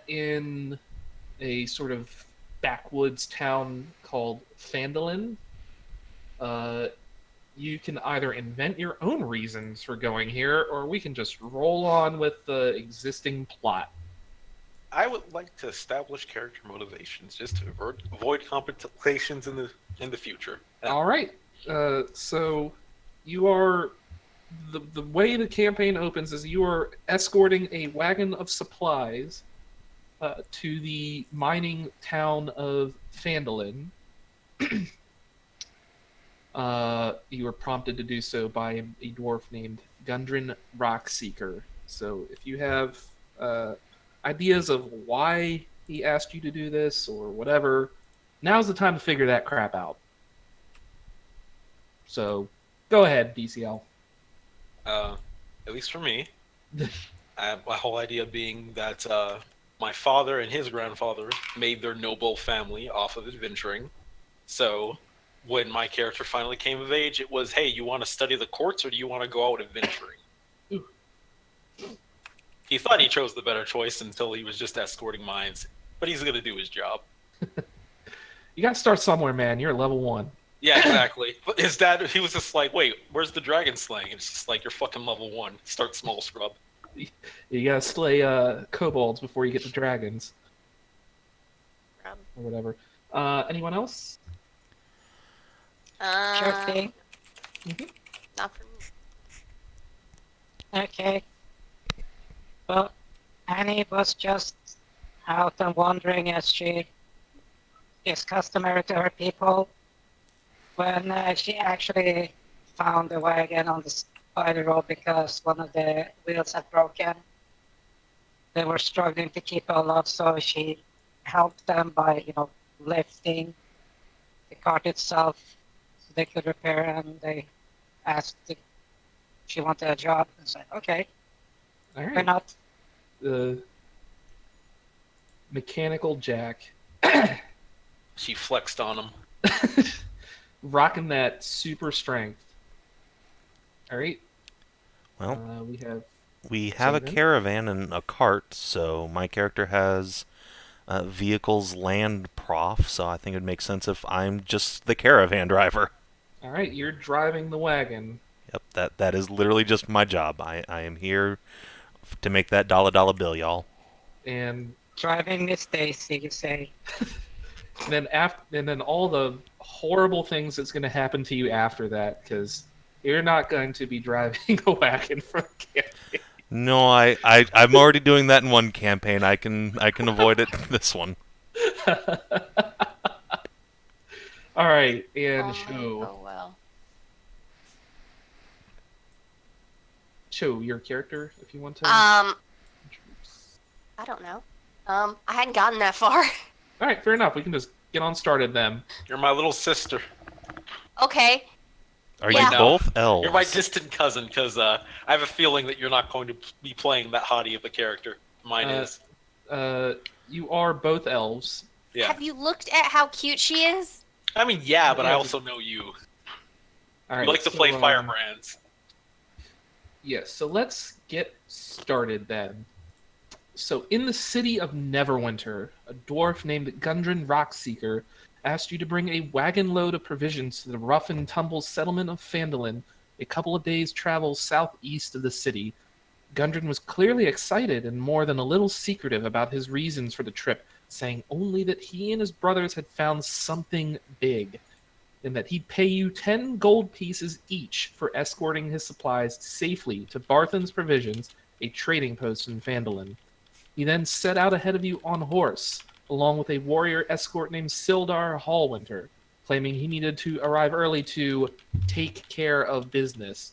in a sort of backwoods town called Phandalan. Uh, you can either invent your own reasons for going here, or we can just roll on with the existing plot. I would like to establish character motivations just to avoid complications in the future. All right. So you are the way the campaign opens is you are escorting a wagon of supplies to the mining town of Phandelin. You were prompted to do so by a dwarf named Gundren Rockseeker. So if you have ideas of why he asked you to do this or whatever, now's the time to figure that crap out. So go ahead, DCL. At least for me, my whole idea being that my father and his grandfather made their noble family off of adventuring. So when my character finally came of age, it was, hey, you want to study the courts or do you want to go out adventuring? Ooh. He thought he chose the better choice until he was just escorting mines, but he's going to do his job. You got to start somewhere, man. You're level 1. Yeah, exactly. But his dad, he was just like, wait, where's the dragon slaying? And it's just like, you're fucking level 1. Start small, scrub. You got to slay kobolds before you get to dragons. Or whatever. Anyone else? Sure thing. Mm-hmm. Not for me. Okay. Well, Annie was just out and wandering as she is customary to her people when she actually found the wagon on the spider road because one of the wheels had broken. They were struggling to keep it aloft, so she helped them by, lifting the cart itself so they could repair it, and they asked if she wanted a job and said, okay, All why right. not? Mechanical Jack. She flexed on him. Rocking that super strength. All right. Well, we have a Savin. caravan and a cart, so my character has vehicles land prof, so I think it would make sense if I'm just the caravan driver. All right, you're driving the wagon. Yep, that is literally just my job. I am here to make that dollar bill, y'all. And Driving Miss Daisy, you say. then all the horrible things that's going to happen to you after that, because you're not going to be driving a wagon for a campaign. No, I'm already doing that in one campaign. I can avoid it in this one. All right, and Shou. Oh well. Shou, your character, if you want to. I don't know. I hadn't gotten that far. All right, fair enough. We can just get on started then. You're my little sister. Okay. Are Yeah. you both elves? You're my distant cousin, because I have a feeling that you're not going to be playing that haughty of a character. Mine is. You are both elves. Yeah. Have you looked at how cute she is? I mean, yeah, but I also know you. All right, You like to play firebrands. Yes, so let's get started then. So, in the city of Neverwinter, a dwarf named Gundren Rockseeker asked you to bring a wagon load of provisions to the rough and tumble settlement of Phandalan, a couple of days' travel southeast of the city. Gundren was clearly excited and more than a little secretive about his reasons for the trip, saying only that he and his brothers had found something big, and that he'd pay you 10 gold pieces each for escorting his supplies safely to Barthen's Provisions, a trading post in Phandalan. He then set out ahead of you on horse, along with a warrior escort named Sildar Hallwinter, claiming he needed to arrive early to take care of business.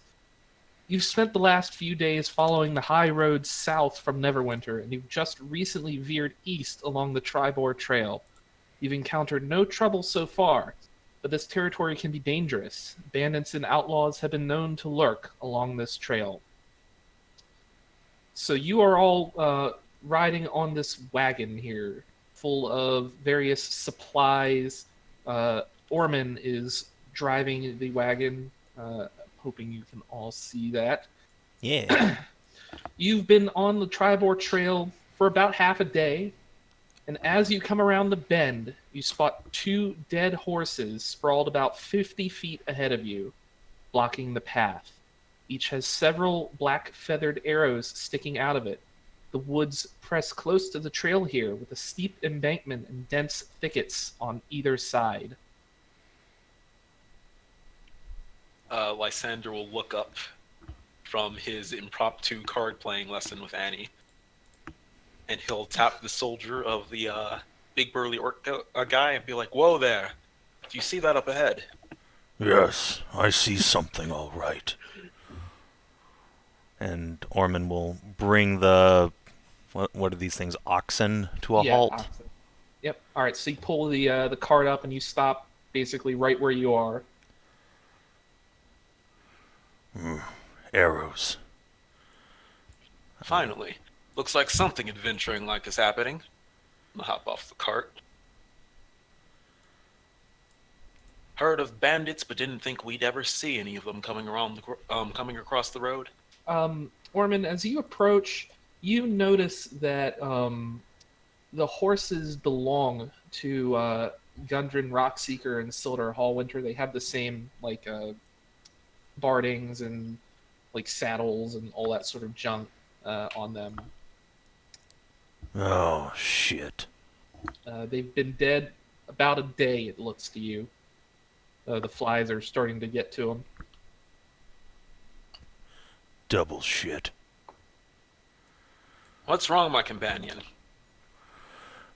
You've spent the last few days following the high road south from Neverwinter, and you've just recently veered east along the Tribor Trail. You've encountered no trouble so far, but this territory can be dangerous. Bandits and outlaws have been known to lurk along this trail. So you are all riding on this wagon here, full of various supplies. Ormann is driving the wagon, hoping you can all see that. Yeah. You've been on the Tribor Trail for about half a day, and as you come around the bend, you spot 2 dead horses sprawled about 50 feet ahead of you, blocking the path. Each has several black feathered arrows sticking out of it. The woods press close to the trail here, with a steep embankment and dense thickets on either side. Lysander will look up from his impromptu card-playing lesson with Annie, and he'll tap the soldier of the big burly orc guy and be like, "Whoa there! Do you see that up ahead?" Yes, I see something all right. And Ormann will bring the... What are these things? Oxen to a halt? Oxen. Yep. All right, so you pull the cart up and you stop basically right where you are. Arrows. Finally. Looks like something adventuring-like is happening. I'll hop off the cart. Heard of bandits, but didn't think we'd ever see any of them coming across the road. Ormann, as you approach, you notice that the horses belong to Gundren Rockseeker and Sildar Hallwinter. They have the same bardings and saddles and all that sort of junk on them. Oh, shit. They've been dead about a day, it looks to you. The flies are starting to get to them. Double shit. What's wrong, my companion?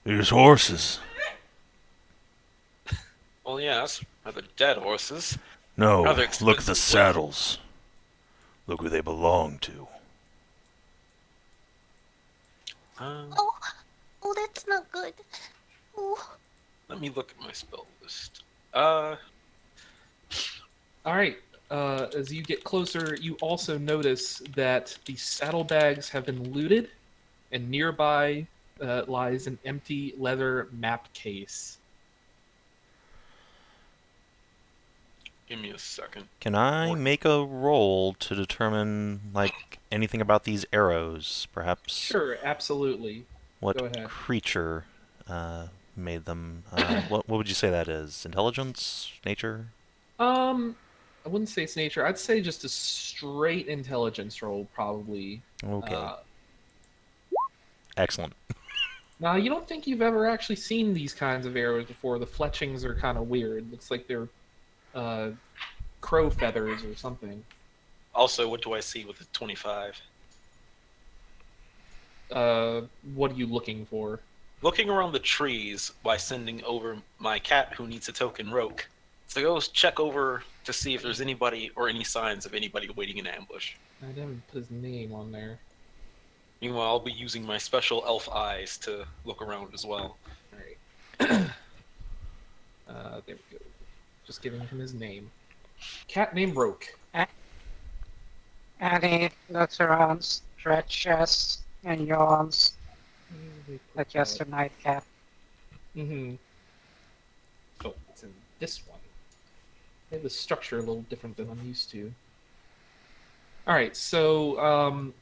These horses. Well, yes, they're dead horses. No, Rather look at the expensive saddles. Look who they belong to. Oh, that's not good. Oh. Let me look at my spell list. All right. As you get closer, you also notice that the saddlebags have been looted, and nearby lies an empty leather map case. Give me a second. Can I make a roll to determine, anything about these arrows? Perhaps Sure, absolutely. what Go ahead. creature made them? What would you say that is? Intelligence? Nature? I wouldn't say it's nature. I'd say just a straight intelligence roll, probably. Okay. Excellent. Now, you don't think you've ever actually seen these kinds of arrows before. The fletchings are kind of weird. Looks like they're crow feathers or something. Also, what do I see with the 25? What are you looking for? Looking around the trees by sending over my cat who needs a token roke. So go check over to see if there's anybody or any signs of anybody waiting in ambush. I didn't put his name on there. Meanwhile, I'll be using my special elf eyes to look around as well. Alright. There we go. Just giving him his name. Cat named Roke. Annie looks around, stretches, and yawns, like just a nightcap. Mm-hmm. Oh, it's in this one. They have the structure a little different than I'm used to. Alright, so,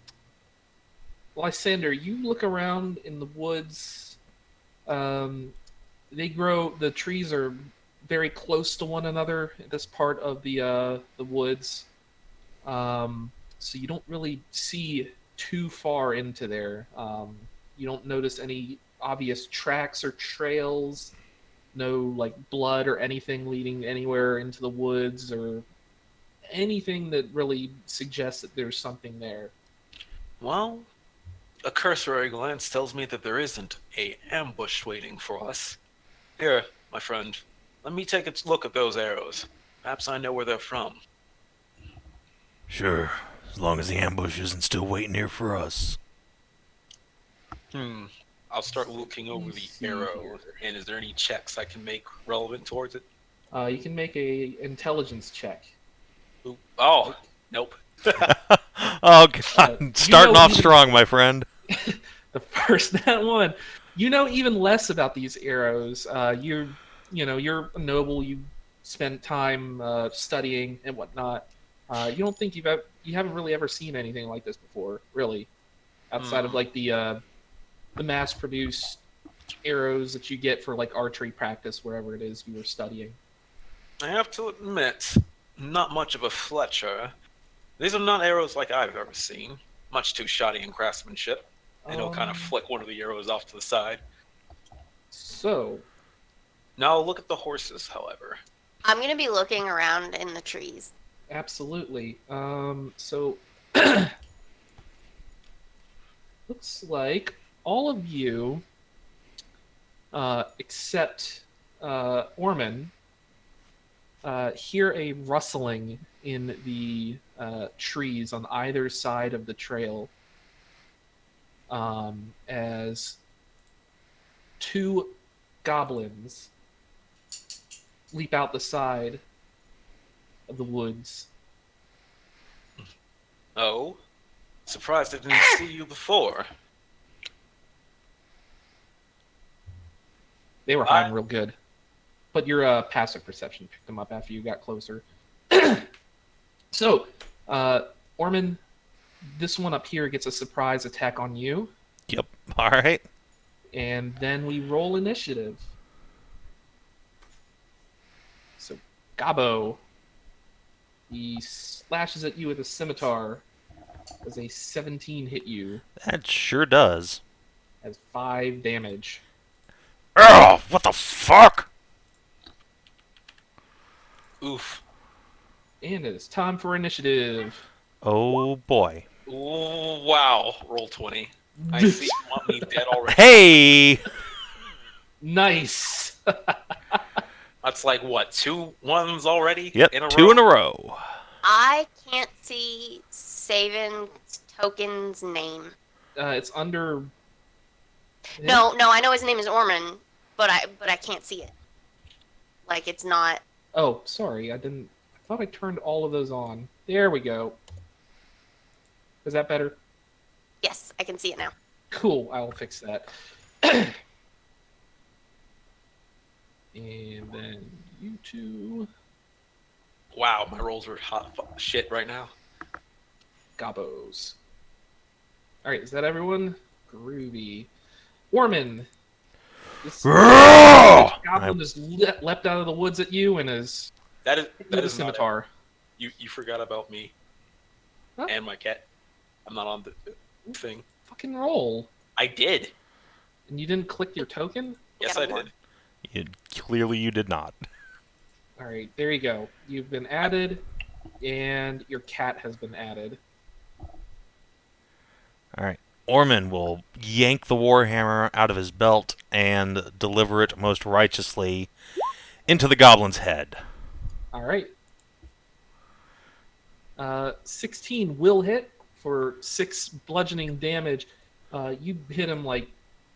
Lysander, you look around in the woods. The trees are very close to one another in this part of the woods. So you don't really see too far into there. You don't notice any obvious tracks or trails, no blood or anything leading anywhere into the woods or anything that really suggests that there's something there. Well, a cursory glance tells me that there isn't a ambush waiting for us. Here, my friend, let me take a look at those arrows. Perhaps I know where they're from. Sure, as long as the ambush isn't still waiting here for us. I'll start looking over the arrow, and is there any checks I can make relevant towards it? You can make a intelligence check. Ooh. Oh, nope. Oh, God. Starting off strong, my friend. The first that one. You know even less about these arrows. You're a noble. You spent time studying and whatnot. You don't think you haven't really ever seen anything like this before, really, outside of the mass-produced arrows that you get for like archery practice wherever it is you were studying. I have to admit, not much of a Fletcher. These are not arrows like I've ever seen. Much too shoddy in craftsmanship. And he'll kind of flick one of the arrows off to the side. So, Now look at the horses, however. I'm gonna be looking around in the trees. absolutely. So looks like all of you, except Ormann, hear a rustling in the trees on either side of the trail, as two goblins leap out the side of the woods. Oh? Surprised I didn't see you before. They were hiding real good. But your passive perception picked them up after you got closer. So, Ormann, this one up here gets a surprise attack on you. Yep. All right. And then we roll initiative. So, Gabo, he slashes at you with a scimitar. Does a 17 hit you? That sure does. Has 5 damage. Oh, what the fuck? Oof. And it is time for initiative. Oh boy. Ooh, wow. Roll 20. I see you want me dead already. Hey! Nice. That's like, what, 2 ones already? Yep, in a 2 row? in a row. I can't see Savin's token's name. It's under. No, I know his name is Ormann, but I can't see it. Like it's not. Oh, sorry. I thought I turned all of those on. There we go. Is that better? Yes, I can see it now. Cool. I will fix that. And then you two. Wow, my rolls are hot shit right now. Gobos. Alright, is that everyone? Groovy. Ormann. This goblin just leapt out of the woods at you and is That is with a not it. scimitar. You forgot about me. Huh? And my cat. I'm not on the thing. Fucking roll. I did. And you didn't click your token? Yes, I did. Clearly you did not. Alright, there you go. You've been added, and your cat has been added. All right. Ormann will yank the warhammer out of his belt and deliver it most righteously into the goblin's head. Alright. 16 will hit for 6 bludgeoning damage. You hit him like...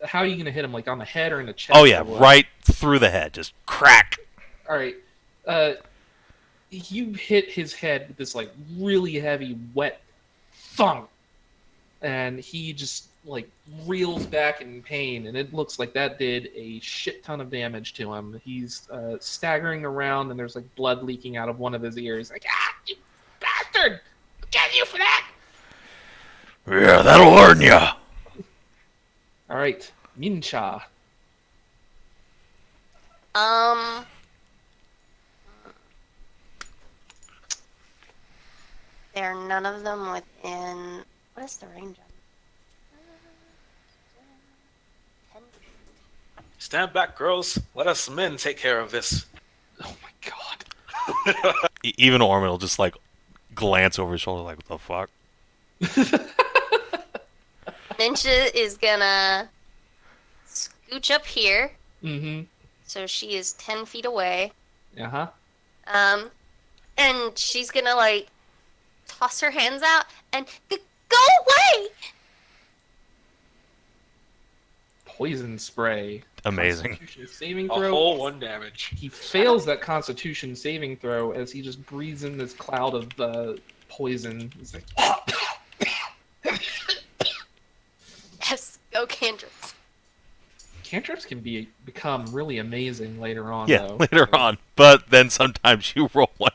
How are you going to hit him? Like on the head or in the chest? Oh yeah, or what? right through the head. Just crack. Alright. You hit his head with this like really heavy, wet thunk. And he just like reels back in pain, and it looks like that did a shit ton of damage to him. He's staggering around, and there's like blood leaking out of one of his ears. Like, you bastard! I'll get you for that! Yeah, that'll learn ya. Alright, Mincha. There are none of them within. What is the range on? 10 feet. Stand back, girls. Let us men take care of this. Oh my god. Even Ormann will just like glance over his shoulder, like, what the fuck? Mincha is gonna scooch up here, Mm-hmm. so she is 10 feet away. Uh-huh. And she's gonna like toss her hands out and go away. Poison spray. Amazing. Constitution saving A throw. whole 1 damage. He fails that Constitution saving throw as he just breathes in this cloud of poison. He's like, Yes, go cantrips. cantrips can become really amazing later on. Yeah, though. later on. But then sometimes you roll 1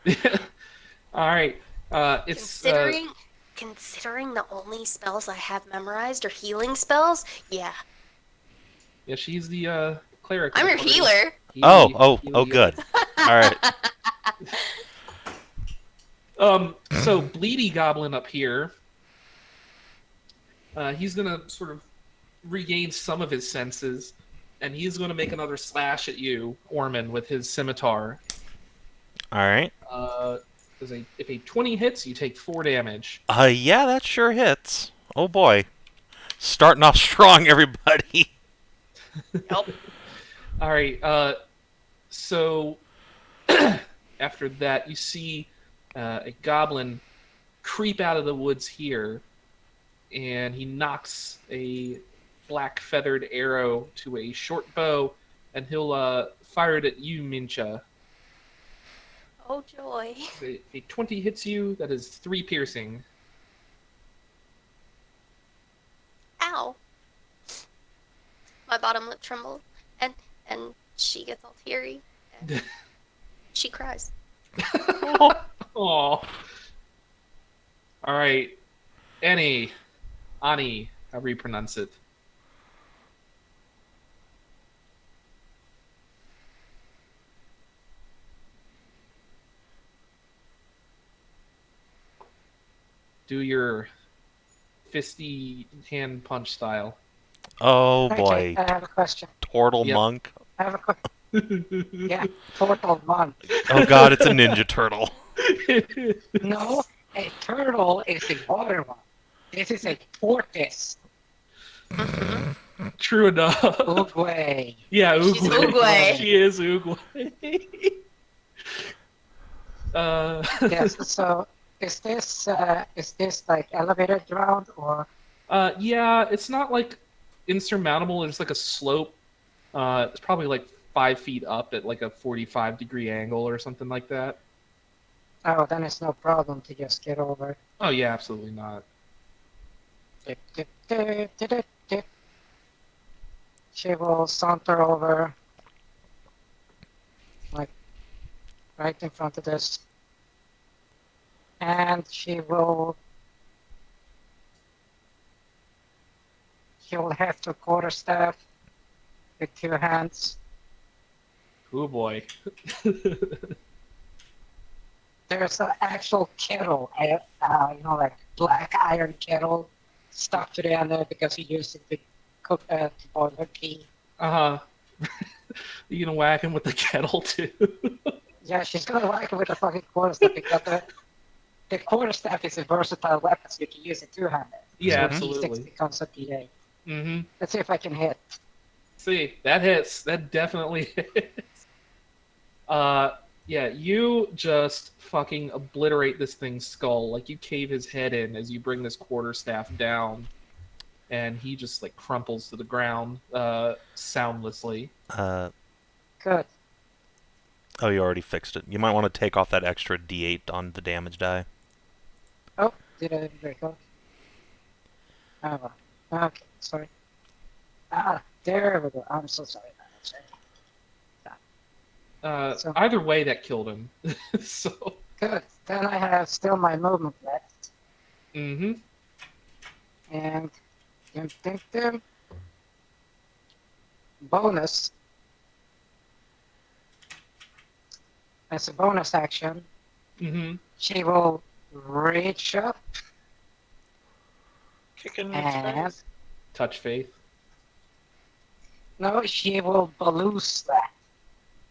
damage. All right. It's Considering Considering the only spells I have memorized are healing spells, yeah. Yeah, she's the cleric. of I'm the your party. healer. Oh, good. All right. So Bleedy Goblin up here, he's gonna sort of regain some of his senses, and he's gonna make another slash at you, Ormann, with his scimitar. All right. If a 20 hits, you take 4 damage. Yeah, that sure hits. Oh boy. Starting off strong, everybody. Nope. All right. So after that, you see a goblin creep out of the woods here, and he knocks a black feathered arrow to a short bow, and he'll fire it at you, Mincha. Oh joy. A 20 hits you. That is 3 piercing. Ow. My bottom lip trembles, and she gets all teary, and she cries. Aw. All right. Ani, however you pronounce it. Do your fisty hand punch style. Oh Okay, boy. I have a question. Tortle Yep. monk. I have a question. Yeah, Tortle monk. Oh god, it's a ninja turtle. No, a turtle is a water one. This is a tortoise. True enough. Oogway. Yeah, She's Oogway. She is Oogway. Yes, so is this like elevated ground or Yeah, it's not like insurmountable. There's like a slope. It's probably like 5 feet up at like a 45-degree angle or something like that. oh then it's no problem to just get over. Oh yeah, absolutely not. Dip, dip, dip, dip, dip, dip. She will saunter over like right in front of this. And she'll have to quarterstaff with 2 hands. Oh boy. There's an actual kettle, like black iron kettle, stuck to the end there because he used it to cook to boil her tea. Uh-huh. You gonna whack him with the kettle too? Yeah, she's gonna whack it with a fucking quarterstaff because the quarterstaff is a versatile weapon, so you can use it two-handed. Yeah, So absolutely. D6 becomes a D8. Mm-hmm. Let's see if I can hit. See, that hits. That definitely hits. Yeah, you just fucking obliterate this thing's skull. Like, you cave his head in as you bring this quarterstaff down, and he just, like, crumples to the ground, soundlessly. Good. Oh, you already fixed it. You might want to take off that extra D8 on the damage die. Oh, did I break off? Oh, well. Okay, sorry. Ah, there we go. I'm so sorry. So- Either way, that killed him. So, Good. Then I have still my movement left. mm-hmm. And dim. Bonus. As a bonus action, Mm-hmm. she will reach up Kicking and its face. Touch faith. no, she will baloo slap.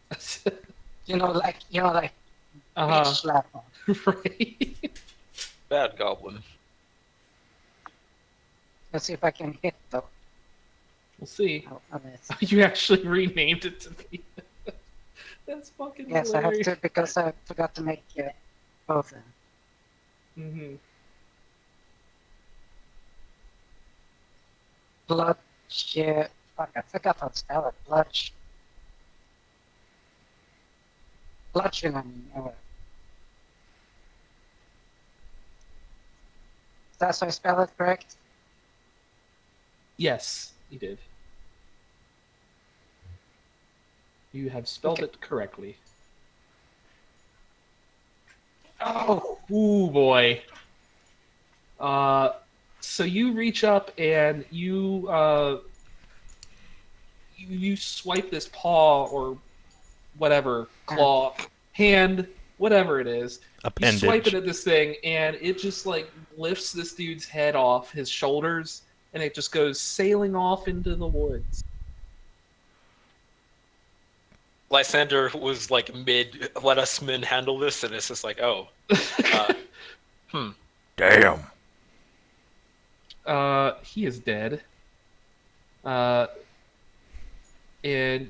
Like bitch Uh-huh. slap. Right. Bad goblin. Let's see if I can hit though. We'll see. Oh, I missed. You actually renamed it to me. That's fucking Yes, I have hilarious. to because I forgot to make both of them. Mm-hmm. Blood shit. Fuck, I forgot how to spell it. Bludgeon, I mean. That's how I spell it, correct? Yes, you did. You have spelled Okay. it correctly. Oh, Ooh, boy. So you reach up and you swipe this paw or whatever, claw, hand, whatever it is. You swipe it Appendage. at this thing, and it just like lifts this dude's head off his shoulders, and it just goes sailing off into the woods. Lysander was like mid, let us men handle this, and it's just like, oh, Damn. He is dead. And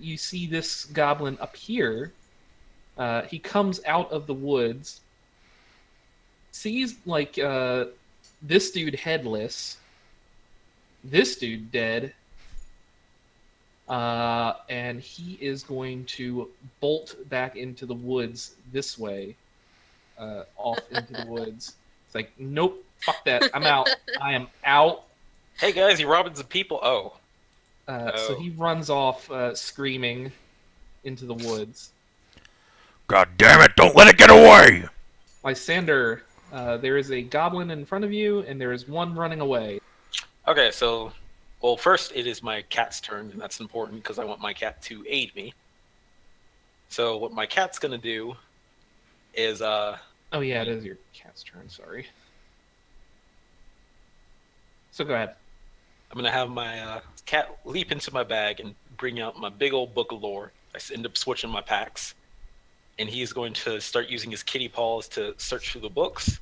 you see this goblin up here. He comes out of the woods, sees like this dude headless, this dude dead, and he is going to bolt back into the woods this way, off into the woods. It's like, nope, fuck that, I'm out. I am out. hey guys, you robbing some people? Oh. So he runs off, screaming into the woods. God damn it! Don't let it get away. Lysander, there is a goblin in front of you, and there is one running away. Okay, so, well, first it is my cat's turn, and that's important because I want my cat to aid me. So what my cat's gonna do is, Oh yeah, it is your cat's turn, sorry. So go ahead. I'm gonna have my cat leap into my bag and bring out my big old book of lore. I end up switching my packs, and he's going to start using his kitty paws to search through the books,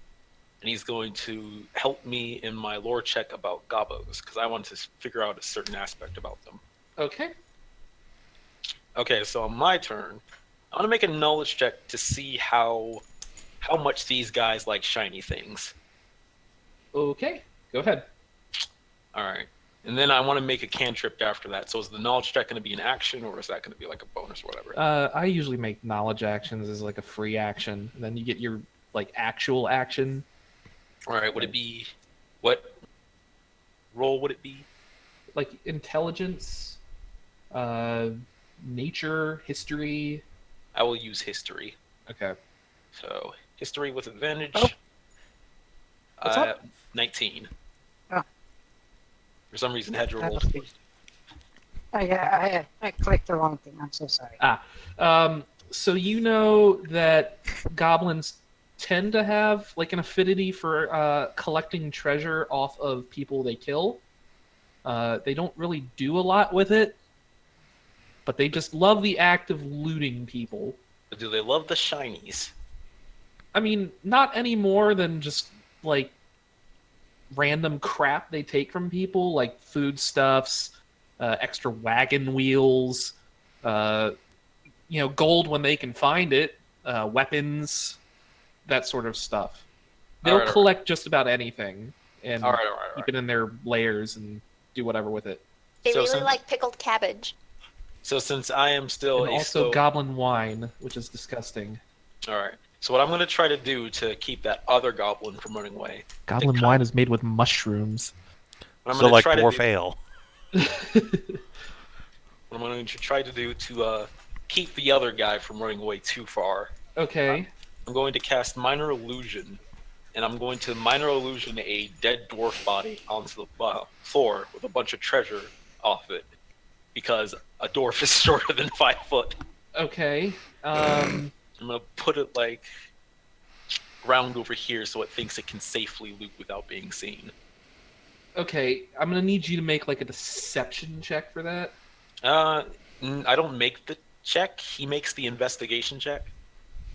and he's going to help me in my lore check about gobos because I want to figure out a certain aspect about them. Okay. Okay, so on my turn, I want to make a knowledge check to see how much these guys like shiny things. Okay, go ahead. All right. And then I want to make a cantrip after that. So is the knowledge check going to be an action, or is that going to be like a bonus or whatever? I usually make knowledge actions as like a free action, and then you get your like actual action. All right. Would it be what roll would it be? Like intelligence, nature, history. I will use history. Okay. So history with advantage. Oh. What's up? 19. Oh. For some reason, Hedrah That rolled must be- first. Oh, yeah, I clicked the wrong thing. I'm so sorry. So you know that goblins tend to have like an affinity for collecting treasure off of people they kill. They don't really do a lot with it, but they just love the act of looting people. But do they love the shinies? I mean, not any more than just like random crap they take from people, like foodstuffs, extra wagon wheels, gold when they can find it, weapons, that sort of stuff. They'll Alright, collect just about anything and All right. keep it in their layers and do whatever with it. They So really since- like pickled cabbage. So since I am still And a also goblin wine, which is disgusting. all right. So what I'm going to try to do to keep that other goblin from running away, Goblin wine is made with mushrooms. what I'm So going to like try to dwarf do, ale. what I'm going to try to do to keep the other guy from running away too far, Okay. I'm going to cast Minor Illusion, and I'm going to Minor Illusion a dead dwarf body onto the floor with a bunch of treasure off it, because a dwarf is shorter than 5 foot. Okay. I'm going to put it like round over here so it thinks it can safely loot without being seen. Okay. I'm gonna need you to make like a deception check for that. I don't make the check. He makes the investigation check.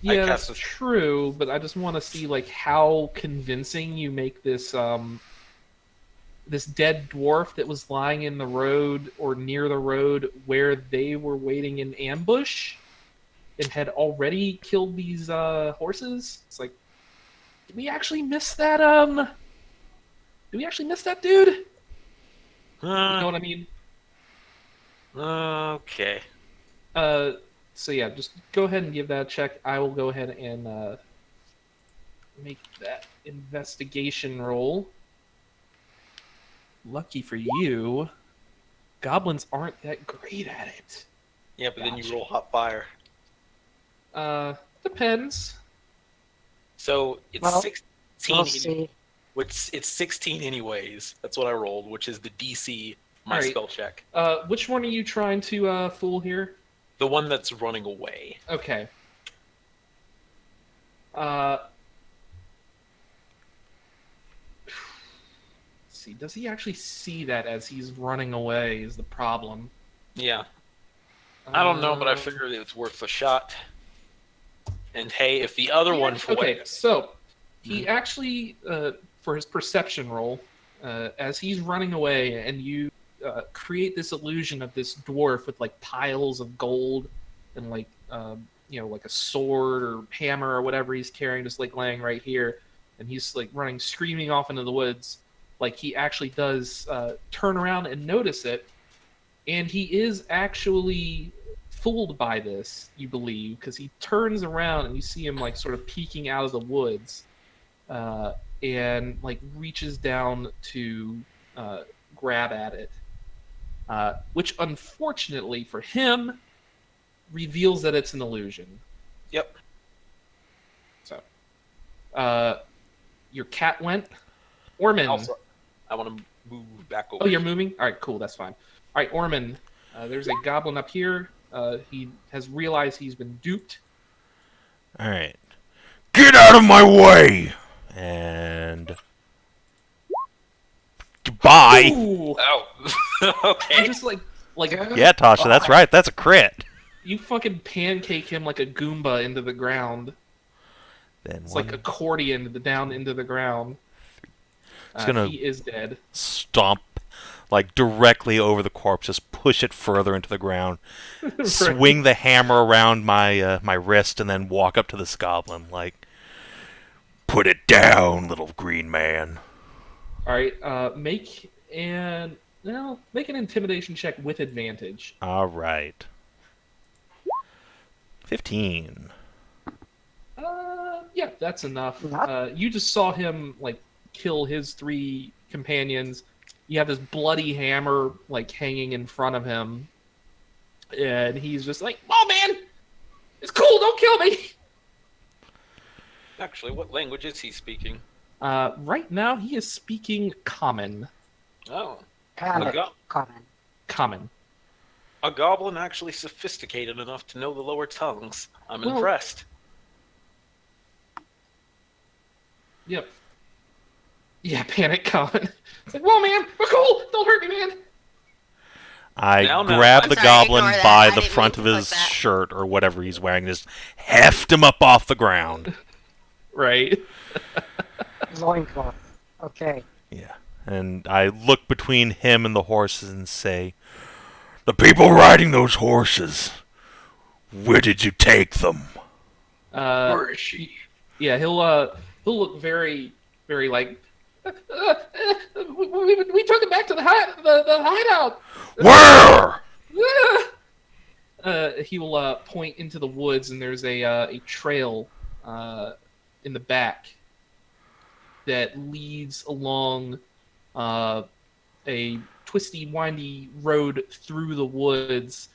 Yeah, cast that's a- true, but I just want to see like how convincing you make this this dead dwarf that was lying in the road or near the road where they were waiting in ambush and had already killed these horses. It's like, did we actually miss that? Did we actually miss that dude? You know what I mean? Okay. So yeah, just go ahead and give that a check. I will go ahead and make that investigation roll. Lucky for you, goblins aren't that great at it. Yeah, but then Gotcha. you roll hot fire. Depends. So it's Well, 16. We'll see. Which it's 16 anyways. That's what I rolled, which is the DC my Alright. spell check. Which one are you trying to fool here? The one that's running away. Okay. Let's see. Does he actually see that as he's running away? Is the problem? Yeah. I don't know, but I Um, figured it was worth a shot. And hey, if the other one for Okay, so he Mhm. actually, for his perception roll, as he's running away, and you create this illusion of this dwarf with like piles of gold and like like a sword or hammer or whatever he's carrying, just like laying right here, and he's like running screaming off into the woods. Like he actually does turn around and notice it, and he is actually fooled by this, you believe, because he turns around and you see him like sort of peeking out of the woods, and like reaches down to grab at it, which unfortunately for him reveals that it's an illusion. Yep. So, your cat went. Ormann. Also, I want to move back over. Oh, you're moving? All right, cool. That's fine. All right, Ormann. There's a goblin up here. He has realized he's been duped. All right. Get out of my way! And goodbye. Ooh! Oh. You Okay. just like Yeah, Tasha, that's right. That's a crit. you fucking pancake him like a Goomba into the ground. Then It's one like accordion down into the ground. It's gonna- He is dead. stomp like directly over the corpse, just push it further into the ground, swing the hammer around my my wrist, and then walk up to this goblin like, put it down, little green man. All right, make an intimidation check with advantage. All right. 15. Yeah, that's enough. Not- You just saw him like kill his 3 companions. You have this bloody hammer like hanging in front of him, and he's just like, "Oh man, it's cool. Don't kill me." Actually, what language is he speaking? Right now, he is speaking Common. Oh. Kind A, of go- common. Common. a goblin actually sophisticated enough to know the lower tongues. I'm Well- impressed. Yep. Yeah, panic Common. It's like, "Whoa, man, we're cool. Don't hurt me, man." I No, no. grab I'm the sorry, goblin ignore that. by I the didn't front mean of to his put that. shirt or whatever he's wearing, and just heft him up off the ground. Right. Loincloth. Okay. Yeah. And I look between him and the horses and say, the people riding those horses, where did you take them? Where is she? Yeah, he'll look very, very like. We took him back to the hideout. Where? He will point into the woods, and there's a trail in the back that leads along a twisty, windy road through the woods.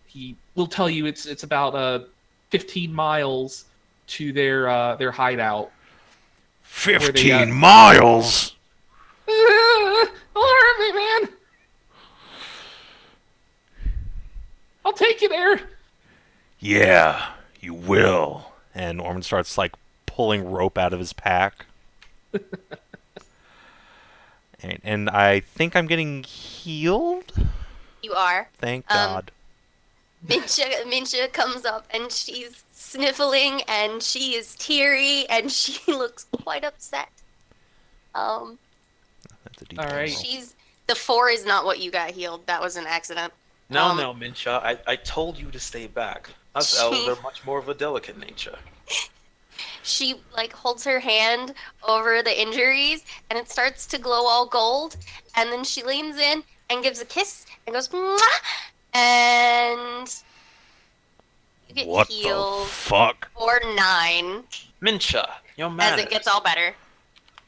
He will tell you it's about 15 miles to their hideout. 15 miles? Don't hurt me, man. I'll take you there. Yeah, you will. And Ormann starts, like, pulling rope out of his pack. and I think I'm getting healed? You are. Thank Um, God. Mincha comes up and she's sniffling and she is teary and she looks quite upset. That's a detail all right. roll. The 4 is not what you got healed. That was an accident. No, no, Mincha. I told you to stay back. Us elves are much more of a delicate nature. She like holds her hand over the injuries and it starts to glow all gold, and then she leans in and gives a kiss and goes mwah, and you get What the healed fuck? for 9 Mincha, your as manners. it gets all better.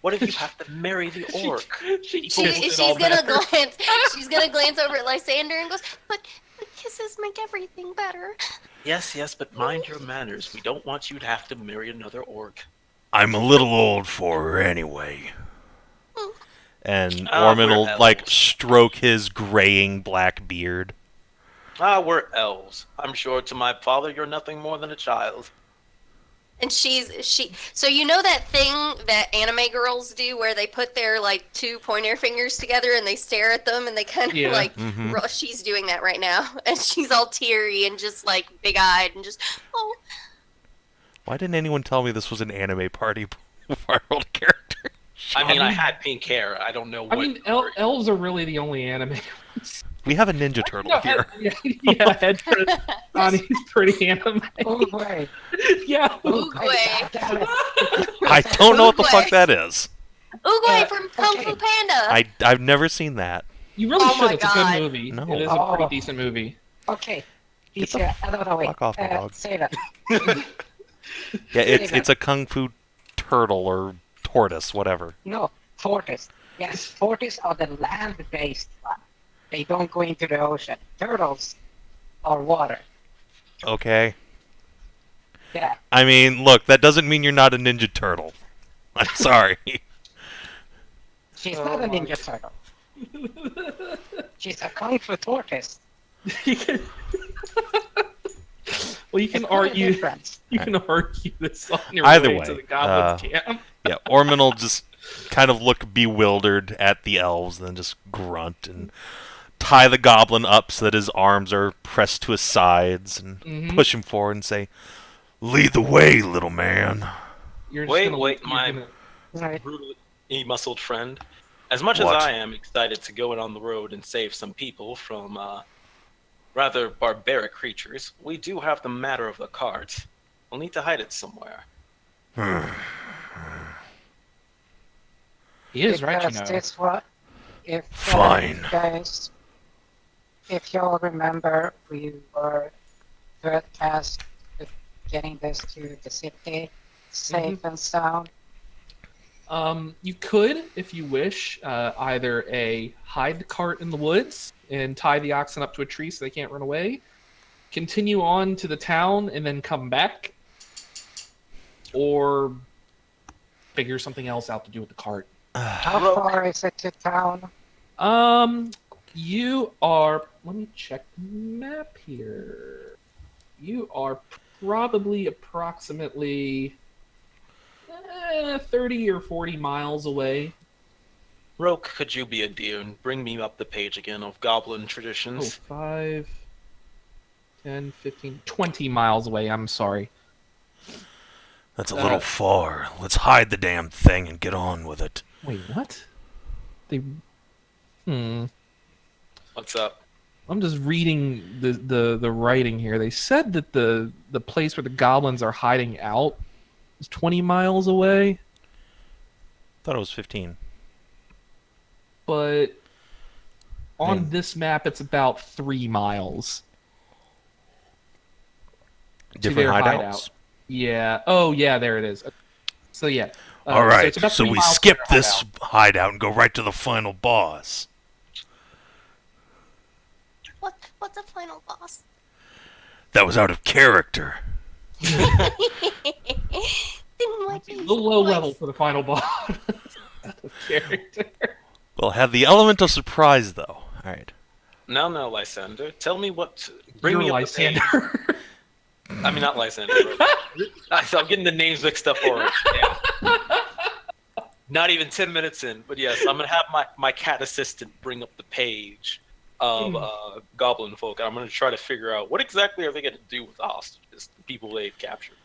What if you have to marry the orc? She's it all gonna better. glance. She's gonna glance over at Lysander and goes, "But the kisses make everything better." Yes, but mind your manners. We don't want you to have to marry another orc. I'm a little old for her anyway. And Ormann we're will, elves. stroke his graying black beard. We're elves. I'm sure to my father you're nothing more than a child. And so you know that thing that anime girls do where they put their like two pointer fingers together and they stare at them and they kind of Yeah. she's doing that right now and she's all teary and just like big eyed and just Why didn't anyone tell me this was an anime party before I rolled a character? I mean, I had pink hair. I don't know what. I mean, elves are really the only anime ones. We have a Ninja Turtle No, here. Hedrah. He's pretty anime. Oh, wait. Yeah. Oogway. Damn it. I don't know what the fuck Oogway. that is. Oogway from Kung Fu okay. Panda. I've never seen that. You really Oh should. my It's a God. good movie. No. It is a pretty decent movie. Okay. Get the Lisa, no, wait. fuck off my dog. Say that. Yeah, it's a kung fu turtle or tortoise, whatever. No, tortoise. Yes, tortoise are the land-based one. They don't go into the ocean. Turtles are water. Okay. Yeah. I mean, look, that doesn't mean you're not a Ninja Turtle. I'm sorry. She's not a ninja turtle. She's a kung fu tortoise. Well, you can It's not a argue. difference. You can argue this on your Either way way, to the Goblins camp. Yeah, Ormann will just kind of look bewildered at the elves, then just grunt and tie the goblin up so that his arms are pressed to his sides and Mhm. push him forward and say, "Lead the way, little man." You're Wait, gonna, wait, you're my- gonna- Right. Brutally muscled friend. As much What? as I am excited to go out on the road and save some people from rather barbaric creatures, we do have the matter of the cart. We'll need to hide it somewhere. He is right, you Because know. this what? If Fine. guys, if y'all remember, we were tasked with getting this to the city safe and sound. You could, if you wish, either hide the cart in the woods and tie the oxen up to a tree so they can't run away, continue on to the town and then come back, or figure something else out to do with the cart. How Well- far is it to town? You are. Let me check the map here. You are probably approximately 30 or 40 miles away. Roke, could you be a dear and bring me up the page again of Goblin Oh, traditions? 5, 10, 15, 20 miles away. I'm sorry. That's a little far. Let's hide the damn thing and get on with it. Wait, what? They. What's up? I'm just reading the writing here. They said that the place where the goblins are hiding out is 20 miles away, Thought it was 15. but on Man. this map it's about 3 miles. Different their hideouts. hideout. Yeah. Oh, yeah. There it is. So yeah. All right, it's about so 3 we miles from skip their this hideout and go right to the final boss. What's a final boss? That was out of character. Didn't like hideout. A his little low voice. level for the final boss. Character. We'll have the element of surprise, though. All right. No, Lysander. Tell me what. Bring You're me up the page. Lysander. I mean, not Lysander. I'm getting the names mixed up already. Damn. Not even 10 minutes in, but yes, I'm gonna have my cat assistant bring up the page of Goblin folk, and I'm gonna try to figure out what exactly are they gonna do with the hostages, the people they've captured.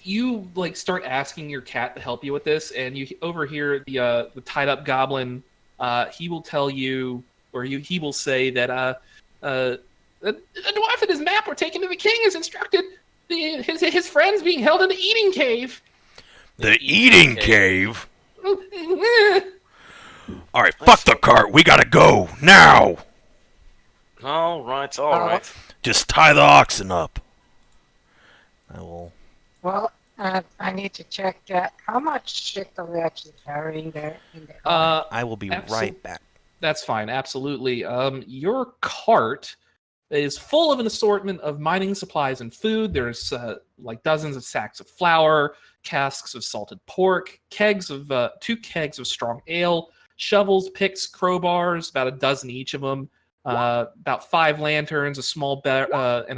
You like start asking your cat to help you with this, and you overhear the tied up goblin. He will tell you, or he will say that a dwarf and his map were taken to the king as instructed. His friends being held in the eating cave. The eating cave? All right, fuck the cart. We gotta go now. All right. Just tie the oxen up. I will. Well, I need to check how much shit are we actually carrying there in the I will be Absol- right back. That's fine, absolutely. Your cart It is full of an assortment of mining supplies and food. There's like dozens of sacks of flour, casks of salted pork, two kegs of strong ale, shovels, picks, crowbars, about a dozen each of them, about 5 lanterns, and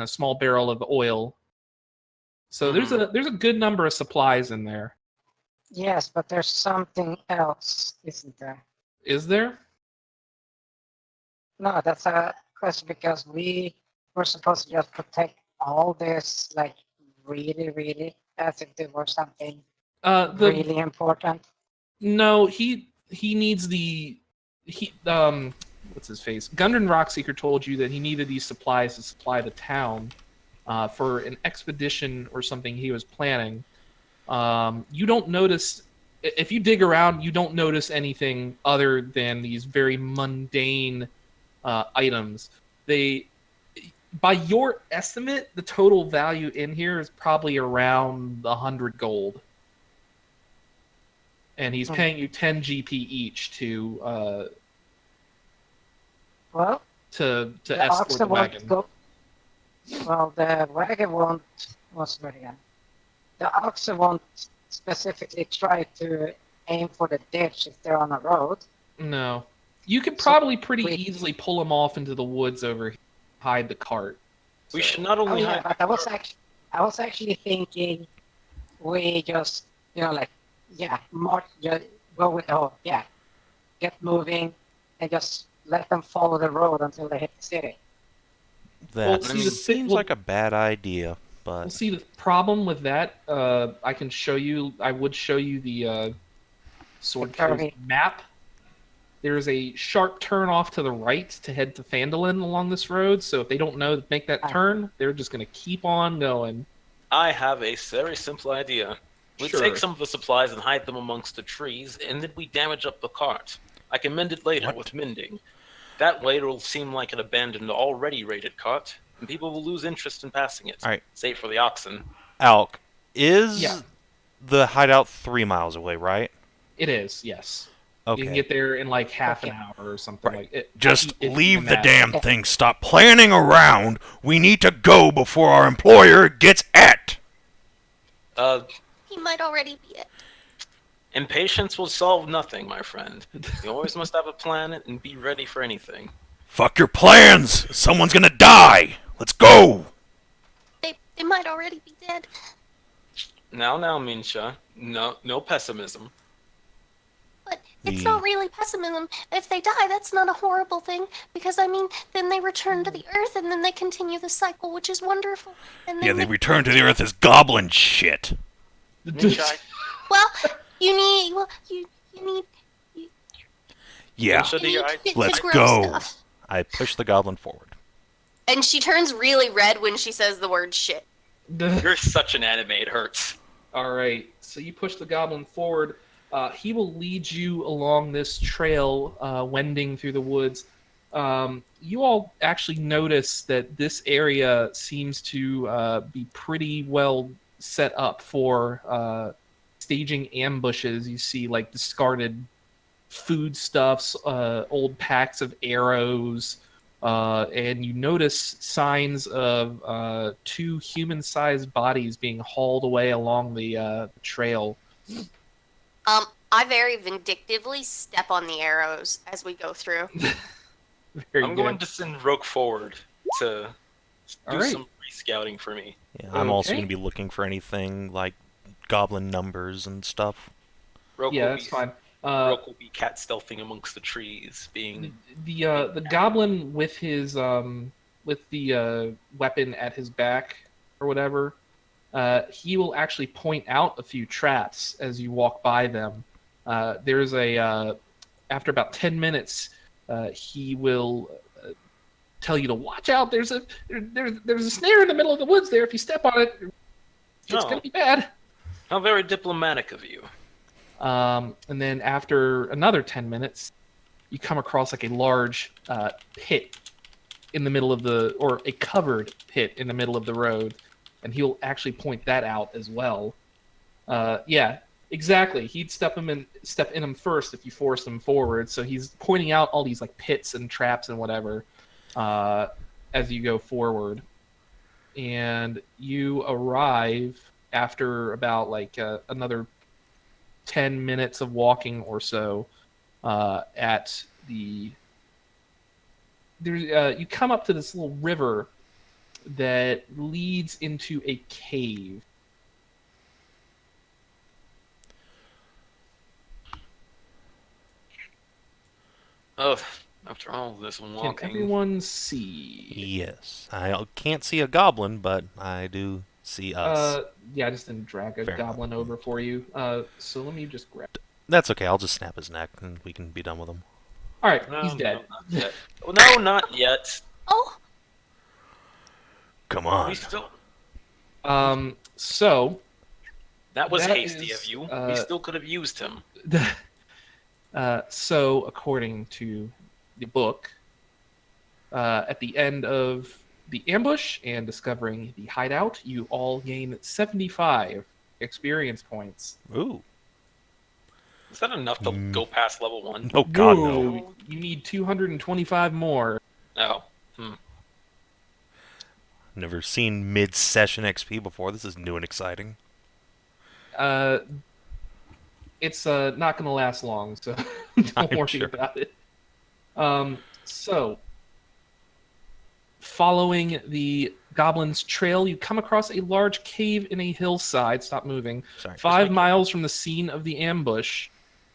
a small barrel of oil. So there's a good number of supplies in there. Yes, but there's something else, isn't there? Is there? No, that's a question because we were supposed to just protect all this, like really, as if there were something really important. No, he needs what's his face? Gundren Rockseeker told you that he needed these supplies to supply the town for an expedition or something he was planning. You don't notice, if you dig around, you don't notice anything other than these very mundane items. By your estimate, the total value in here is probably around 100 gold. And he's paying you 10 GP each to escort the wagon. Well, the wagon won't. What's the word again? The oxen won't specifically try to aim for the ditch if they're on a road. No. You could probably easily pull them off into the woods over here, hide the cart. We should not only hide. But I was actually thinking we just, march, go with the whole, get moving and just let them follow the road until they hit the city. That seems like a bad idea, but... Well, see, the problem with that, I would show you the sword map. There's a sharp turn off to the right to head to Phandalan along this road, so if they don't know to make that turn, they're just going to keep on going. I have a very simple idea. We Sure. take some of the supplies and hide them amongst the trees, and then we damage up the cart. I can mend it later with mending. That way it'll seem like an abandoned, already raided cart, and people will lose interest in passing it. All right. Save for the oxen. Alk, is the hideout 3 miles away, right? It is, yes. Okay. You can get there in like half an hour or something like it. Just leave the damn thing. Stop planning around. We need to go before our employer gets at. He might already be it. Impatience will solve nothing, my friend. You always must have a plan and be ready for anything. Fuck your plans! Someone's gonna die! Let's go! They might already be dead. Now, Mincha. No pessimism. But it's not really pessimism. If they die, that's not a horrible thing. Because, then they return to the earth and then they continue the cycle, which is wonderful. And then they return to the earth as goblin shit. Mincha. Well, you need let's to grow go. stuff. I push the goblin forward. And she turns really red when she says the word shit. You're such an anime, it hurts. Alright, so you push the goblin forward. He will lead you along this trail, wending through the woods. You all actually notice that this area seems to be pretty well set up for staging ambushes. You see like discarded foodstuffs, old packs of arrows, and you notice signs of 2 human-sized bodies being hauled away along the trail. I very vindictively step on the arrows as we go through. I'm going to send Roke forward to do some re-scouting for me. Yeah, I'm also going to be looking for anything like goblin numbers and stuff. That's fine. Roke will be cat stealthing amongst the trees, being the goblin with his with the weapon at his back or whatever. He will actually point out a few traps as you walk by them. There's after about 10 minutes, he will tell you to watch out. There's a snare in the middle of the woods there. If you step on it, it's going to be bad. How very diplomatic of you. And then after another 10 minutes, you come across like a large pit in the middle of or a covered pit in the middle of the road. And he'll actually point that out as well. Yeah, exactly. He'd step in him first if you force him forward. So he's pointing out all these like pits and traps and whatever. as you go forward, and you arrive after about like another 10 minutes of walking or so at the you come up to this little river that leads into a cave. Oh, after all this Can walking, everyone see? Yes. I can't see a goblin, but I do see us. Yeah, I just didn't drag a Fair goblin enough. over for you. So let me just grab. That's okay. I'll just snap his neck and we can be done with him. All right, no, he's dead. no, not yet. Oh, no, not yet. Oh, Come We on. still. So That was That hasty is, of you. We still could have used him. so according to the book, at the end of the ambush and discovering the hideout, you all gain 75 experience points. Ooh. Is that enough to go past level 1? Oh, God, no. Whoa, you need 225 more. Oh. Never seen mid-session XP before. This is new and exciting. It's not going to last long, so don't I'm worry sure. about it. So, following the goblin's trail, you come across a large cave in a hillside. Stop moving. Sorry. 5 miles from the scene of the ambush.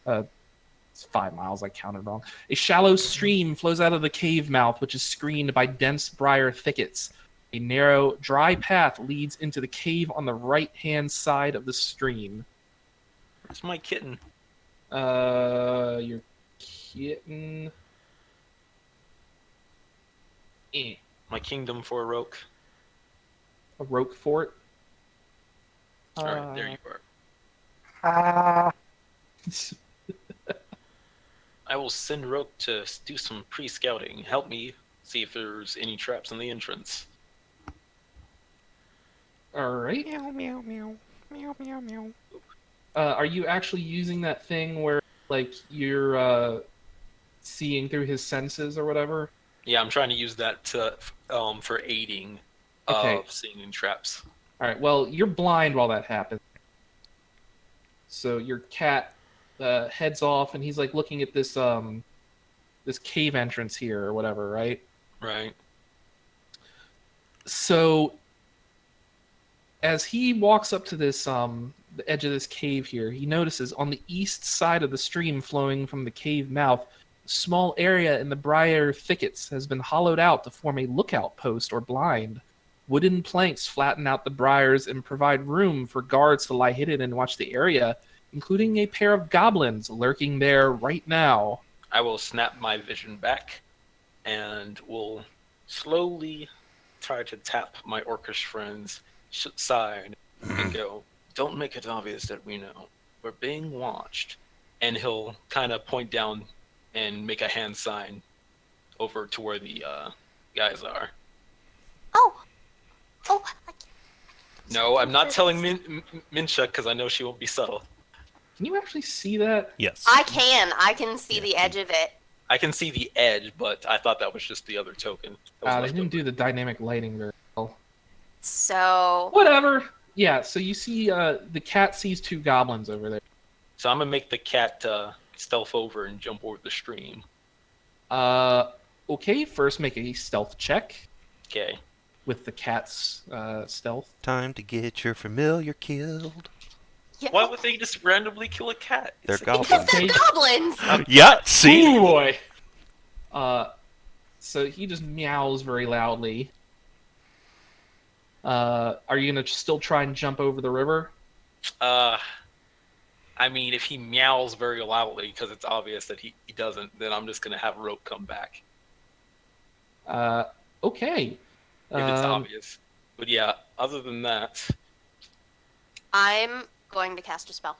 It's 5 miles, I counted wrong. A shallow stream flows out of the cave mouth, which is screened by dense briar thickets. A narrow, dry path leads into the cave on the right-hand side of the stream. Where's my kitten? Your kitten. My kingdom for a roke. A roke fort. Alright, there you are. I will send Roke to do some pre-scouting. Help me see if there's any traps in the entrance. All right. Meow, meow, meow. Meow, meow, meow. Are you actually using that thing where, like, you're seeing through his senses or whatever? Yeah, I'm trying to use that to, for aiding Okay. seeing in traps. All right. Well, you're blind while that happens. So your cat heads off, and he's like looking at this this cave entrance here or whatever, right? Right. So as he walks up to this the edge of this cave here, he notices on the east side of the stream flowing from the cave mouth, a small area in the briar thickets has been hollowed out to form a lookout post or blind. Wooden planks flatten out the briars and provide room for guards to lie hidden and watch the area, including a pair of goblins lurking there right now. I will snap my vision back and will slowly try to tap my orcish friend's side and go, don't make it obvious that we know. We're being watched. And he'll kind of point down and make a hand sign over to where the guys are. oh, No, I'm not telling Mincha because I know she won't be subtle. Can you actually see that? Yes. I can see the edge of it. I can see the edge, but I thought that was just the other token. That was They left didn't over. do the dynamic lighting very well. So Whatever. Yeah, so you see the cat sees 2 goblins over there. So I'm gonna make the cat stealth over and jump over the stream. Okay, first make a stealth check Okay. with the cat's stealth. Time to get your familiar killed. yeah, Why would they just randomly kill a cat? They're because goblins. they're goblins. Yeah, see? Ooh, boy. So he just meows very loudly. Are you gonna still try and jump over the river? I mean, if he meows very loudly because it's obvious that he doesn't, then I'm just gonna have Rope come back Okay. if it's obvious. But yeah, other than that, I'm going to cast a spell.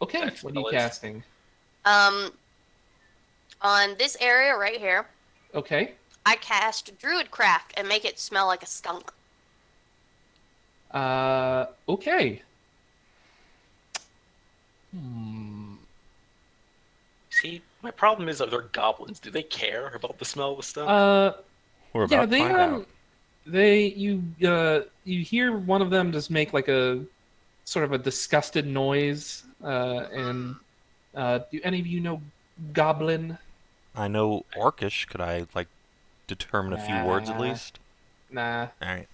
Okay, That's what are you spell is- casting? On this area right here, Okay. I cast Druid Craft and make it smell like a skunk. Okay. see, my problem is that they're goblins. Do they care about the smell of the stuff? We're about to find out. You hear one of them just make like a sort of a disgusted noise, and do any of you know Goblin? I know Orcish. Could I determine a few words at Nah. least? Nah. All right.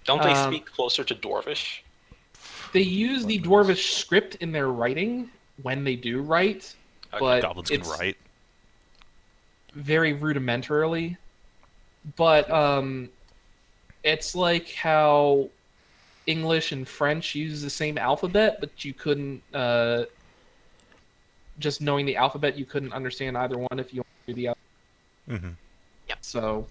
Don't they speak closer to Dwarvish? They use the Dwarvish script in their writing when they do write, but Goblins can it's write. very rudimentarily. But it's like how English and French use the same alphabet, but you couldn't just knowing the alphabet, you couldn't understand either one if you knew the other. Mm-hmm. Yep. So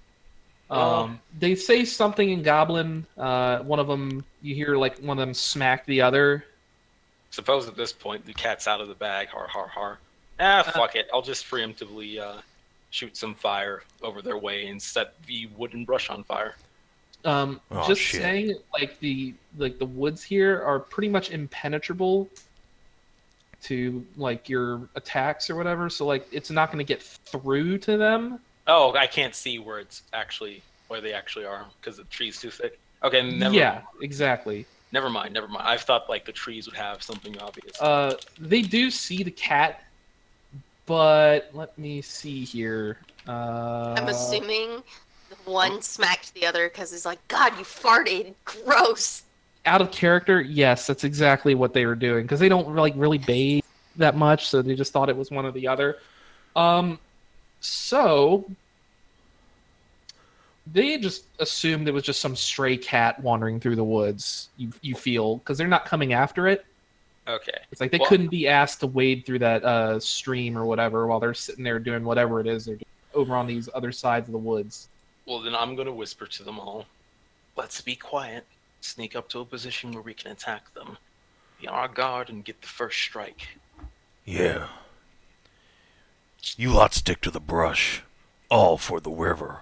they say something in Goblin. One of them, you hear like one of them smack the other. Suppose at this point the cat's out of the bag. Har har har. Fuck it. I'll just preemptively shoot some fire over their way and set the wooden brush on fire. Just shit. saying, the woods here are pretty much impenetrable to like your attacks or whatever. So like it's not going to get through to them. Oh, I can't see where they actually are because the tree's too thick. Okay, Yeah, exactly. Never mind. I thought like the trees would have something obvious. They do see the cat, but let me see here. I'm assuming one smacked the other because it's like, God, you farted. Gross. Out of character, yes, that's exactly what they were doing because they don't really bathe that much, so they just thought it was one or the other. So they just assumed it was just some stray cat wandering through the woods. You feel because they're not coming after it. Okay. It's like they couldn't be asked to wade through that stream or whatever while they're sitting there doing whatever it is they're doing over on these other sides of the woods. Well, then I'm going to whisper to them all. Let's be quiet. Sneak up to a position where we can attack them. Be on our guard and get the first strike. Yeah. You lot stick to the brush. All for the river.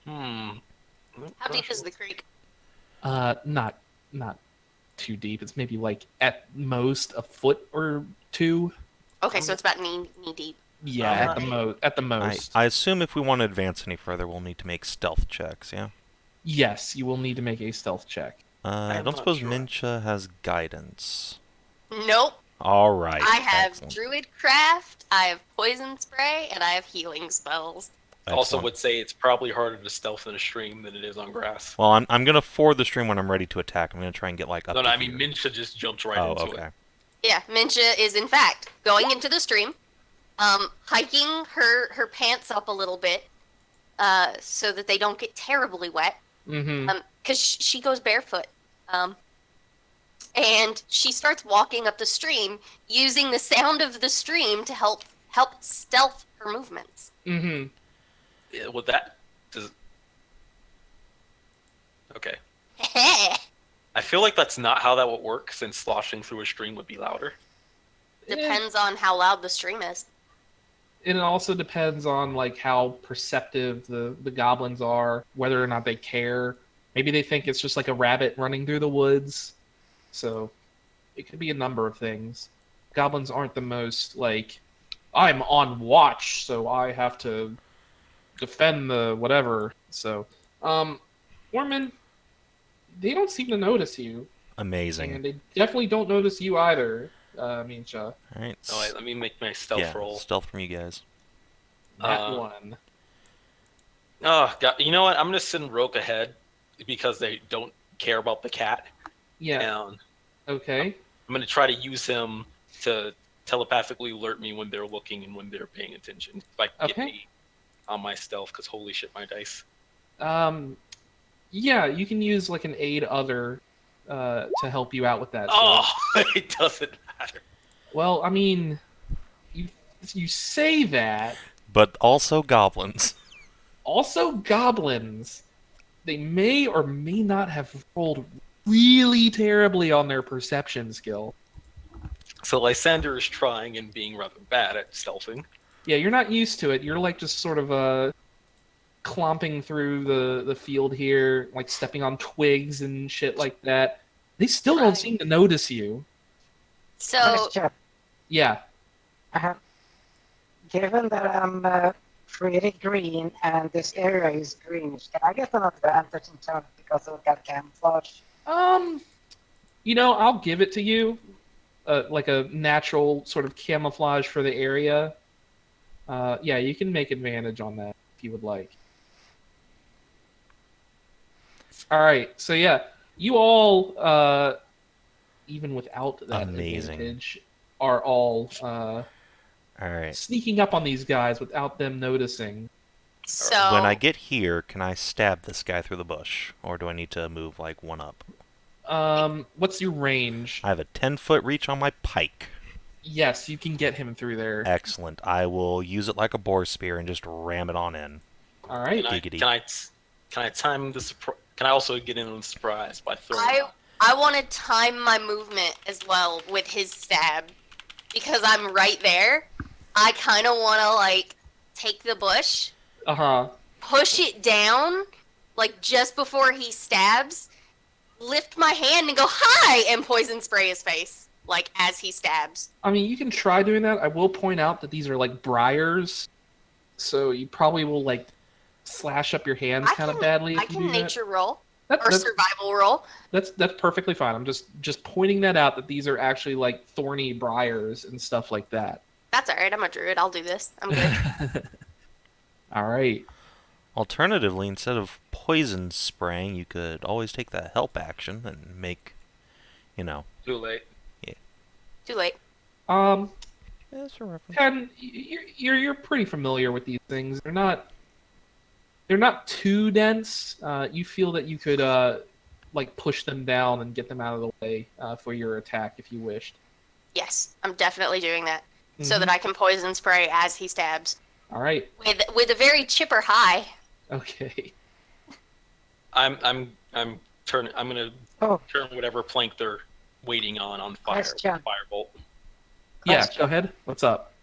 How deep is the creek? Not too deep. It's maybe like at most a foot or two. Okay, so it's about knee deep. Yeah, at the most. I assume if we want to advance any further, we'll need to make stealth checks, yeah? Yes, you will need to make a stealth check. I I'm don't not suppose sure. Mincha has guidance. Nope. All right. I have excellent. Druid craft, I have poison spray, and I have healing spells. Also Excellent. would say it's probably harder to stealth in a stream than it is on grass. Well, I'm going to ford the stream when I'm ready to attack. I'm going to try and get up No, to I mean here. Mincha just jumped right Oh, into okay. it. Yeah, Mincha is in fact going into the stream, hiking her pants up a little bit, so that they don't get terribly wet. Mm-hmm. Because she goes barefoot. And she starts walking up the stream using the sound of the stream to help stealth her movements. Mm-hmm. Yeah, with that, okay. I feel like that's not how that would work, since sloshing through a stream would be louder. Depends on how loud the stream is. And it also depends on like how perceptive the goblins are, whether or not they care. Maybe they think it's just like a rabbit running through the woods. So it could be a number of things. Goblins aren't the most like, I'm on watch, so I have to defend the whatever. So, Ormann, they don't seem to notice you. Amazing. And they definitely don't notice you either, Mincha. All right. Oh, wait, let me make my stealth roll. Stealth from you guys. That one. Oh, God. You know what? I'm going to send Roke ahead because they don't care about the cat. Yeah. And Okay. I'm going to try to use him to telepathically alert me when they're looking and when they're paying attention. If I can get me on my stealth, because holy shit, my dice. Yeah, you can use like an aid other to help you out with that. Oh, it doesn't matter. Well, I mean, you say that. But also goblins. Also, goblins. They may or may not have rolled really terribly on their perception skill. So Lysander is trying and being rather bad at stealthing. Yeah, you're not used to it. You're like just sort of clomping through the field here, like stepping on twigs and shit like that. They still don't seem to notice you. So, Question. Yeah. Given that I'm pretty green, and this area is greenish. Can I get an advantage in turn because of that camouflage? I'll give it to you, like a natural sort of camouflage for the area. Yeah, you can make advantage on that if you would like. All right, so yeah, you all, even without that Amazing. advantage, are all All right. sneaking up on these guys without them noticing. So When I get here, can I stab this guy through the bush, or do I need to move like one up? What's your range? I have a 10-foot reach on my pike. Yes, you can get him through there. Excellent. I will use it like a boar spear and just ram it on in. All right. Giggity. Can I time the surprise? Can I also get in on the surprise by throwing? I want to time my movement as well with his stab because I'm right there. I kind of want to like take the bush, push it down, like just before he stabs, lift my hand and go hi and poison spray his face like as he stabs. I mean, you can try doing that. I will point out that these are like briars, so you probably will like slash up your hands kind of badly. If I you can do nature roll that. or survival roll. That's perfectly fine. I'm just pointing that out that these are actually like thorny briars and stuff like that. That's all right. I'm a druid. I'll do this. I'm good. All right. Alternatively, instead of poison spraying, you could always take the help action and make, Too late. Too late. That's a reference. Ken, you're pretty familiar with these things. They're not too dense. You feel that you could like push them down and get them out of the way for your attack if you wished. Yes, I'm definitely doing that so that I can poison spray as he stabs. All right. With a very chipper high. Okay. I'm gonna turn whatever plank they're waiting on fire. Question. Firebolt. Yeah, Question. go ahead. What's up?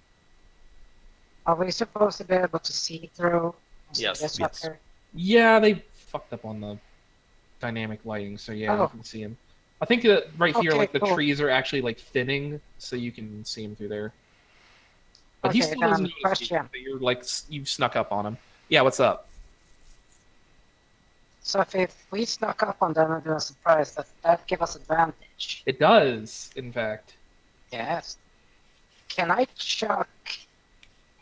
Are we supposed to be able to see through? Yes. This Yes. fucker? Yeah, they fucked up on the dynamic lighting, so yeah, you Oh. can see him. I think that right here, Okay, like the cool. trees are actually like thinning, so you can see him through there. But he Okay, still doesn't notice you, question. but you're like you've snuck up on him. Yeah, what's up? So if we snuck up on them and do a surprise, does that give us advantage? It does, in fact. Yes. Can I chuck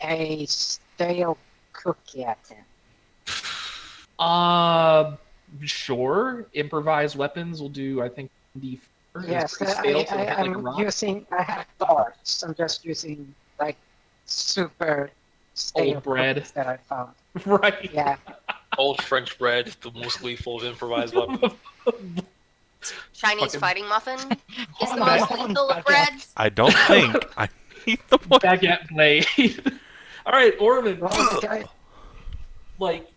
a stale cookie at him? Sure. Improvised weapons will do, I think, D4. Yes, It's pretty stale, so I hit like a rock. I have darts. I'm just using like super stale Old bread. cookies that I found. Right. Yeah. Old French bread, the most lethal of improvised weapons. Chinese Fucking- fighting muffin is the Baguette. most lethal of breads. I don't think I need the one. Baguette blade. All right, Ormann. Well, okay. Like,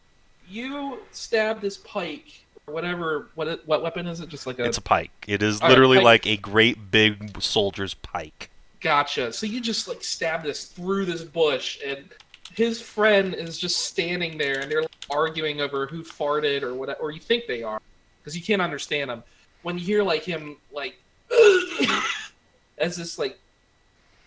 you stab this pike, or whatever. What weapon is it? Just like a. It's a pike. It is All right, literally pike. like a great big soldier's pike. Gotcha. So you just like stab this through this bush, and his friend is just standing there, and they're like, arguing over who farted or what, or you think they are, because you can't understand them. When you hear like him like, as this like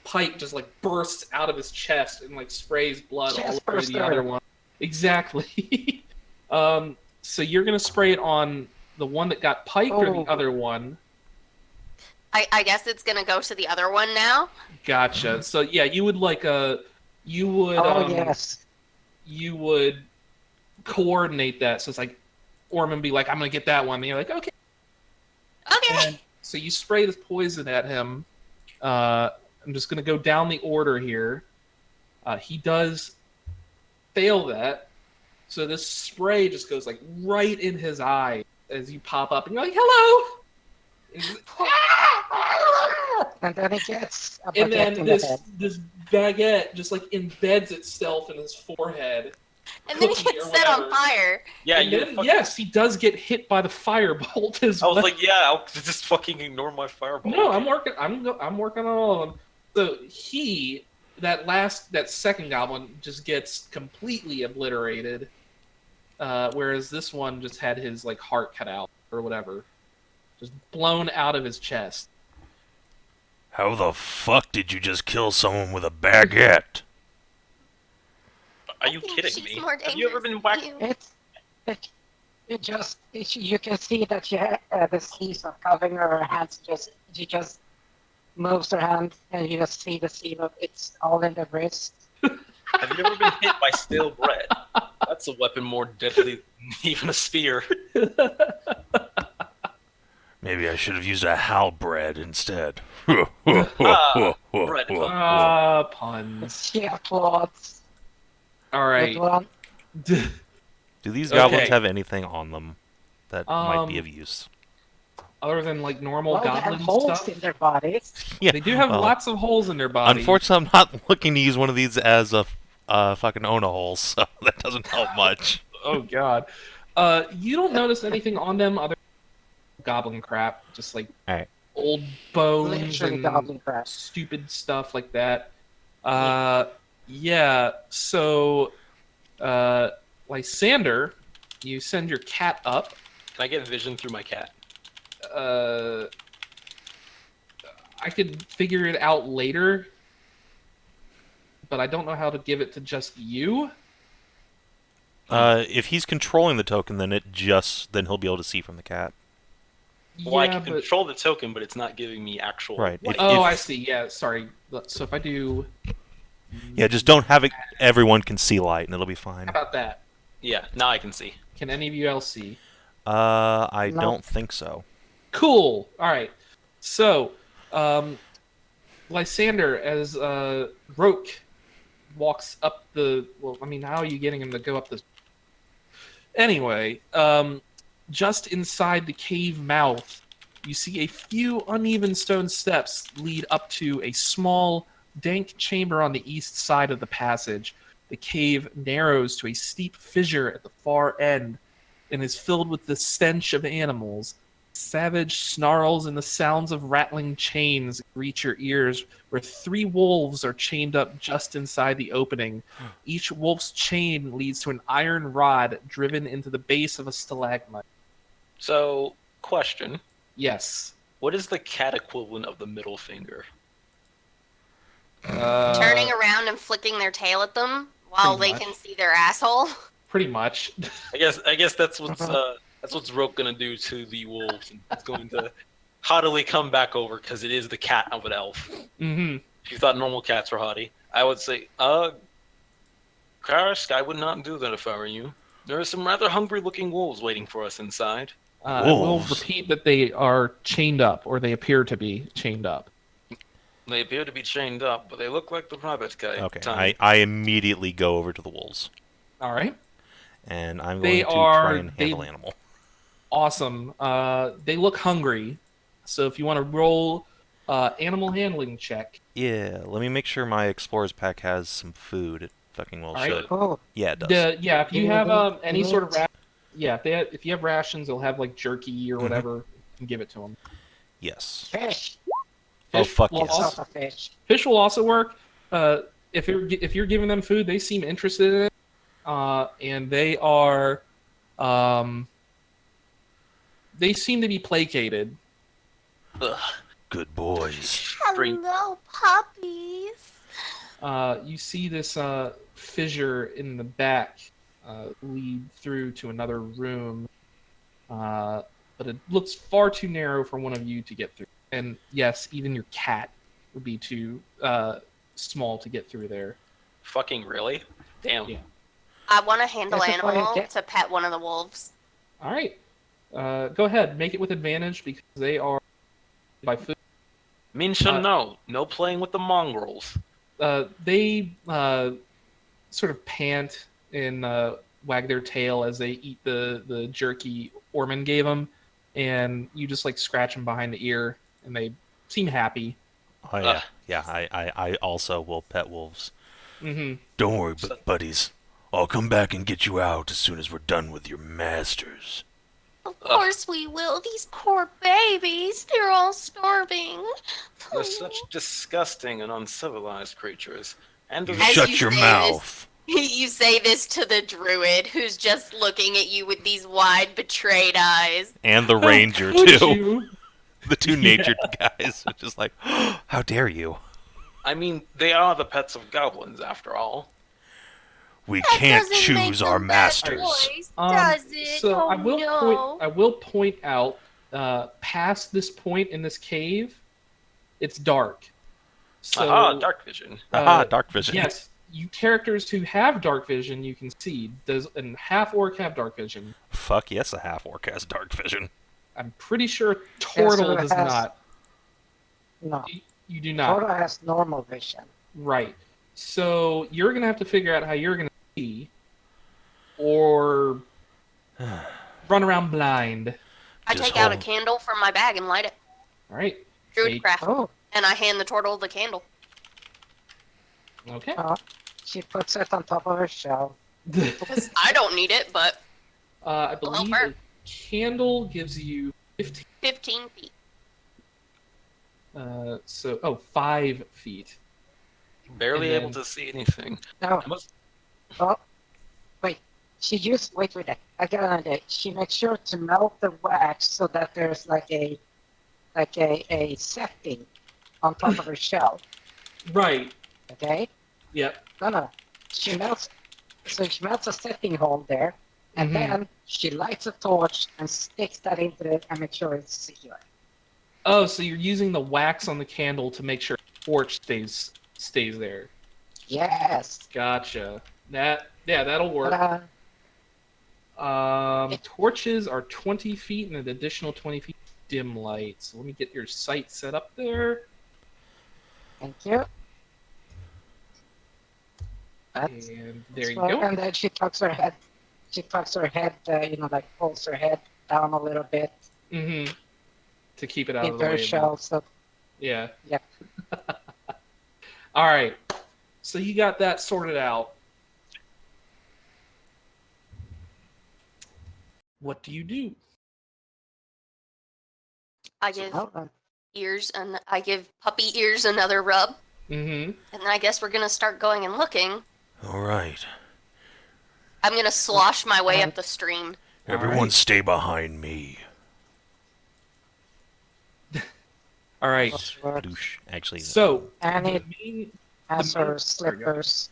pike just like bursts out of his chest and like sprays blood all Chest over the burster. other one. Exactly. So you're gonna spray it on the one that got piked or the Oh. other one? I guess it's gonna go to the other one now. Gotcha. So yeah, you would like you would Oh yes. you would coordinate that. So it's like Ormann be like, I'm gonna get that one. And you're like, okay. Okay. And so you spray this poison at him. I'm just gonna go down the order here. He does fail that. So this spray just goes like right in his eye as you pop up and you're like, hello! And he's like, And then it gets a and baguette then in the head. this baguette just like embeds itself in his forehead. And then he cookie gets or set on whatever. fire. Yeah, And you then, fucking- yes, he does get hit by the firebolt as I was well. like, yeah, I'll just fucking ignore my fireball. No, I'm working on all of them. So that second goblin just gets completely obliterated, whereas this one just had his like heart cut out or whatever, just blown out of his chest. How the fuck did you just kill someone with a baguette? Are you I think kidding she's me? more Have you ever dangerous been than whacked? you. You can see that the sleeves are covering her hands. She just moves her hand, and you just see the sleeve of it's all in the wrist. Have you ever been hit by stale bread? That's a weapon more deadly than even a spear. Maybe I should have used a halberd instead. Ah, bread puns. Puns. She applauds. All Good right. one. Do these goblins Okay. have anything on them that might be of use? Other than like normal Well, they have goblin holes stuff, in their bodies. Yeah, they do have well, lots of holes in their body. Unfortunately, I'm not looking to use one of these as a fucking Ona hole, so that doesn't help much. Oh god. You don't notice anything on them other than goblin crap, just like Alright. old bones Literally and goblin crap. stupid stuff like that. Yeah. So, Lysander, you send your cat up. Can I get vision through my cat? I could figure it out later, but I don't know how to give it to just you. If he's controlling the token, then he'll be able to see from the cat. Well, I Yeah, can but control the token, but it's not giving me actual. Right. light. oh, I see. Yeah, sorry. So if I do, Yeah, just don't have it. Everyone can see light, and it'll be fine. how about that? Yeah, now I can see. Can any of you else see? I No. don't think so. Cool. All right. So, Lysander, as Roke walks up the. Well, I mean, how are you getting him to go up this? Anyway, just inside the cave mouth, you see a few uneven stone steps lead up to a small, dank chamber on the east side of the passage. The cave narrows to a steep fissure at the far end and is filled with the stench of animals. Savage snarls and the sounds of rattling chains reach your ears, where 3 wolves are chained up just inside the opening. Each wolf's chain leads to an iron rod driven into the base of a stalagmite. So, question: Yes. what is the cat equivalent of the middle finger? Turning around and flicking their tail at them while Pretty they much. can see their asshole. Pretty much. I guess that's what's Roke gonna do to the wolves. It's going to haughtily come back over because it is the cat of an elf. Mm-hmm. If you thought normal cats were haughty, I would say, Karisk, I would not do that if I were you. There are some rather hungry-looking wolves waiting for us inside. I will Wolves. repeat that they are chained up, or they appear to be chained up. They appear to be chained up, but they look like the rabbit guy. Okay, I immediately go over to the wolves, All right. and I'm They going to try are- and handle animal. Awesome. They look hungry, so if you want to roll animal handling check. Yeah, let me make sure my explorer's pack has some food. It fucking well Alright. should. Oh, Yeah, it does. Yeah, if you have any sort of Meat. if you have rations, they'll have like jerky or whatever. You can give it to them. Yes. fish. Oh, fuck will yes. also, Lots of fish. fish will also work. If you're giving them food, they seem interested in it, and they are, they seem to be placated. Ugh. Good boys. Drink. Hello, puppies. You see this fissure in the back lead through to another room, but it looks far too narrow for one of you to get through. And yes, even your cat would be too small to get through there. Fucking really? Damn. Yeah. I want to handle This is why you animal get- to pet one of the wolves. All right, go ahead, make it with advantage because they are by food. Mincha, no playing with the mongrels. They sort of pant and wag their tail as they eat the jerky Ormann gave them, and you just like scratch them behind the ear, and they seem happy. Oh, yeah. Yeah, I also will pet wolves. Mm-hmm. Don't worry, buddies. I'll come back and get you out as soon as we're done with your masters. Of course we will. These poor babies. They're all starving. They're such disgusting and uncivilized creatures. And You As shut you your say mouth. You say this to the druid who's just looking at you with these wide, betrayed eyes. And the ranger, Would too. you? The two natured guys are just like, how dare you? I mean, they are the pets of goblins, after all. We That can't doesn't make choose our them bad masters. boys, does it? So Oh, I will no. point out, past this point in this cave, it's dark. So Aha, dark vision. Haha, dark vision. yes, you characters who have dark vision, you can see. Does an half-orc have dark vision? Fuck yes, a half-orc has dark vision. I'm pretty sure Tortle it does has- not. No. You do not. Tortle has normal vision. Right. So you're gonna have to figure out how you're gonna see, or run around blind. I Just take out a hold. candle from my bag and light it. All right. Druidcraft. Oh, And I hand the turtle the candle. Okay. she puts it on top of her shelf. Because I don't need it, but I believe her. a candle gives you 15. 15 feet. 5 feet. Barely And able then- to see anything. No. I must- Oh, wait. Wait. I got an idea. She makes sure to melt the wax so that there's like a setting on top of her shelf. Right. Okay? Yep. No. She melts a setting hole there, and Mhm. then she lights a torch and sticks that into it and makes sure it's secure. Oh, so you're using the wax on the candle to make sure the torch stays there. Yes. Gotcha. That'll work. Ta-da. Torches are 20 feet and an additional 20 feet dim light. So let me get your sight set up there. Thank you. That's And there you well, go. And then she tucks her head. Pulls her head down a little bit Mm-hmm. To keep it out of into the her way. shell. So Yeah. Yep. All right. So you got that sorted out. What do you do? I give oh, ears and I give puppy ears another rub. Mm-hmm. And then I guess we're gonna start going and looking. All right. I'm gonna slosh my way up the stream. Everyone right. stay behind me. All right. Douche. Actually, So Annie the main- has the her main- slippers.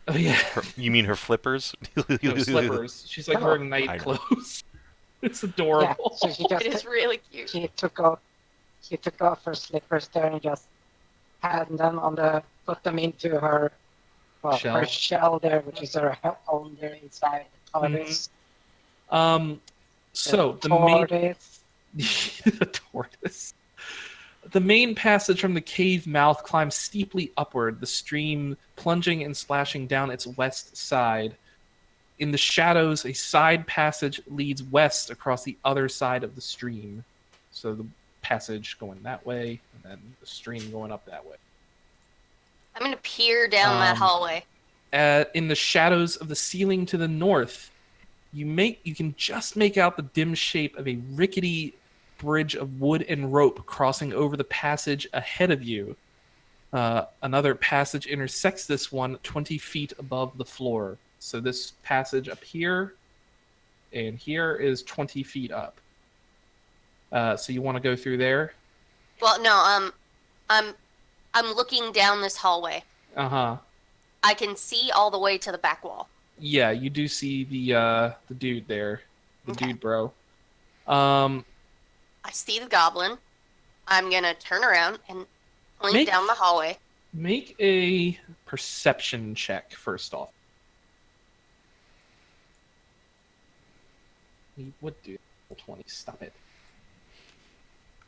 Oh yeah. you mean her flippers? No, slippers. She's like Oh, wearing I night know. clothes. It's Yeah, adorable. so she It just is really cute. she took off her slippers there and just had them put them into her Shell. her shell there, which is her home there inside the tortoise. So the main tortoise. the tortoise. The main passage from the cave mouth climbs steeply upward, the stream plunging and splashing down its west side. In the shadows, a side passage leads west across the other side of the stream. So the passage going that way, and then the stream going up that way. I'm gonna peer down that hallway. In the shadows of the ceiling to the north, you can just make out the dim shape of a rickety bridge of wood and rope crossing over the passage ahead of you. Another passage intersects this one 20 feet above the floor. So this passage up here and here is 20 feet up. So you want to go through there? Well, no, I'm looking down this hallway. Uh-huh. I can see all the way to the back wall. Yeah, you do see the dude there. The Okay. dude, bro. I see the goblin. I'm gonna turn around and point Make- down the hallway. Make a perception check first off. He would do 20. Stop it.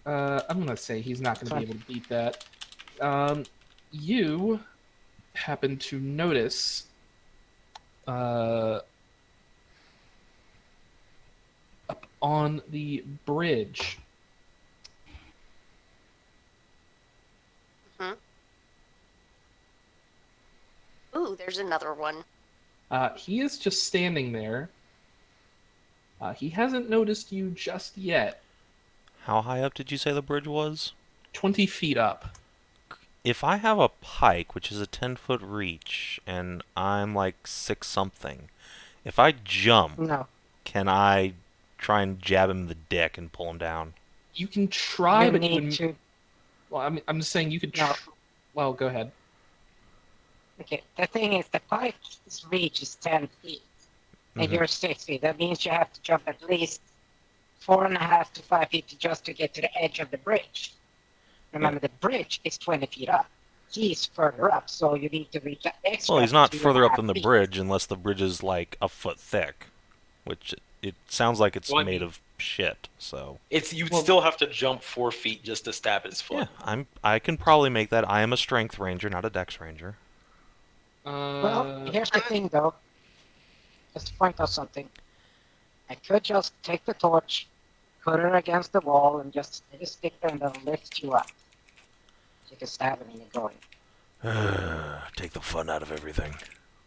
I'm gonna say he's not gonna be able to beat that. You happen to notice up on the bridge. Ooh, there's another one. He is just standing there. He hasn't noticed you just yet. How high up did you say the bridge was? 20 feet up. If I have a pike, which is a 10-foot reach, and I'm like 6 something, if I jump, No, can I try and jab him in the dick and pull him down? You can try, you but need to. Well, I'm just saying you could. No. Well, go ahead. Okay, the thing is, the pike's reach is 10 feet, and Mhm. you're 6 feet. That means you have to jump at least 4.5 to 5 feet just to get to the edge of the bridge. Remember, the bridge is 20 feet up. He's further up, so you need to reach an extra Well, he's not further up 2.5 than the feet. bridge unless the bridge is like a foot thick, which it sounds like it's Well, I made mean- of shit. So You'd still have to jump 4 feet just to stab his foot. yeah, I can probably make that. I am a strength ranger, not a dex ranger. Well, here's the thing, though. Just to point out something. I could just take the torch, put her against the wall, and just stick her and then lift you up. You can stab him and you're going. Take the fun out of everything.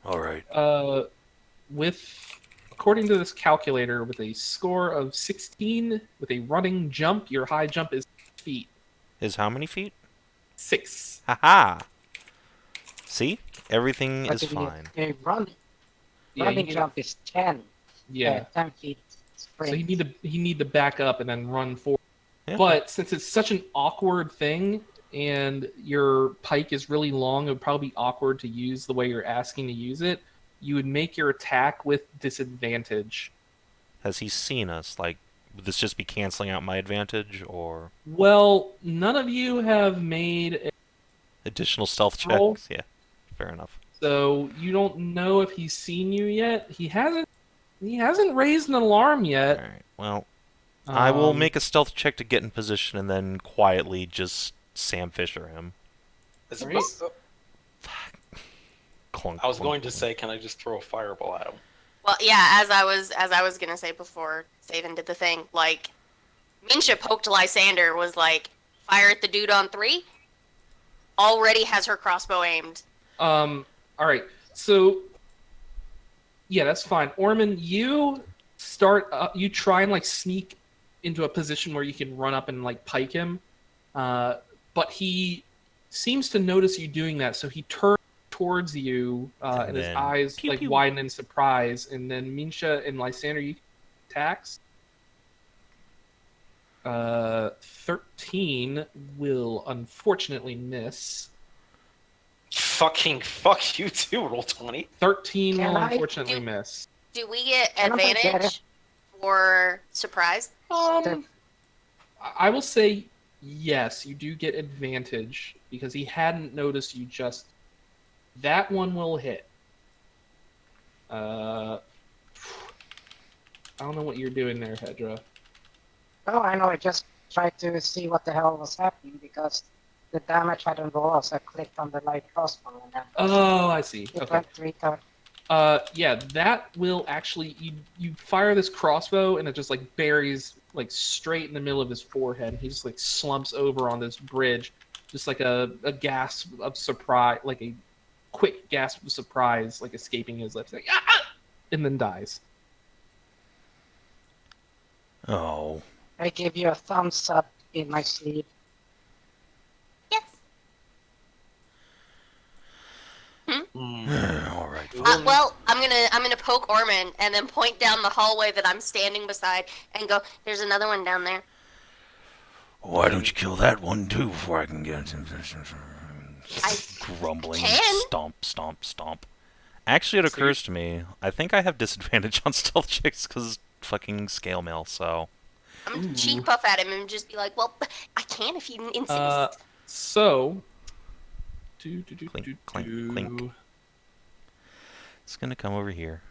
All right. According to this calculator, with a score of 16, with a running jump, your high jump is 6 feet. Is how many feet? 6. Haha. See, everything But is if fine. you running Yeah, you jump is 10. yeah. 10 feet sprint. So you need to back up and then run forward. Yeah. But since it's such an awkward thing, and your pike is really long, it would probably be awkward to use the way you're asking to use it. You would make your attack with disadvantage. Has he seen us? Like, would this just be canceling out my advantage, or Well, none of you have made additional stealth Roll. checks? Yeah, fair enough. so you don't know if he's seen you yet. He hasn't raised an alarm All yet. right. Well, I will Um, make a stealth check to get in position, and then quietly just Sam Fisher him. Is it Right. best- Clunk. I was clunk, going to clunk. say, can I just throw a fireball at him? Well, yeah, as I was gonna say before Savin did the thing, like Mincha poked Lysander, was like, fire at the dude on 3. Already has her crossbow aimed. All right. So, yeah, that's fine. Ormann, you you try and like sneak into a position where you can run up and like pike him, but he seems to notice you doing that, so he turns towards you, and his then eyes pew, like pew. widen in surprise. And then Mincha and Lysander, you attacks. 13 will unfortunately miss. Fucking fuck you too, roll 20. 13 Can will I unfortunately do- miss. Do we get I don't think I get advantage for surprise? I will say yes, you do get advantage because he hadn't noticed you just. That one will hit. I don't know what you're doing there, Hedrah. Oh, I know. I just tried to see what the hell was happening because the damage hadn't rolled, so I clicked on the light crossbow and then Oh, I see. it Okay. went 3 times. Yeah, that will actually you fire this crossbow and it just like buries like straight in the middle of his forehead. He just like slumps over on this bridge, just like a gasp of surprise, like a quick gasp of surprise, like escaping his lips, like and then dies. Oh. I give you a thumbs up in my sleep. Yes. All right. fine. Well, I'm gonna poke Ormann and then point down the hallway that I'm standing beside and go, "There's another one down there." Why don't you kill that one too before I can get I grumbling? can. Stomp, stomp, stomp. Actually, it occurs to me. I think I have disadvantage on stealth checks because fucking scale mail. So I'm gonna Ooh. cheek puff at him and just be like, "Well, I can if you insist." So. Clink, clink, clink. It's gonna come over here.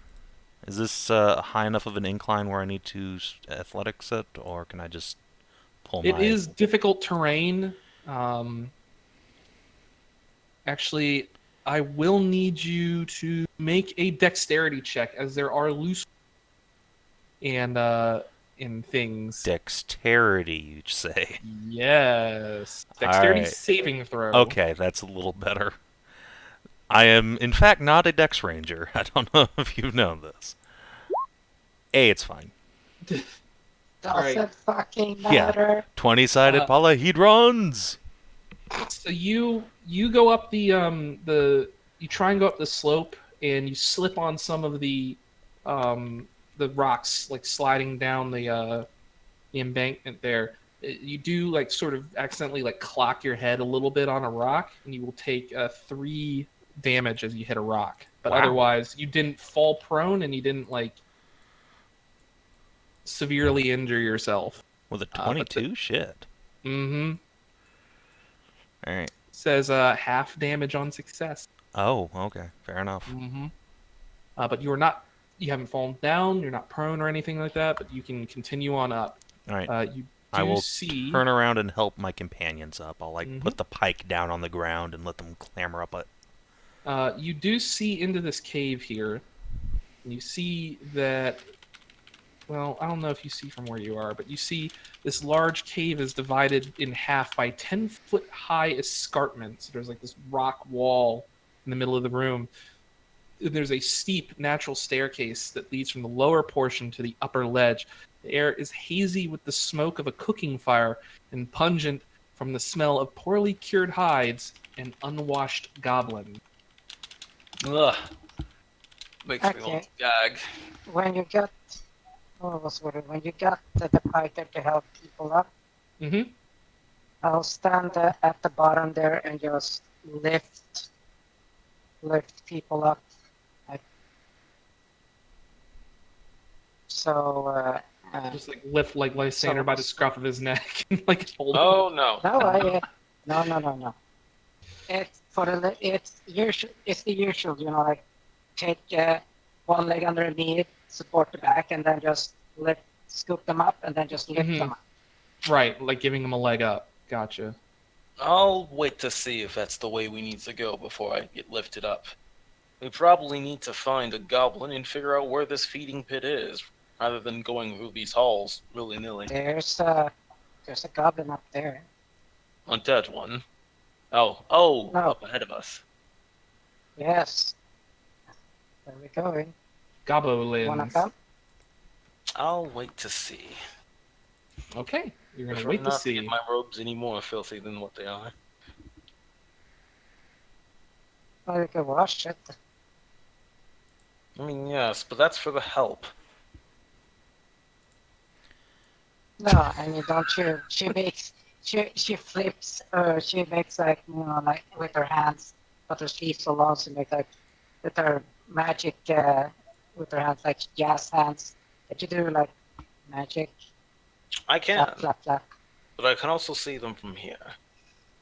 Is this high enough of an incline where I need to athletics it, or can I just pull my? It is difficult terrain. Actually, I will need you to make a dexterity check, as there are loose and in things. Dexterity, you'd say. Yes, dexterity Alright. saving throw. Okay, that's a little better. I am, in fact, not a dex ranger. I don't know if you've known this. It's fine. Does Alright. it fucking Yeah. matter? 20-sided polyhedrons! So you go up the you try and go up the slope, and you slip on some of the rocks, like sliding down the embankment there. You do like sort of accidentally like clock your head a little bit on a rock, and you will take 3 damage as you hit a rock. But Wow. otherwise, you didn't fall prone and you didn't like severely injure yourself. With a but 22? Shit. Mm-hmm. Alright. Says half damage on success. Oh, okay. Fair enough. Mm-hmm. But you haven't fallen down, you're not prone or anything like that, but you can continue on up. Alright. You I do will see... turn around and help my companions up. I'll, Mhm. put the pike down on the ground and let them clamber up it. You do see into this cave here. And you see that... Well, I don't know if you see from where you are, but you see this large cave is divided in half by 10-foot-high escarpments. So there's like this rock wall in the middle of the room. There's a steep natural staircase that leads from the lower portion to the upper ledge. The air is hazy with the smoke of a cooking fire and pungent from the smell of poorly cured hides and unwashed goblin. Ugh. Makes me want Okay. to gag. When you got, when you got the pike there to help people up, Mm-hmm. I'll stand at the bottom there and just lift people up. So, Just like lift like Lysander by the scruff of his neck and like hold him. Oh no. no. It's the usual, you know, like take one leg underneath, support the back, and then just scoop them up, and then just lift them up. Right, like giving him a leg up. Gotcha. I'll wait to see if that's the way we need to go before I get lifted up. We probably need to find a goblin and figure out where this feeding pit is, rather than going through these halls willy-nilly. There's a goblin up there. Undead one. Oh, No. up ahead of us. Yes. Where are we going? Goblins. Wanna come? I'll wait to see. Okay, you're gonna Prefer wait to not see. get my robes any more filthy than what they are. Well, you can wash it. I mean, yes, but that's for the help. No, I mean, don't you? She flips, she makes like, you know, like with her hands, but her sleeves so long, she makes like with her magic, with her hands like jazz hands. That you do like magic. I can, Flap, flap, flap. but I can also see them from here.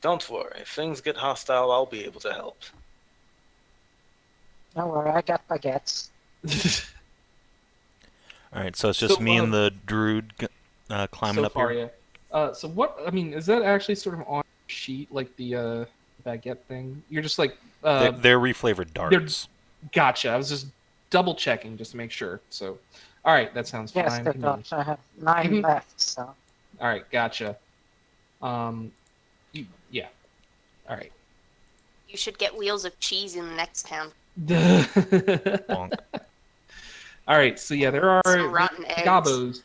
Don't worry, if things get hostile, I'll be able to help. Don't worry, I got baguettes. Alright, so it's just So, me and the druid climbing so up far, here? yeah. So what? I mean, is that actually sort of on your sheet, like the baguette thing? You're just like, They're reflavored darts. gotcha. I was just double checking just to make sure. So, all right, that sounds Yes, fine the to me. dots. I have 9 Mhm. left, so. All right, gotcha. Yeah. All right. You should get wheels of cheese in the next town. Bonk. All right, so yeah, there are Some rotten eggs. gobos.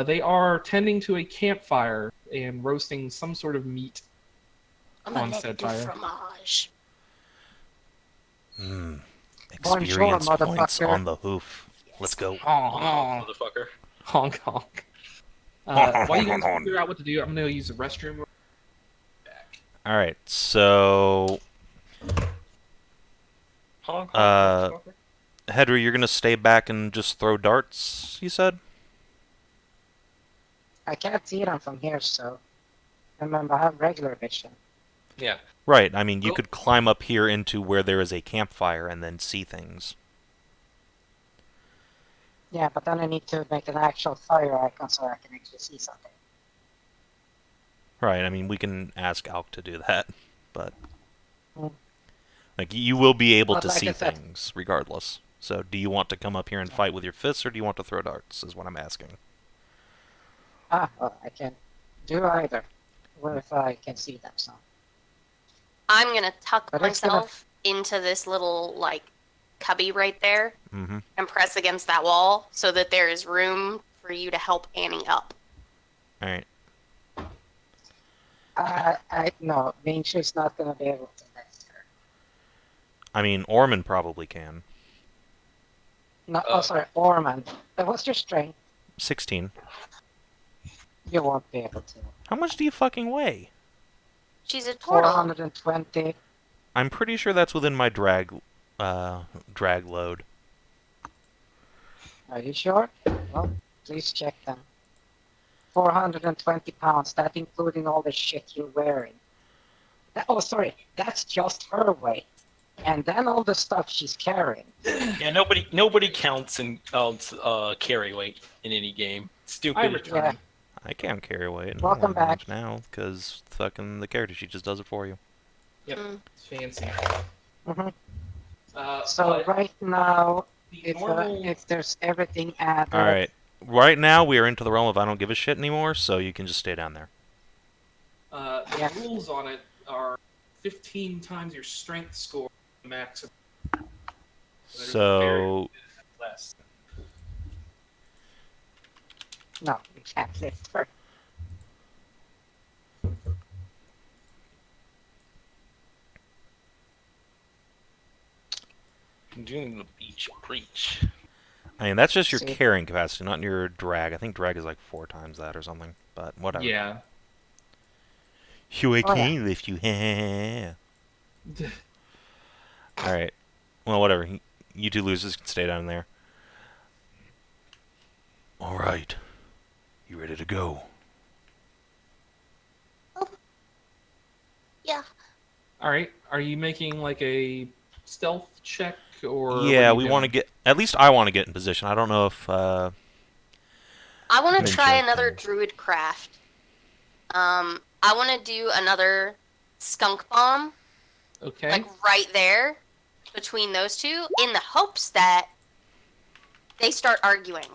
They are tending to a campfire and roasting some sort of meat. On Omelette said du fire. fromage. Mmm. Bonjour, Experience points motherfucker. on the hoof. Let's go. Honk, Motherfucker. honk, honk. While you guys figure out what to do, I'm gonna use the restroom. Back. Alright, so Honk, honk, Uh, motherfucker. Hedrah, you're gonna stay back and just throw darts, you said? I can't see them from here, so. Remember, I have regular vision. Yeah. Right, I mean, you Oh. could climb up here into where there is a campfire and then see things. Yeah, but then I need to make an actual fire icon so I can actually see something. Right, I mean, we can ask Alk to do that, but... Hmm. Like, you will be able But to like see I said- things, regardless. So, do you want to come up here and fight with your fists, or do you want to throw darts, is what I'm asking. Well, I can do either. What if I can see them, so. I'm gonna tuck But it's gonna- myself into this little like cubby right there Mm-hmm. and press against that wall so that there is room for you to help Annie up. Alright. No, Mincha's not gonna be able to lift her. I mean, Ormann probably can. No, sorry, Ormann. What's your strength? 16. You won't be able to. How much do you fucking weigh? She's a turtle. 420. I'm pretty sure that's within my drag load. Are you sure? Well, please check them. 420 pounds, that including all the shit you're wearing. Oh, sorry, that's just her weight. And then all the stuff she's carrying. Yeah, nobody counts in carry weight in any game. I Stupid. return. Yeah. I can't carry weight. and Welcome I don't back. now, because fucking the character sheet just does it for you. Yep, Mm. it's fancy. Mhm. So But right now, the normal... if there's everything added, All right. Right now, we are into the realm of I don't give a shit anymore, so you can just stay down there. The Yeah. rules on it are 15 times your strength score maximum. There's So, less. no, we can't lift her. I'm doing the beach breach. I mean, that's just your See? carrying capacity, not your drag. I think drag is like 4 times that or something, but whatever. Yeah. You Oh, can lift you. Alright. Well, whatever. You two losers can stay down there. Alright. You ready to go? Yeah. All right. Are you making like a stealth check or? Yeah, what are we you want to doing? get... At least I want to get in position. I don't know if... I want to Mincha try another can- druid craft. I want to do another skunk bomb, Okay. like right there between those two, in the hopes that they start arguing.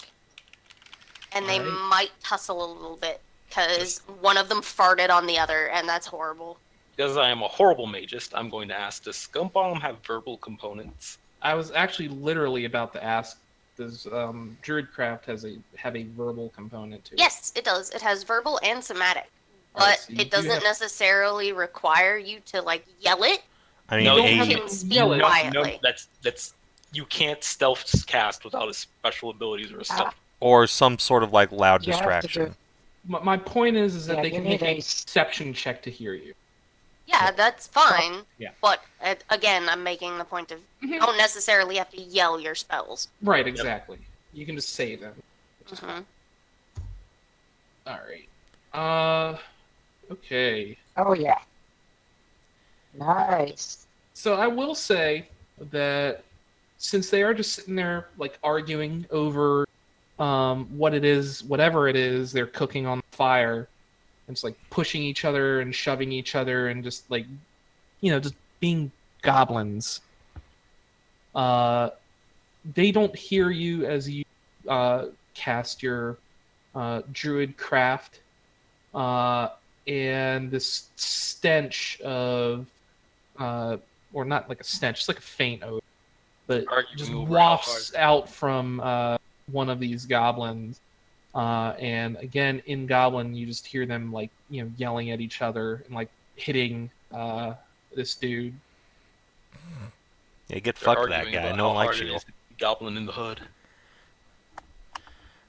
And they Alright. might tussle a little bit, because one of them farted on the other, and that's horrible. Because I am a horrible magist, I'm going to ask, does Scum Bomb have verbal components? I was actually literally about to ask, does Druidcraft have a verbal component to it? Yes, it does. It has verbal and somatic. Alright, But so you it do doesn't have- necessarily require you to, like, yell it. I mean, No, don't you have You to can speak yell it. quietly. That's you can't stealth cast without his special abilities or a stealth. or some sort of like loud You have to do- distraction. My point is that Yeah, they you can need make an a- exception check to hear you. Yeah, that's fine. Yeah. But, again, I'm making the point of you don't necessarily have to yell your spells. Right, exactly. You can just say them. Mhm. Alright. Okay. Oh yeah. Nice. So I will say that since they are just sitting there like arguing over what it is, whatever it is they're cooking on the fire, and it's like pushing each other and shoving each other and just like just being goblins. They don't hear you as you cast your druid craft, and this stench of or not like a stench, it's like a faint odor, but Arguing just over how wafts out from one of these goblins. And again, in Goblin, you just hear them like yelling at each other and like hitting this dude. Yeah, get They're fucked that arguing guy. about No one how likes hard it you. is to be Goblin in the hood.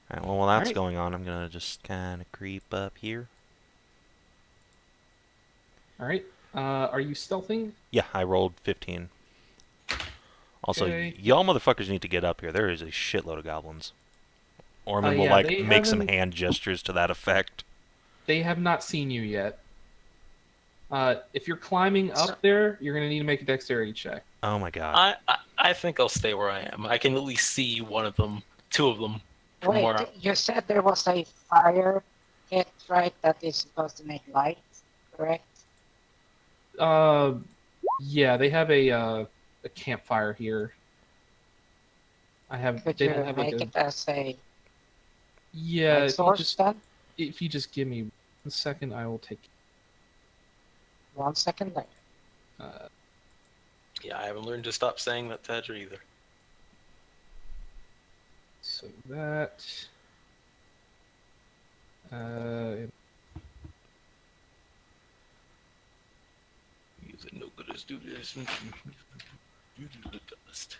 Alright, well, while that's Alright. going on, I'm gonna just kind of creep up here. All right. Are you stealthing? Yeah, I rolled 15. Also, Okay. y'all motherfuckers need to get up here. There is a shitload of goblins. Ormann will Yeah, like they make some haven't- hand gestures to that effect. They have not seen you yet. If you're climbing up there, you're gonna need to make a dexterity check. Oh my god. I think I'll stay where I am. I can at least see one of them, two of them from where Wait, you said there was a fire hit, right? That is supposed to make light, correct? Yeah, they have a campfire here. Could They you don't have like make a it as a yeah. light If you source just then? if you just give me 1 second, I will take. 1 second there. Yeah, I haven't learned to stop saying that to Hedrah either. So that. Use it no good as do this. You do the best.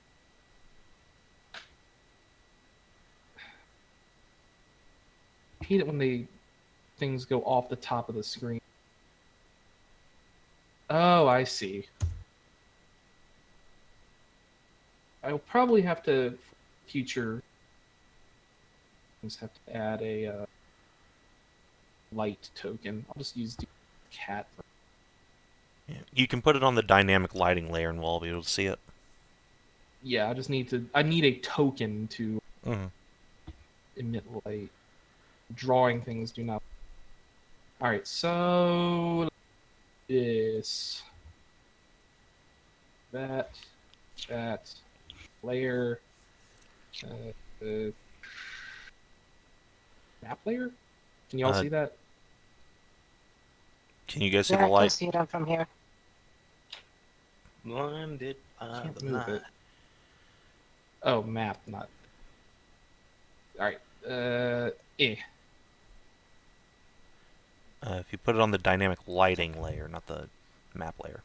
I hate it when things go off the top of the screen. Oh, I see. I'll probably have to future. Just have to add a light token. I'll just use the cat. Yeah. You can put it on the dynamic lighting layer, and we'll be able to see it. Yeah, I just need to. I need a token to Mhm. emit light. Drawing things do not. All right, so this, that layer, the map layer. Can you all see that? Can you guys see Yeah, the I can light? see them from here. Blinded by Can't the move night. it. Oh, map, not. All right. If you put it on the dynamic lighting layer, not the map layer.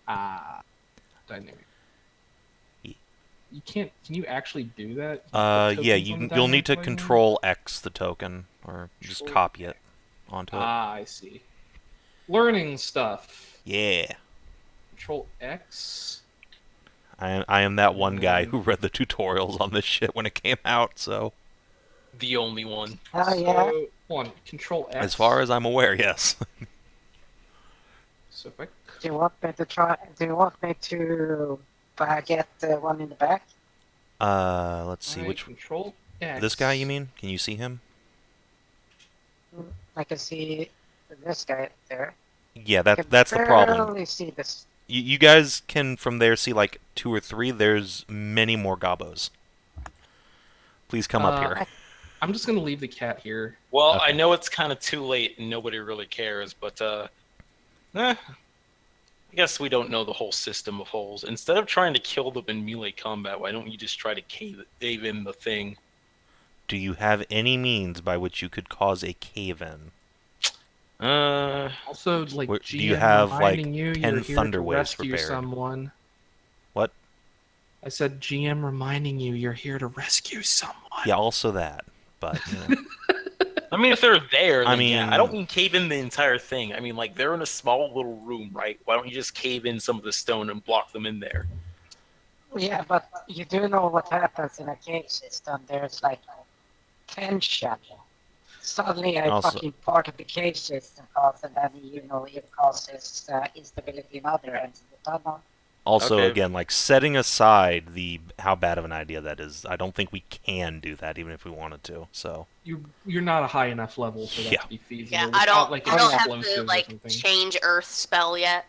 Dynamic. Yeah. You can't. Can you actually do that? Yeah, you'll need to Control X the token, or just Control copy it onto it. I see. Learning stuff. Yeah. Control X. I am that one guy who read the tutorials on this shit when it came out, so... The only one. Oh, yeah. So, hold on. Control X. As far as I'm aware, yes. So if I. Do you want me to try? Do you want me to get the one in the back? Let's see, Alright, which... Control X. This guy, you mean? Can you see him? I can see this guy there. Yeah, I can that's the problem. barely see this. You guys can, from there, see, like, 2 or 3. There's many more gobos. Please come up here. I'm just gonna leave the cat here. Well, Okay. I know it's kind of too late and nobody really cares, but I guess we don't know the whole system of holes. Instead of trying to kill them in melee combat, why don't you just try to cave in the thing? Do you have any means by which you could cause a cave-in? Also, like, Do GM you have, like, reminding you 10 you're here thunder to waves rescue prepared? someone. What? I said GM reminding you you're here to rescue someone. Yeah, also that. But, you know. I mean, if they're there, then I mean- yeah. I don't mean cave in the entire thing. I mean, like, they're in a small little room, right? Why don't you just cave in some of the stone and block them in there? Yeah, but you do know what happens in a cave system. There's like tension. Suddenly, a Also- fucking part of the cave system falls, and then it causes instability in other ends of the tunnel. Also, Okay. again, like, setting aside how bad of an idea that is, I don't think we can do that, even if we wanted to, so... You're not a high enough level for that Yeah. to be feasible. Yeah, without, like, I don't have explosives to or like something. change Earth spell yet.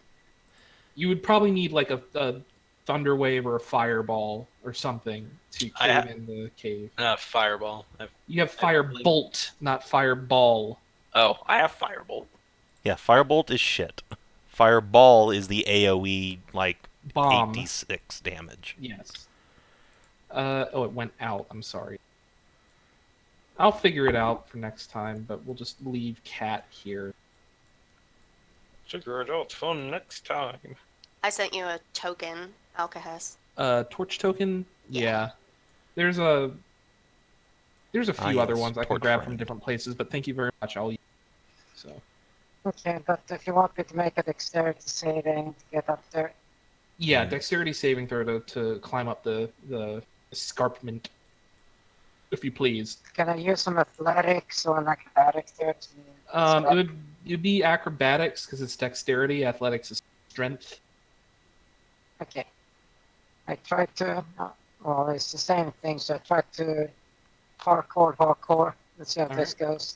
You would probably need like a thunder wave or a fireball or something to I cave have- in the cave. Fireball. You have firebolt, not fireball. I have Firebolt. Yeah, Firebolt is shit. Fireball is the AoE, like, Bomb. 8d6 damage. Yes. It went out. I'm sorry. I'll figure it out for next time, but we'll just leave cat here. Figure it out for next time. I sent you a token, Alkahest. Torch token. Yeah. There's a few other yes, ones I can torch grab friend. from different places, but thank you very much. I'll use it. So. Okay, but if you want me to make a dexterity saving to get up there, Yeah, dexterity saving throw to climb up the escarpment, if you please. can I use some athletics or an acrobatics there? It'd be acrobatics because it's dexterity. Athletics is strength. Okay. I tried to. Well, it's the same thing, so I tried to parkour. Let's see how this goes.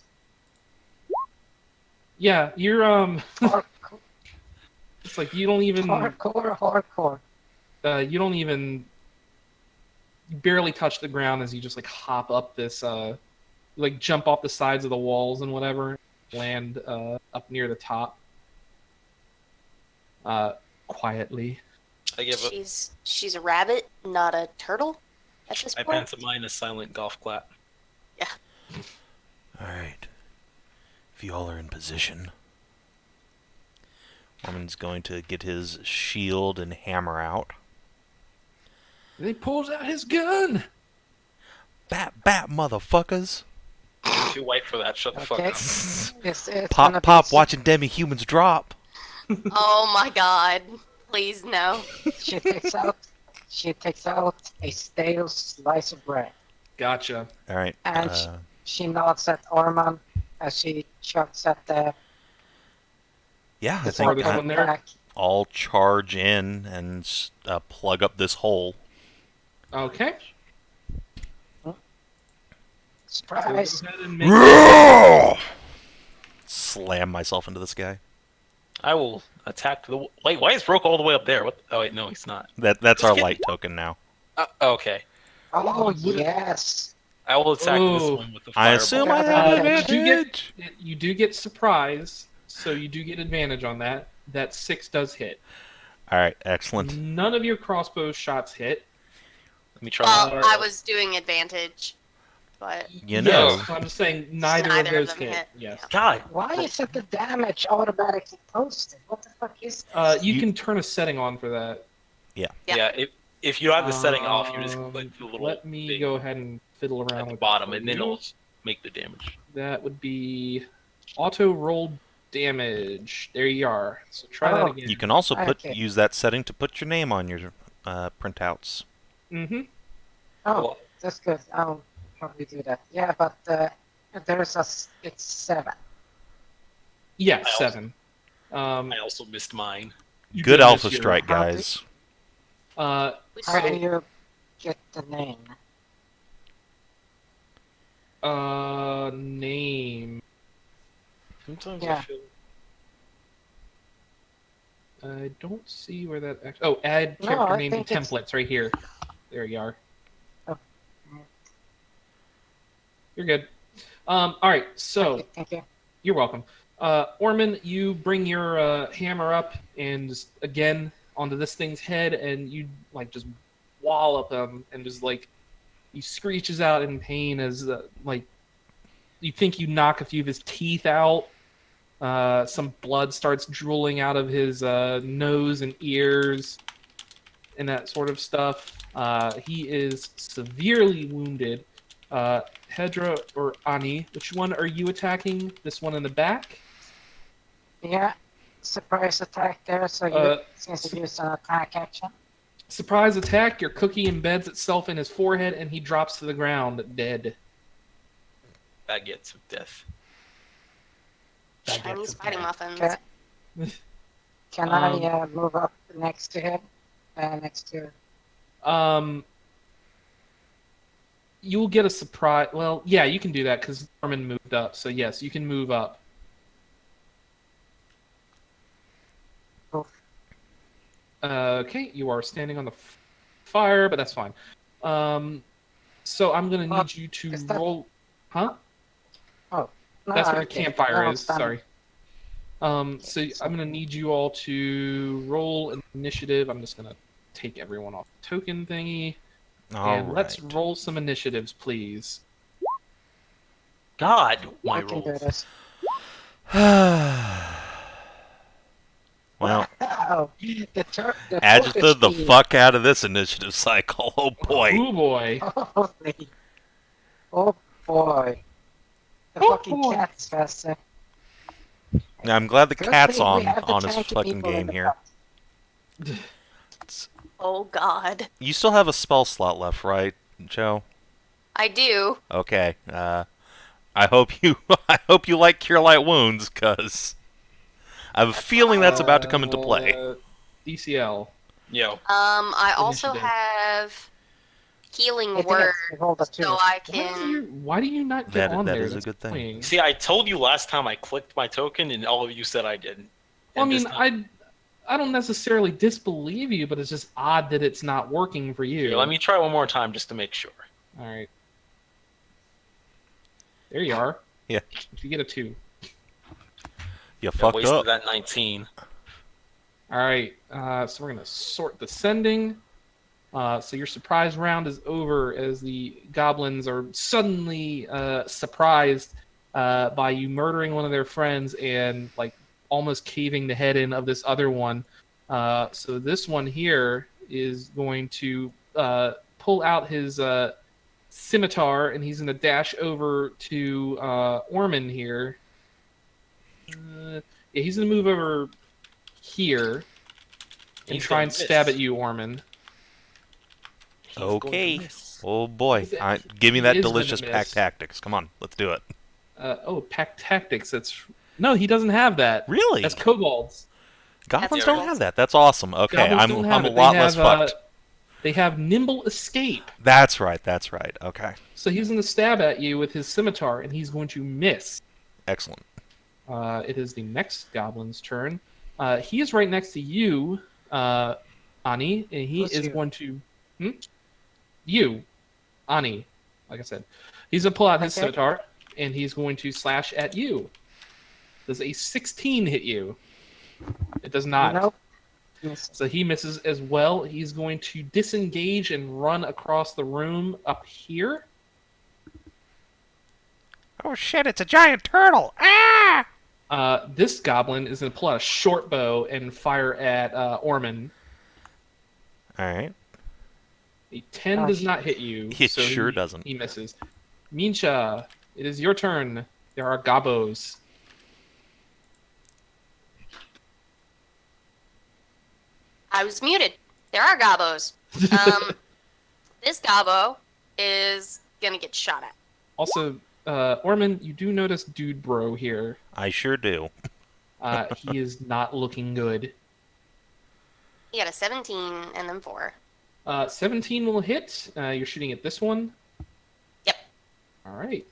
Yeah, you're Parkour, It's like you don't even. hardcore. You don't even. You barely touch the ground as you just like hop up this. Like jump off the sides of the walls and whatever, land up near the top. Quietly. I give a She's a rabbit, not a turtle. At this I point. pantomime a silent golf clap. Alright. If you all are in position, Ormann's going to get his shield and hammer out. And he pulls out his gun. Bat, motherfuckers! Too white for that. Shut the fuck Okay. up. It's gonna Pop, be watching demi-humans drop! Oh my god. Please no. She takes out she takes out a stale slice of bread, Gotcha. All right. and she nods at Ormann as she chucks at the Yeah, I think farthest one there. back. I'll charge in and plug up this hole. Okay. Surprise! So go ahead and make Slam myself into this guy. I will attack the. Wait, why is Roke all the way up there? What? Oh wait, no, he's not. That's our light token now. Okay. Oh yes! I will attack this Oh. one with the I fireball. assume I have advantage. advantage. You do get surprise, so you do get advantage on that. That 6 does hit. All right, excellent. None of your crossbow shots hit. Let me try. Well, my I was doing advantage, but You know, Yes, I'm just saying neither of those them hit. hit. Yes. God. Why isn't the damage automatically posted? What the fuck is this? You You- can turn a setting on for that. Yeah. If you have the setting off, you just click the little. Let me thing go ahead and fiddle around at the with bottom, that and for then you. it'll make the damage. That would be auto roll damage. There you are. So try that Oh. again. you can also Okay. use that setting to put your name on your printouts. Mm-hmm. Oh, Well- that's good. I'll probably do that. Yeah, but there's it's 7. Yeah, I also- 7. I also missed mine. You Good did miss alpha your- strike, How do- guys. Which How do So- you get the name? Name. Sometimes Yeah. I feel. I don't see where that. Oh, add No, character I name and think it's- templates right here. There you are. Oh. You're good. All right. So Okay, thank you. you're welcome. Ormann, you bring your hammer up and just, again onto this thing's head, and you like just wallop him, and just like he screeches out in pain as like you think you knock a few of his teeth out. Some blood starts drooling out of his nose and ears, and that sort of stuff. He is severely wounded. Hedrah or Ani, which one are you attacking? This one in the back? Yeah, surprise attack there, so Uh, since you use an attack action. Surprise attack, your cookie embeds itself in his forehead and he drops to the ground dead. Baguettes of death. Chinese fighting muffins. Can, can I move up next to him? Next to... You'll get a surprise. Well, yeah, you can do that because Norman moved up. So yes, you can move up. Oof. Okay, you are standing on the fire, but that's fine. So I'm gonna need you to is that- roll. Huh? No, That's what the okay. campfire No, is. it's done. Sorry. So I'm gonna need you all to roll an initiative. I'm just gonna take everyone off the token thingy, All and let's right. roll some initiatives, please. God, my I can do rolls. this. Well, Oh, the agitate the focus fuck out of this initiative cycle. Oh boy. Oh boy. Holy. Oh boy. The Oh, fucking boy. cat's faster. Now, I'm glad the Good cat's thing we on have the his tanky fucking people in game the here. front. Oh God, You still have a spell slot left, right, Joe? I do. Okay. I hope you I hope you like Cure Light Wounds, cause I have a feeling that's about to come into play. DCL. Yo, I also Initiative. have healing It is. word, We rolled a 2. so I Why do you can. not get on That there? is a That's good thing. annoying. see, I told you last time I clicked my token, and all of you said I didn't. Well, I And this mean, time- I don't necessarily disbelieve you, but it's just odd that it's not working for you. Here, let me try one more time just to make sure. All right. There you are. Yeah. You get a 2. You I fucked wasted up. that 19. All right. So we're gonna sort the sending. So your surprise round is over as the goblins are suddenly surprised by you murdering one of their friends and like almost caving the head in of this other one. So this one here is going to pull out his scimitar and he's going to dash over to Ormann here. Yeah, he's going to move over here and He's try gonna and stab miss. at you, Ormann. He's going to Okay. miss. Oh boy. Give me He that is gonna delicious pack miss. tactics. Come on, let's do it. Pack tactics. No, he doesn't have that. Really? That's kobolds. Goblins That's don't right. have that. That's awesome. Okay, Goblins I'm don't have a it. lot less fucked. They have nimble escape. That's right. Okay. So he's going to stab at you with his scimitar, and he's going to miss. Excellent. It is the next goblin's turn. He is right next to you, Ani, and he Who's is you? going to... You, Ani, like I said. He's going to pull out his Okay. scimitar, and he's going to slash at you. Does a 16 hit you? It does not. Nope. Miss. So he misses as well. He's going to disengage and run across the room up here. Oh shit! It's a giant turtle. Ah! This goblin is going to pull out a short bow and fire at Ormann. All right. A 10 does not hit you. It so sure doesn't. He misses. Mincha, it is your turn. There are gobos. I was muted. There are gobos. This gobbo is gonna get shot at. Also, Ormann, you do notice Dude Bro here. I sure do. He is not looking good. He got a 17 and then 4. 17 will hit. You're shooting at this one. Yep. All right.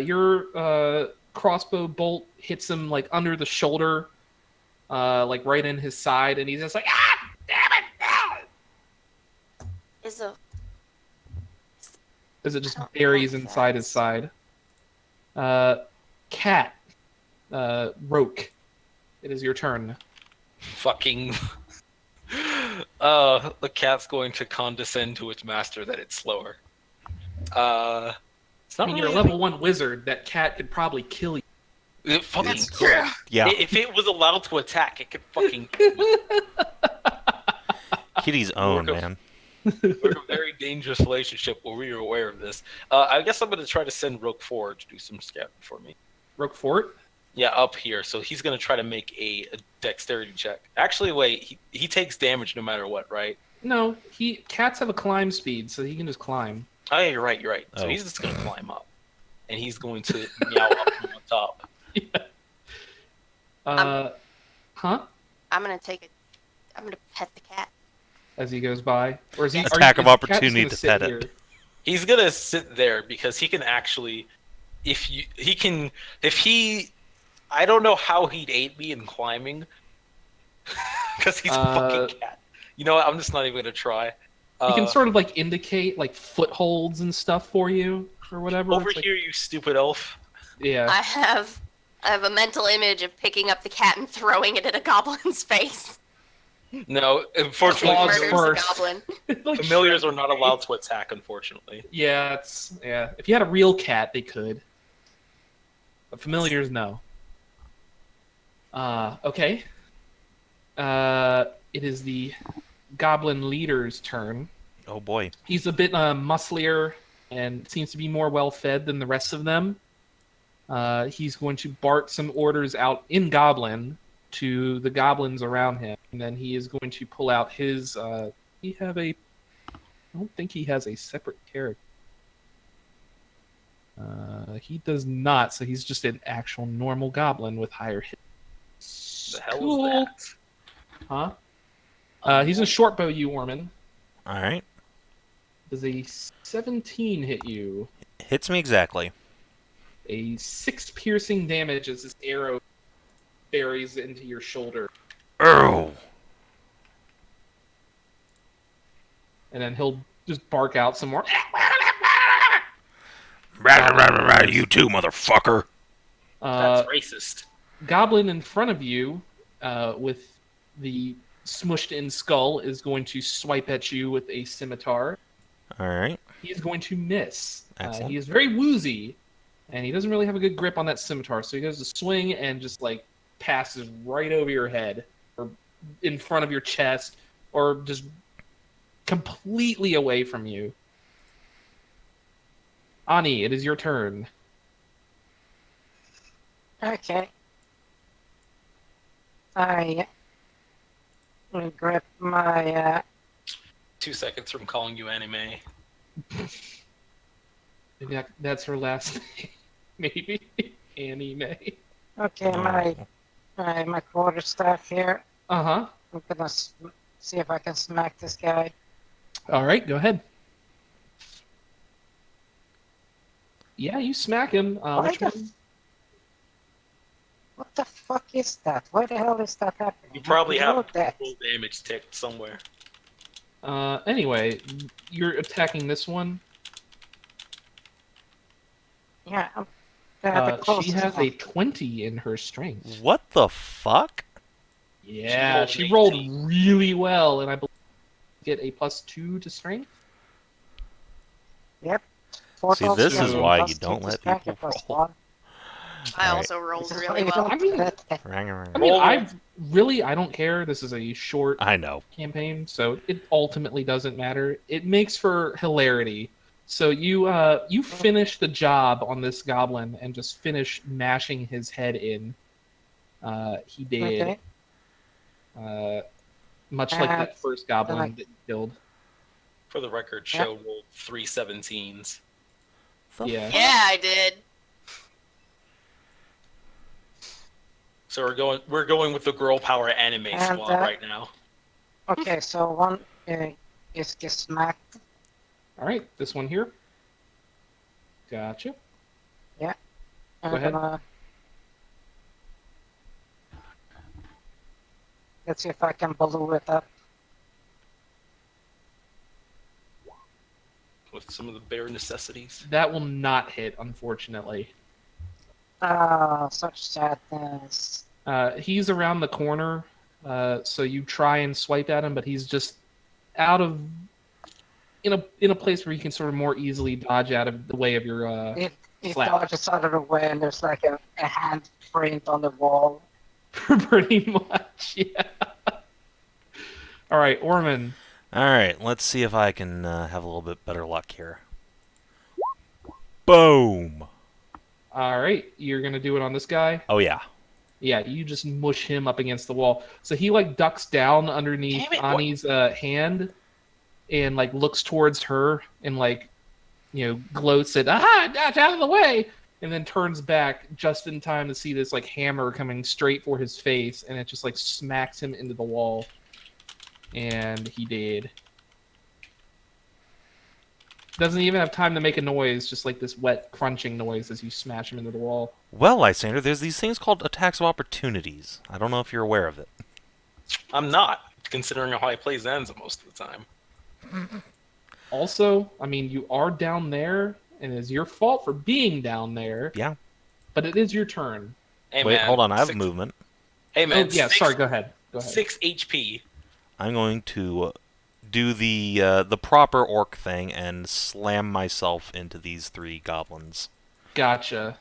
Your crossbow bolt hits him like under the shoulder, like right in his side, and he's just like, ah, damn it! Ah! Is a As it just Oh, buries oh, inside his that's- side. Cat, Roke, it is your turn. Fucking. The cat's going to condescend to its master that it's slower. It's I not mean, you're a really level 1 wizard. That cat could probably kill you. It fucking That's could. true. Yeah. If it was allowed to attack, it could fucking. Kitty's own, Work of- man. We're in a very dangerous relationship where we are aware of this. I guess I'm going to try to send Rook forward to do some scouting for me. Roke Fort. Yeah, up here. So he's going to try to make a dexterity check. Actually, wait. He takes damage no matter what, right? No, cats have a climb speed, so he can just climb. Oh, yeah, you're right. You're right. So Oh. he's just going to climb up. And he's going to meow up from on top. Huh? I'm gonna pet the cat. As he goes by, or is he? Attack of is the cat just opportunity gonna to sit pet it. here? He's going to sit there because he can actually. I don't know how he'd aid me in climbing. Because he's a fucking cat. You know what? I'm just not even going to try. He can sort of like indicate like footholds and stuff for you or whatever. Over It's like- here, you stupid elf. Yeah. I have a mental image of picking up the cat and throwing it at a goblin's face. No, unfortunately, Claws Murders first. a goblin. Like familiars are not allowed to attack, unfortunately. Yeah, If you had a real cat, they could. But familiars, no. Okay. It is the goblin leader's turn. Oh boy. He's a bit musclier and seems to be more well fed than the rest of them. He's going to bark some orders out in Goblin to the goblins around him, and then he is going to pull out his. I don't think he has a separate character. He does not, so he's just an actual normal goblin with higher hit. The hell Cool. is Huh? He's a short bow, you Ormann. All right. Does a 17 hit you? Hits me exactly. A 6 piercing damage as this arrow buries into your shoulder. Oh. And then he'll just bark out some more. You too, motherfucker. That's racist. Goblin in front of you, with the smushed in skull, is going to swipe at you with a scimitar. All right. He is going to miss. Excellent. He is very woozy, and he doesn't really have a good grip on that scimitar, so he goes to swing and just like passes right over your head, or in front of your chest, or just completely away from you. Ani, it is your turn. Okay. I will grab my 2 seconds from calling you anime. Maybe that's her last name. Maybe anime. Okay, my quarterstaff here. Uh-huh. I'm gonna see if I can smack this guy. All right, go ahead. Yeah, you smack him. Which one? What the fuck is that? Why the hell is that happening? You probably have that. full damage ticked somewhere. Anyway, you're attacking this one. Yeah, She has a 20 in her strength. What the fuck? Yeah, She she rolled rolled an really well, and I believe you get a +2 to strength. Yep. See, this is why you don't let people roll. I Alright. also rolled really well. I mean, Roll I don't care. This is a short I know. campaign, so it ultimately doesn't matter. It makes for hilarity. So you finish the job on this goblin and just finish mashing his head in. He did. Okay. Much like that first goblin like- that you killed. For the record, Shou rolled 3 17s. Yeah. Yeah, I did. So we're going with the girl power anime And, squad right now. Okay, so one is gets smacked. All right, this one here. Gotcha. I'm Go ahead. gonna... Let's see if I can blow it up. With some of the bare necessities. That will not hit, unfortunately. Such sadness. He's around the corner, so you try and swipe at him, but he's just out of in a place where you can sort of more easily dodge out of the way of your It slap. dodges out of the way, and there's like a hand print on the wall. Pretty much, yeah. All right, Ormann. Alright, let's see if I can have a little bit better luck here. Boom! All right, you're gonna do it on this guy. Oh, yeah. Yeah, you just mush him up against the wall. So he like ducks down underneath Damn it, what- Ani's hand, and like looks towards her and like, gloats at dodge out of the way, and then turns back just in time to see this like hammer coming straight for his face, and it just like smacks him into the wall, and he did. Doesn't even have time to make a noise, just like this wet crunching noise as you smash him into the wall. Well, Lysander, there's these things called attacks of opportunities. I don't know if you're aware of it. I'm not, considering how I play Zenza most of the time. Also, I mean, you are down there, and it's your fault for being down there. Yeah. But it is your turn. Hey, Wait, man, hold on. I have 6 movement. Hey man, Oh, yeah, sorry, go ahead. 6 HP. I'm going to do the proper orc thing and slam myself into these 3 goblins. Gotcha.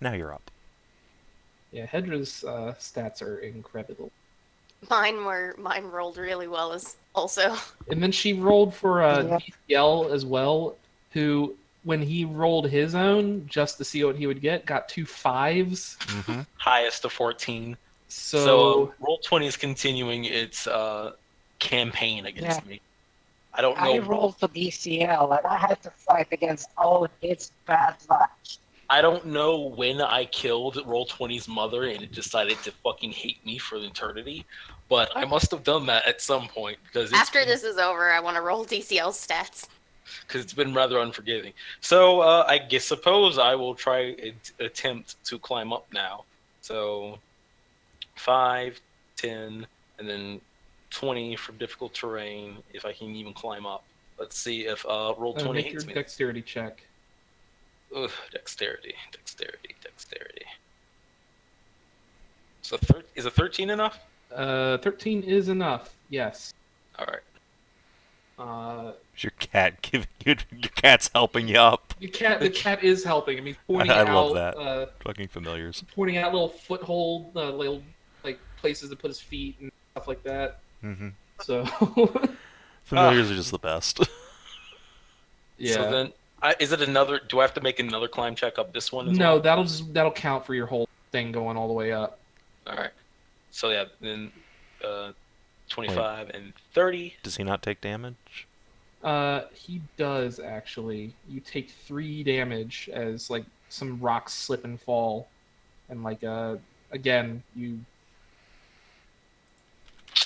Now you're up. Yeah, Hedrah's stats are incredible. Mine rolled really well as also. And then she rolled for Yeah. DCL as well, who, when he rolled his own, just to see what he would get, got 2 5s. Mm-hmm. Highest of 14. So, Roll20 is continuing its campaign against Yeah. me. I don't know. I rolled for DCL, and I had to fight against all its bad luck. I don't know when I killed Roll20's mother and it decided to fucking hate me for eternity, but I must have done that at some point because After this is over, I want to roll DCL stats. because it's been rather unforgiving. So suppose I will try attempt to climb up now. So 5, 10, and then 20 for difficult terrain if I can even climb up. Let's see if Roll20 make your hates me. dexterity check. Ugh, dexterity. So is a 13 enough? 13 is enough, yes. All right. Is your cat giving you? Your cat's helping you up. The cat is helping. I mean, pointing I out love that. Fucking familiars. pointing out little foothold, little like places to put his feet and stuff like that. Mm-hmm. So Familiars are just the best. yeah. So then, is it another? Do I have to make another climb check up this one? As No, well? that'll count for your whole thing going all the way up. All right. So yeah, then 25 and 30. Does he not take damage? He does actually. You take 3 damage as like some rocks slip and fall, and like again you.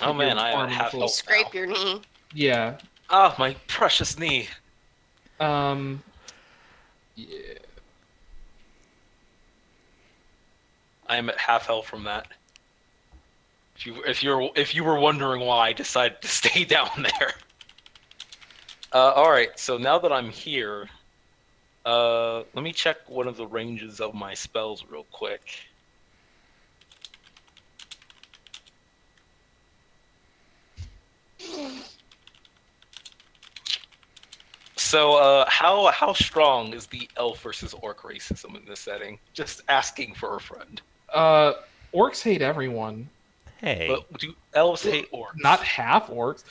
Oh man, your I arm have full- You health scrape now. your knee. Yeah. Oh, my precious knee. Yeah. I am at half health from that. If you were wondering why I decided to stay down there. All right. So now that I'm here, let me check one of the ranges of my spells real quick. So, how strong is the elf versus orc racism in this setting? Just asking for a friend. Orcs hate everyone. Hey. But do elves hate orcs? Not half orcs.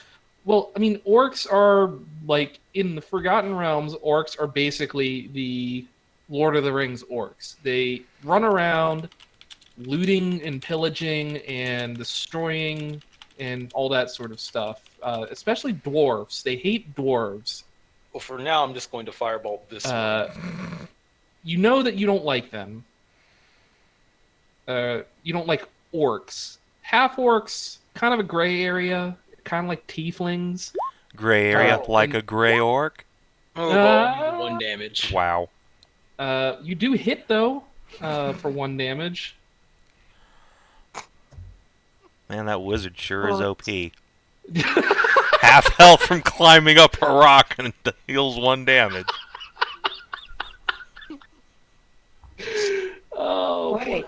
Well, I mean, orcs are like in the Forgotten Realms. Orcs are basically the Lord of the Rings orcs. They run around, looting and pillaging and destroying and all that sort of stuff. Especially dwarves. They hate dwarves. Well, for now, I'm just going to fireball this one. You know that you don't like them. You don't like orcs. Half orcs, kind of a gray area, kind of like tieflings. Gray area, like and- a gray orc? Oh, well, 1 damage. Wow. You do hit though, for 1 damage. Man, that wizard sure is Oh. OP. Half health from climbing up a rock and it deals 1 damage. Oh, Wait.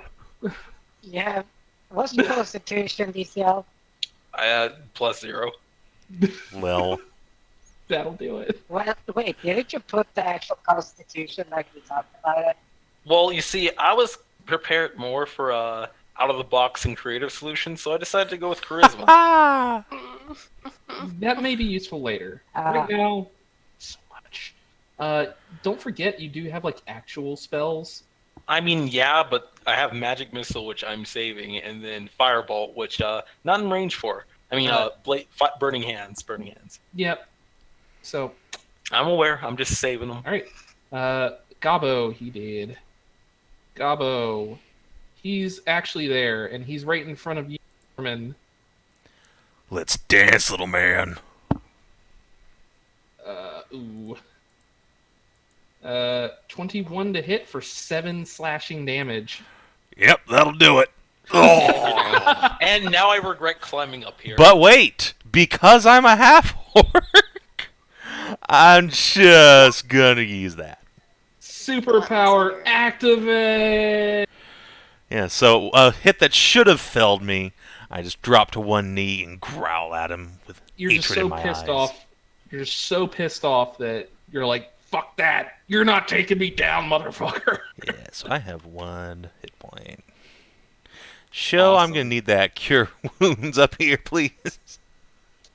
Yeah. What's your constitution, DCL? I had +0. Lil. that'll do it. Well, wait, didn't you put the actual constitution like we talked about it? Well, you see, I was prepared more for out-of-the-box and creative solutions, so I decided to go with charisma. Ah! That may be useful later. Ah. Right now, so much. Don't forget you do have like actual spells. I mean, yeah, but I have Magic Missile, which I'm saving, and then Firebolt, which not in range for. I mean, Burning Hands. Yep. So, I'm aware. I'm just saving them. all right. Gobbo, he did. Gobbo, he's actually there, and he's right in front of you, Ormann. Let's dance, little man. Ooh. 21 to hit for 7 slashing damage. Yep, that'll do it. Oh. And now I regret climbing up here. But wait, because I'm a half-orc, I'm just gonna use that. Superpower activate! Yeah, so a hit that should have felled me, I just drop to 1 knee and growl at him with You're just hatred so in my pissed eyes. off. You're just so pissed off that you're like, fuck that! You're not taking me down, motherfucker! Yeah, so I have 1 hit point. Shou, I'm gonna need that cure wounds up here, please.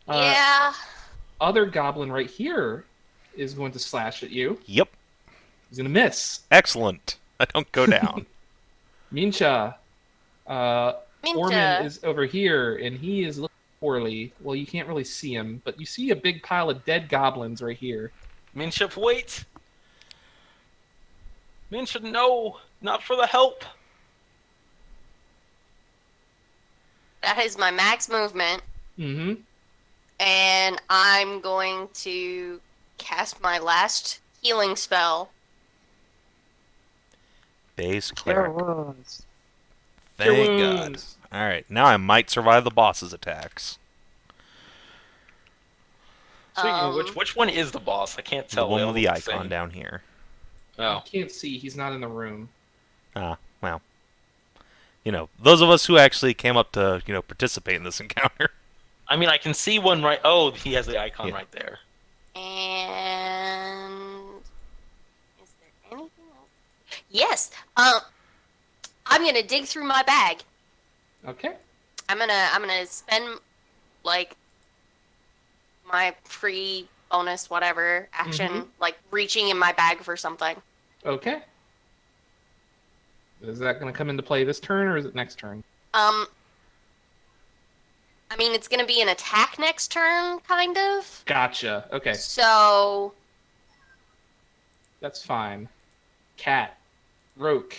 Yeah. Other goblin right here is going to slash at you. Yep, He's gonna miss. excellent. I don't go down. Mincha. Ormann Mincha. is over here, and he is looking poorly. Well, you can't really see him, but you see a big pile of dead goblins right here. Minship, wait! Minship, no! Not for the help! That is my max movement, Mm-hmm. and I'm going to cast my last healing spell. Base Cure cleric. wounds. Thank God. Alright, now I might survive the boss's attacks. Speaking of which one is the boss? I can't tell. The one They with all the look icon same. down here. Oh. You can't see. He's not in the room. Ah, well. You know, those of us who actually came up to, participate in this encounter. I mean, I can see one right... Oh, he has the icon Yeah. right there. And is there anything else? Yes. I'm gonna dig through my bag. Okay. I'm gonna spend like my pre-bonus whatever action, like reaching in my bag for something. Okay. Is that going to come into play this turn, or is it next turn? I mean, it's gonna be an attack next turn, kind of. Gotcha. Okay, So, that's fine. Cat. Roke.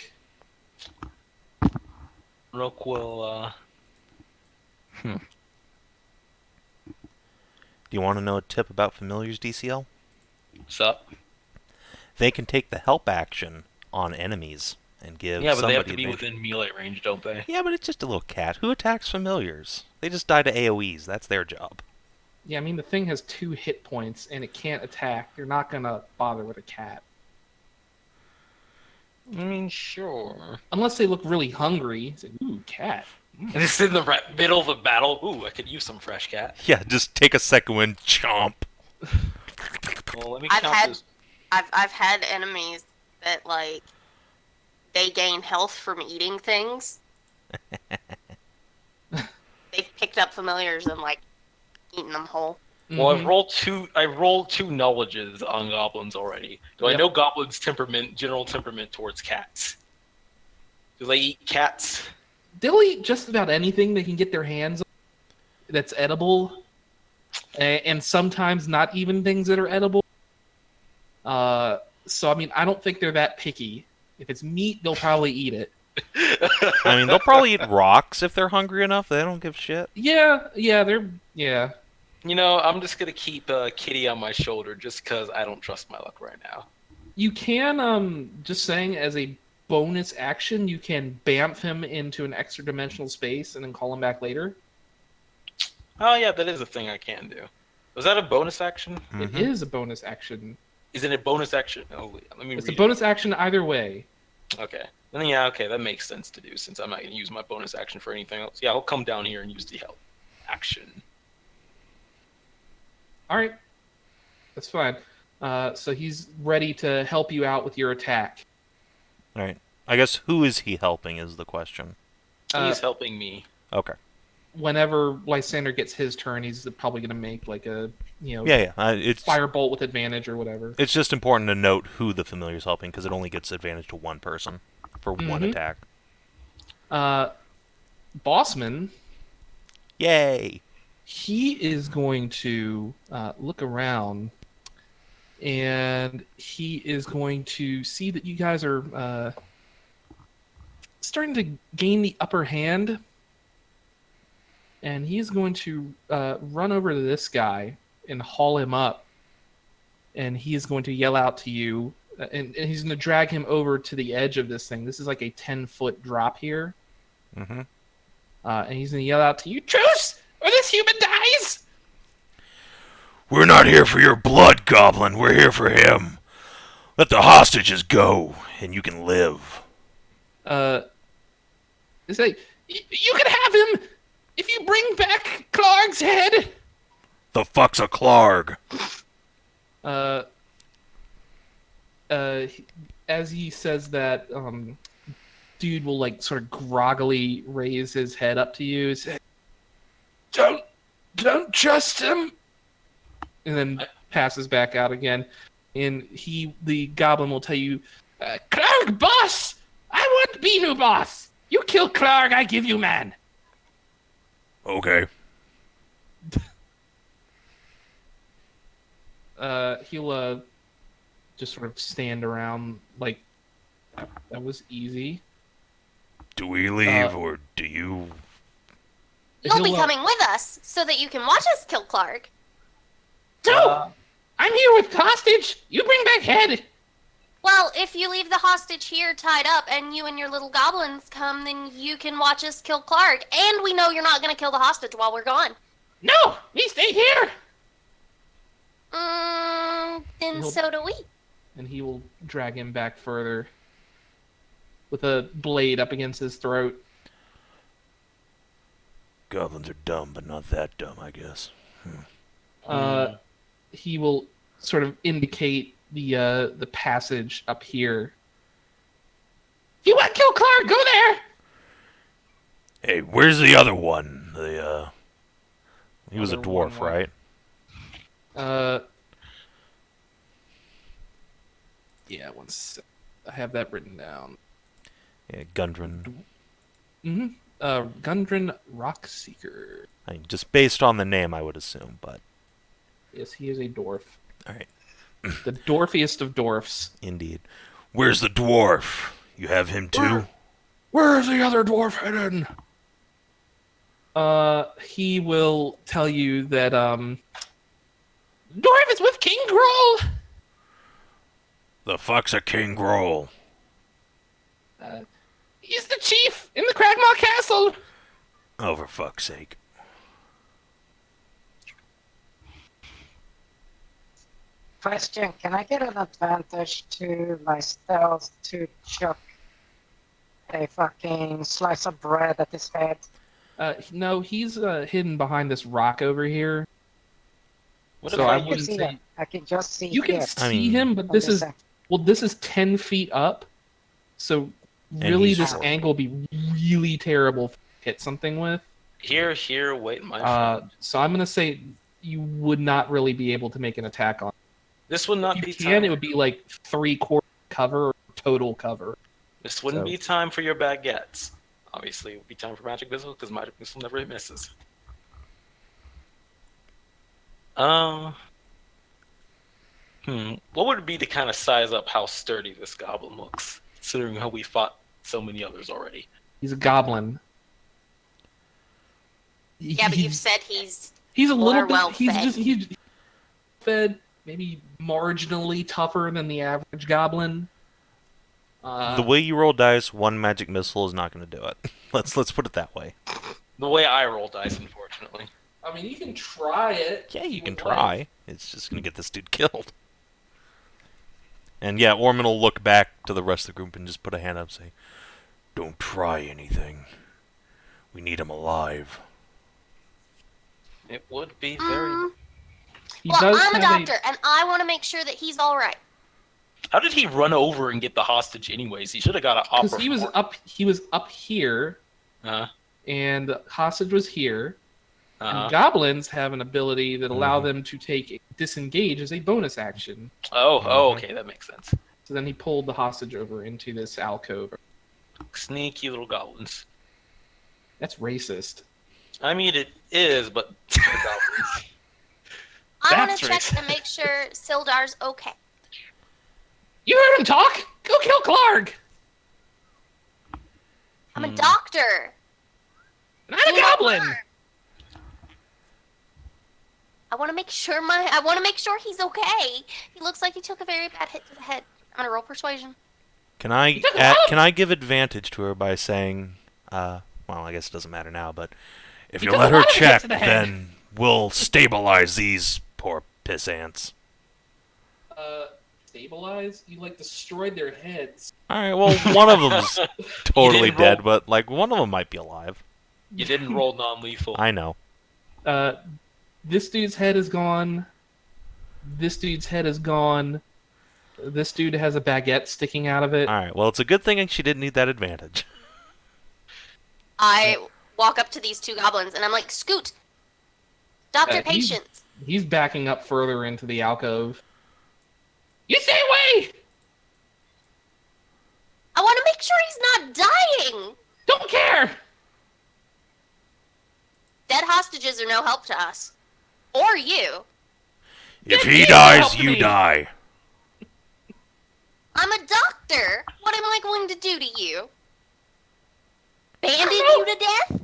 Rook will. Do you want to know a tip about familiars, DCL? What's up? They can take the help action on enemies and give Yeah, but somebody they have to be advantage. within melee range, don't they? Yeah, but it's just a little cat. Who attacks familiars? They just die to AoEs. That's their job. Yeah, I mean, the thing has 2 hit points, and it can't attack. You're not going to bother with a cat. I mean, sure. Unless they look really hungry. It's like, ooh, cat. And it's in the middle of the battle. Ooh, I could use some fresh cat. Yeah, just take a second one, chomp. Well, let me I've count had- this. I've had enemies that like they gain health from eating things. They've picked up familiars and like eaten them whole. Well, Mhm. I've rolled 2 knowledges on goblins already. Do I Yep. know goblins' general temperament towards cats? Do they eat cats? They'll eat just about anything they can get their hands on that's edible, and sometimes not even things that are edible. So, I mean, I don't think they're that picky. If it's meat, they'll probably eat it. I mean, they'll probably eat rocks if they're hungry enough. They don't give shit. Yeah, yeah. You know, I'm just gonna keep Kitty on my shoulder just because I don't trust my luck right now. You can, just saying, as a bonus action, you can bamf him into an extra dimensional space and then call him back later. Oh yeah, that is a thing I can do. Was that a bonus action? It is a bonus action. Is it a bonus action? Oh, let me It's read a bonus action either way. Okay. Then yeah, okay, that makes sense to do since I'm not gonna use my bonus action for anything else. Yeah, I'll come down here and use the help action. All right, that's fine. So he's ready to help you out with your attack. All right. I guess who is he helping is the question. He's helping me. Okay. Whenever Lysander gets his turn, he's probably going to make like a Yeah. It's firebolt with advantage or whatever. It's just important to note who the familiar's helping because it only gets advantage to one person for one attack. Bossman, Yay! he is going to look around, and he is going to see that you guys are starting to gain the upper hand, and he is going to run over to this guy and haul him up, and he is going to yell out to you, and he's going to drag him over to the edge of this thing. This is like a 10-foot drop here. Mm-hmm. And he's going to yell out to you, "Truce, or this human dies!" We're not here for your blood, Goblin. We're here for him. Let the hostages go, and you can live. It's like, you can have him if you bring back Clark's head. The fuck's a Clarg? As he says that, dude will like sort of groggily raise his head up to you and say, Don't trust him," and then passes back out again. And the goblin will tell you, "Clark, boss! I want be new boss. You kill Clark, I give you man." Okay. He'll just sort of stand around like, that was easy. Do we leave, or do you... You'll be He'll, coming with us so that you can watch us kill Clark. No! I'm here with hostage! You bring back head! Well, if you leave the hostage here tied up and you and your little goblins come, then you can watch us kill Clark. And we know you're not going to kill the hostage while we're gone. No! We stay here! Then He'll- so do we. And he will drag him back further with a blade up against his throat. Goblins are dumb, but not that dumb, I guess. He will sort of indicate the passage up here. If you want to kill Clark, go there! Hey, where's the other one? He was a Other dwarf, one, right? Yeah, I have that written down. Yeah, Gundren. Gundren Rockseeker. I mean, just based on the name, I would assume, but Yes, he is a dwarf. all right. The dwarfiest of dwarfs. Indeed. Where's the dwarf? You have him too? Where's the other dwarf hidden? He will tell you that, Dwarf is with King Groll! The fuck's a King Groll? He's the chief in the Cragmaw Castle! Oh, for fuck's sake. Question, can I get an advantage to my stealth to chuck a fucking slice of bread at his head? No, he's hidden behind this rock over here. What So if I I can wouldn't see say... him. I can just see You can him. see him, but this is... Well, this is 10 feet up, so really he's this short. angle would be really terrible to hit something with. Here, wait, my friend. So I'm going to say you would not really be able to make an attack on. This would not If be you can, time. it would be like 3/4 cover or total cover. This wouldn't So- be time for your baguettes. Obviously, it would be time for magic missile because magic missile never misses. What would it be to kind of size up how sturdy this goblin looks, considering how we fought so many others already? He's a goblin. Yeah, but you've said he's he's a little more bit. well-fed. He's fed, maybe marginally tougher than the average goblin. The way you roll dice, one magic missile is not going to do it. Let's put it that way. The way I roll dice, unfortunately. I mean, you can try it. Yeah, you if can would try. like. It's just going to get this dude killed. And yeah, Ormann will look back to the rest of the group and just put a hand up and say, "Don't try anything. We need him alive." It would be very... He well, does I'm a have doctor, and I want to make sure that he's all right. How did he run over and get the hostage anyways? He should have got an because opera. he was up here, Uh, and hostage was here. uh, And goblins have an ability that allow them to take disengage as a bonus action. okay, that makes sense. So then he pulled the hostage over into this alcove. Sneaky little goblins. That's racist. I mean, it is, but the goblins. I want That's to check racist. and make sure Sildar's okay. You heard him talk? Go kill Clark! I'm a doctor. Not a goblin! I want to make sure he's okay. He looks like he took a very bad hit to the head. I'm gonna roll persuasion. Can I took a lot. can I give advantage to her by saying, well, I guess it doesn't matter now, but if You you took let a her lot of hits check, to the head. then we'll stabilize these poor piss ants. Stabilize? You, destroyed their heads. All right, well, one of them's totally didn't roll- dead, but, one of them might be alive. You didn't roll non-lethal. I know. This dude's head is gone. This dude's head is gone. This dude has a baguette sticking out of it. All right, well, it's a good thing she didn't need that advantage. I walk up to these two goblins and I'm like, Scoot, stop your he's- patience. He's backing up further into the alcove. You stay away! I want to make sure he's not dying. Don't care! Dead hostages are no help to us. Or you. If Get he you dies, help you me. die. I'm a doctor. What am I going to do to you? Bandage Oh. you to death?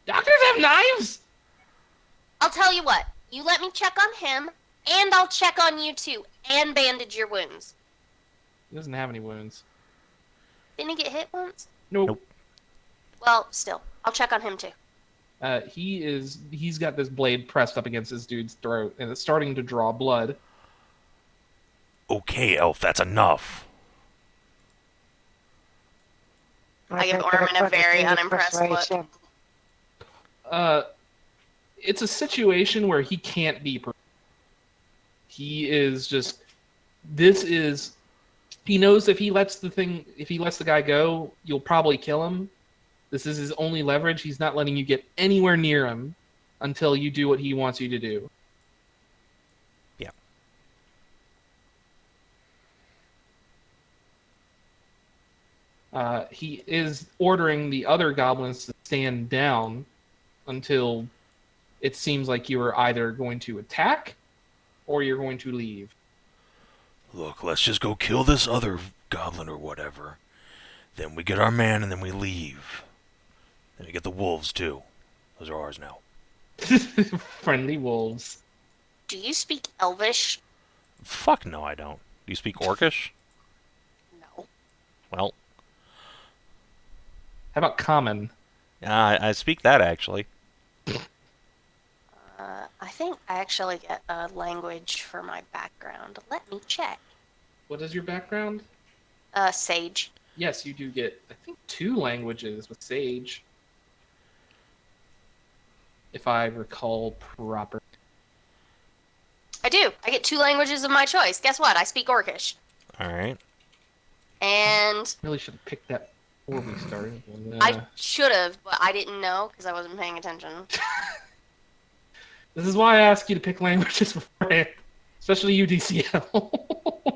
Doctors have knives! I'll tell you what. You let me check on him, and I'll check on you too, and bandage your wounds. He doesn't have any wounds. Didn't he get hit once? Nope. Well, still. I'll check on him too. He's got this blade pressed up against this dude's throat, and it's starting to draw blood. Okay, Elf, that's enough. I give Okay, can Ormann a put it very into unimpressed look. persuasion? It's a situation where he can't be. He is just. He knows if he lets the guy go, you'll probably kill him. This is his only leverage. He's not letting you get anywhere near him until you do what he wants you to do. Yeah. He is ordering the other goblins to stand down until it seems like you are either going to attack or you're going to leave. Look, let's just go kill this other goblin or whatever. Then we get our man and then we leave. Then we get the wolves too. Those are ours now. Friendly wolves. Do you speak Elvish? Fuck no, I don't. Do you speak Orcish? No. Well, How about common? I speak that actually. I think I actually get a language for my background. Let me check. What is your background? Sage. Yes, you do get, I think, 2 languages with Sage. If I recall proper. I do. I get 2 languages of my choice. Guess what? I speak Orcish. Alright. And Really should have picked that before we started. I should have, but I didn't know because I wasn't paying attention. This is why I ask you to pick languages beforehand, especially UDCL.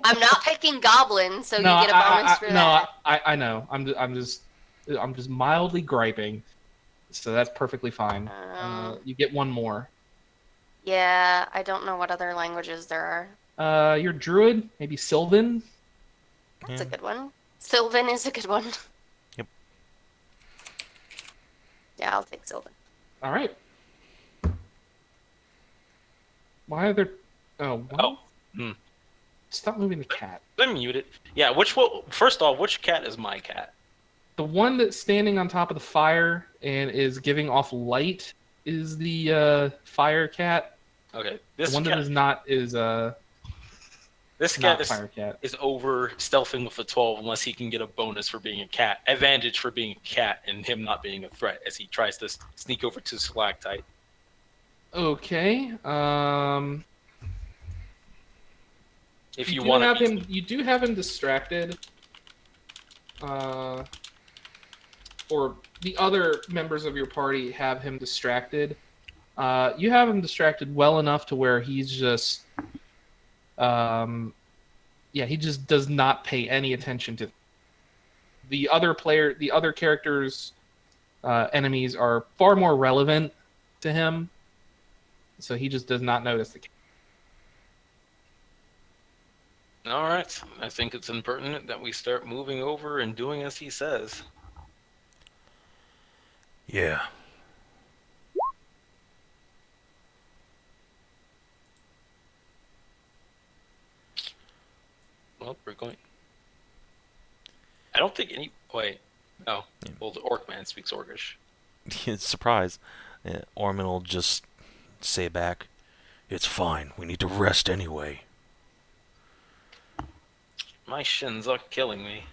I'm not picking Goblin, so you get a bonus for that. No, I know. I'm just mildly griping, so that's perfectly fine. You get 1 more. Yeah, I don't know what other languages there are. You're Druid, maybe Sylvan. That's a good one. Sylvan is a good one. Yep. Yeah, I'll take Sylvan. All right. Why are there? Oh. What? Oh. Hmm. Stop moving the cat. Let me mute it. Yeah, first off, which cat is my cat? The one that's standing on top of the fire and is giving off light is the fire cat. Okay. The one that is not is This not cat fire cat. is over stealthing with a 12 unless he can get a bonus for being a cat. Advantage for being a cat and him not being a threat as he tries to sneak over to Stalactite. Okay. If you want to have him, you do have him distracted. Or the other members of your party have him distracted. You have him distracted well enough to where he's just, he just does not pay any attention to. The other characters' enemies are far more relevant to him, so he just does not notice the. All right. I think it's impertinent that we start moving over and doing as he says. Yeah. Well, we're going. I don't think any. Wait. No. Well, the orc man speaks Orcish. Surprise. Ormann will just say back, "It's fine. We need to rest anyway." My shins are killing me.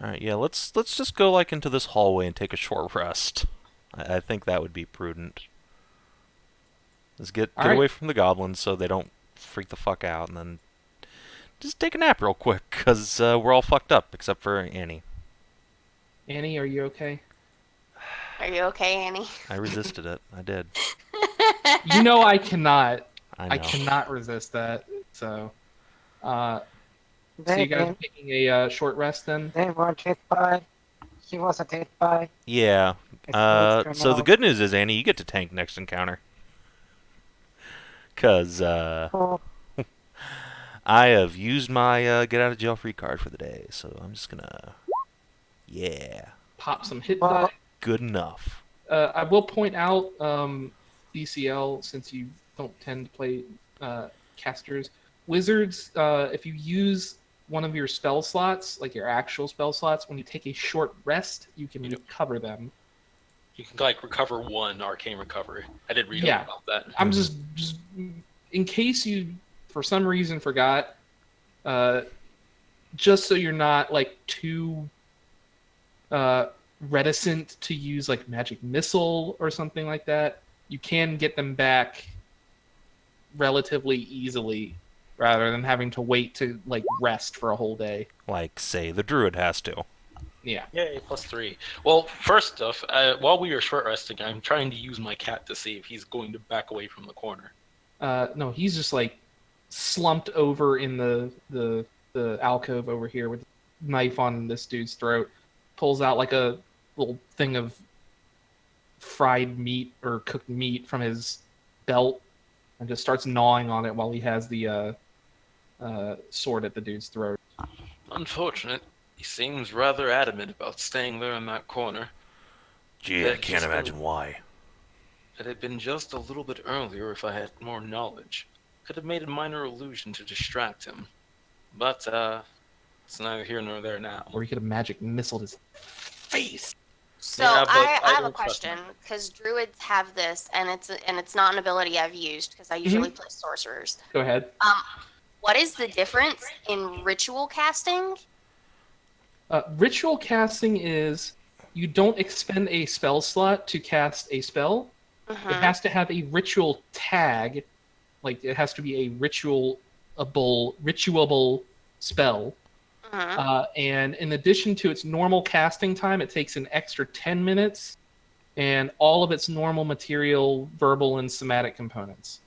Alright, yeah, let's just go like into this hallway and take a short rest. I think that would be prudent. Let's get away from the goblins so they don't freak the fuck out, and then just take a nap real quick, because we're all fucked up, except for Annie. Annie, are you okay? Are you okay, Annie? I resisted it. I did. You know I cannot. I know. I cannot resist that. So, so They, you guys are taking a short rest then? they weren't hit by. He wasn't hit by. Yeah. It's So the criminal. good news is, Annie, you get to tank next encounter. Because Oh, I have used my get out of jail free card for the day, so I'm just gonna... Yeah. Pop some hit Well- die. Good enough. I will point out, DCL, since you don't tend to play casters, wizards, if you use one of your spell slots, like your actual spell slots, when you take a short rest, you can recover them. You can recover 1 arcane recovery. I did read about that. I'm just in case you for some reason forgot, just so you're not like too reticent to use like magic missile or something like that, you can get them back relatively easily rather than having to wait to like rest for a whole day. Like, say, the druid has to. Yeah. Yay, +3. Well, first off, while we were short resting, I'm trying to use my cat to see if he's going to back away from the corner. No, he's just like slumped over in the alcove over here with a knife on this dude's throat, pulls out like a little thing of fried meat or cooked meat from his belt and just starts gnawing on it while he has the sword at the dude's throat. Unfortunate. He seems rather adamant about staying there in that corner. Gee, I can't imagine why. It had been just a little bit earlier if I had more knowledge. Could have made a minor illusion to distract him. But, it's neither here nor there now. Or he could have magic missiled his face. So Yeah, but I have a don't trust question, him. because druids have this, and it's not an ability I've used, because I usually play sorcerers. Go ahead. What is the difference in ritual casting? Ritual casting is you don't expend a spell slot to cast a spell. It has to have a ritual tag, like it has to be a rituable spell. And in addition to its normal casting time, it takes an extra 10 minutes, and all of its normal material, verbal, and somatic components.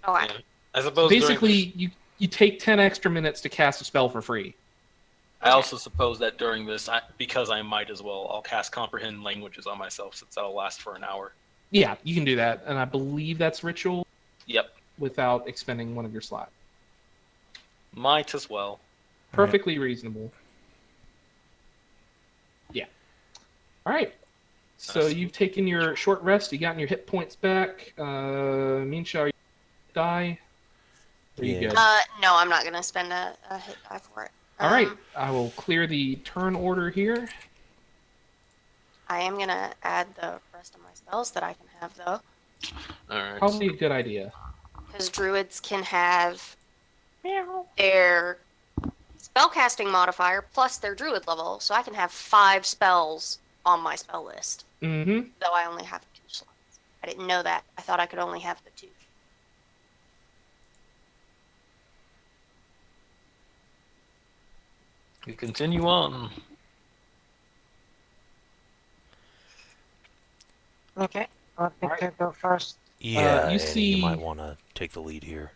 Okay. Yeah. I suppose Basically, you take 10 extra minutes to cast a spell for free. I also suppose that during this, because I might as well, I'll cast Comprehend Languages on myself since that'll last for an hour. Yeah, you can do that, and I believe that's ritual Yep. without expending one of your slots. Might as well. Perfectly reasonable. Yeah. All right. So Nice. you've taken your short rest. You gotten your hit points back. Mincha, are you die? Are you Yeah. good? No, I'm not gonna spend a hit die for it. All right. I will clear the turn order here. I am gonna add the rest of my spells that I can have though, Alright. Probably a good idea. because druids can have their spellcasting modifier plus their druid level, so I can have 5 spells on my spell list. Mm-hmm. Though I only have 2 slots. I didn't know that. I thought I could only have the 2. We continue on. Okay, want me to go first? Yeah, you Annie, see- you might want to take the lead here.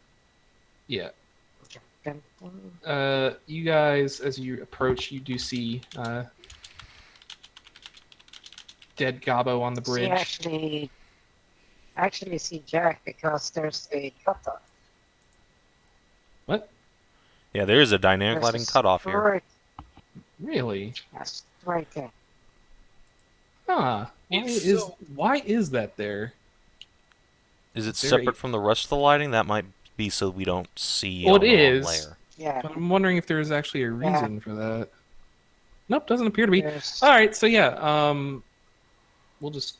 Yeah. Then- You guys, as you approach, you do see dead Gobbo on the See, bridge. actually see Jack because there's a cutoff. What? Yeah, there is a dynamic There's lighting a cutoff here. straight- Really? Yes, right there. Huh. It's Why is that there? Is it Very- separate from the rest of the lighting? That might be so we don't see Well, on it the wrong is. layer. Yeah, But I'm wondering if there's actually a reason for that. Nope, doesn't appear to be. there's... All right, so yeah, we'll just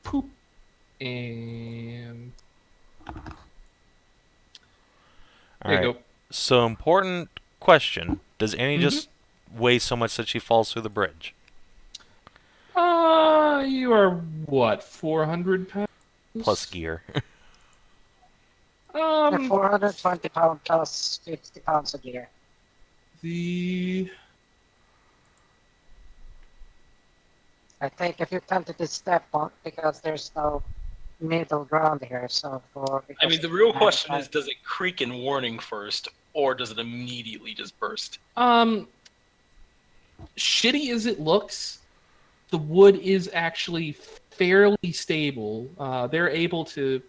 poop and All there you right. go. So, important question. Does Annie just weigh so much that she falls through the bridge? You are what, 400 pounds? Plus gear. The 420 pound plus 50 pounds of gear. The I think if you tempted to step on because there's no middle ground here, so for... I mean, the real question is, does it creak in warning first, or does it immediately just burst? shitty as it looks, the wood is actually fairly stable. They're able to,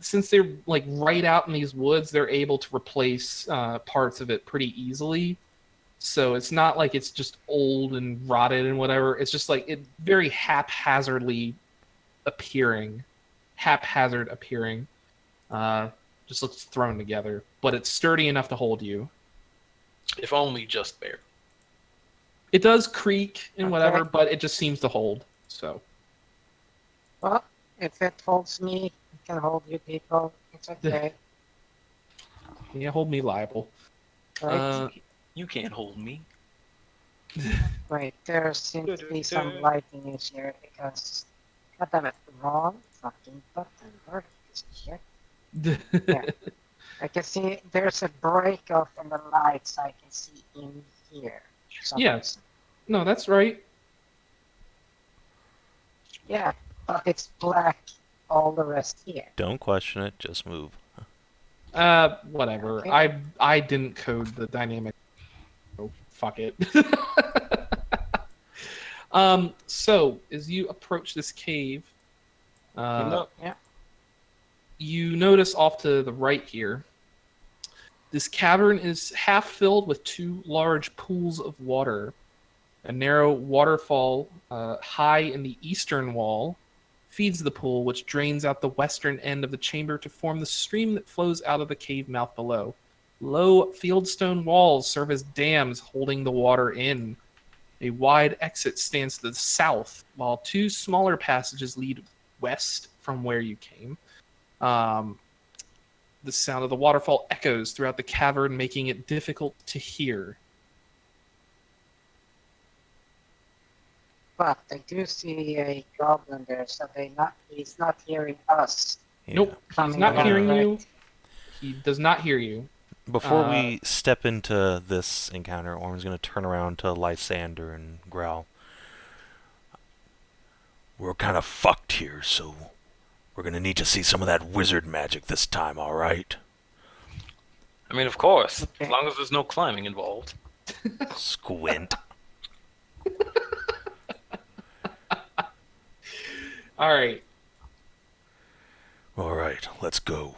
since they're like right out in these woods, they're able to replace parts of it pretty easily. So it's not like it's just old and rotted and whatever. It's just like it very haphazard appearing. Just looks thrown together, but it's sturdy enough to hold you. If only just bare. It does creak and whatever, Okay. but it just seems to hold. So Well, if it holds me, it can hold you people. It's okay. yeah, hold me liable. Right? You can't hold me. Wait, there seems to be some lighting issues here because... God damn it, wrong fucking button. Where is it here? Yeah. I can see there's a break off in the lights I can see in here. for some Yeah. reason. No, that's right. Yeah, but it's black all the rest here. Don't question it, just move. Whatever. Okay. I didn't code the dynamic. So fuck it. So as you approach this cave, No. you notice off to the right here, this cavern is half filled with two large pools of water. A narrow waterfall high in the eastern wall feeds the pool, which drains out the western end of the chamber to form the stream that flows out of the cave mouth below. Low fieldstone walls serve as dams holding the water in. A wide exit stands to the south, while two smaller passages lead west from where you came. The sound of the waterfall echoes throughout the cavern, making it difficult to hear. But I do see a goblin there, so he's not hearing us. Yeah. Nope, he's Coming not along, hearing right? you. He does not hear you. Before we step into this encounter, Ormann's going to turn around to Lysander and growl. We're kind of fucked here, so we're going to need to see some of that wizard magic this time, alright? I mean, of course, Okay. as long as there's no climbing involved. Squint. All right. Alright, let's go.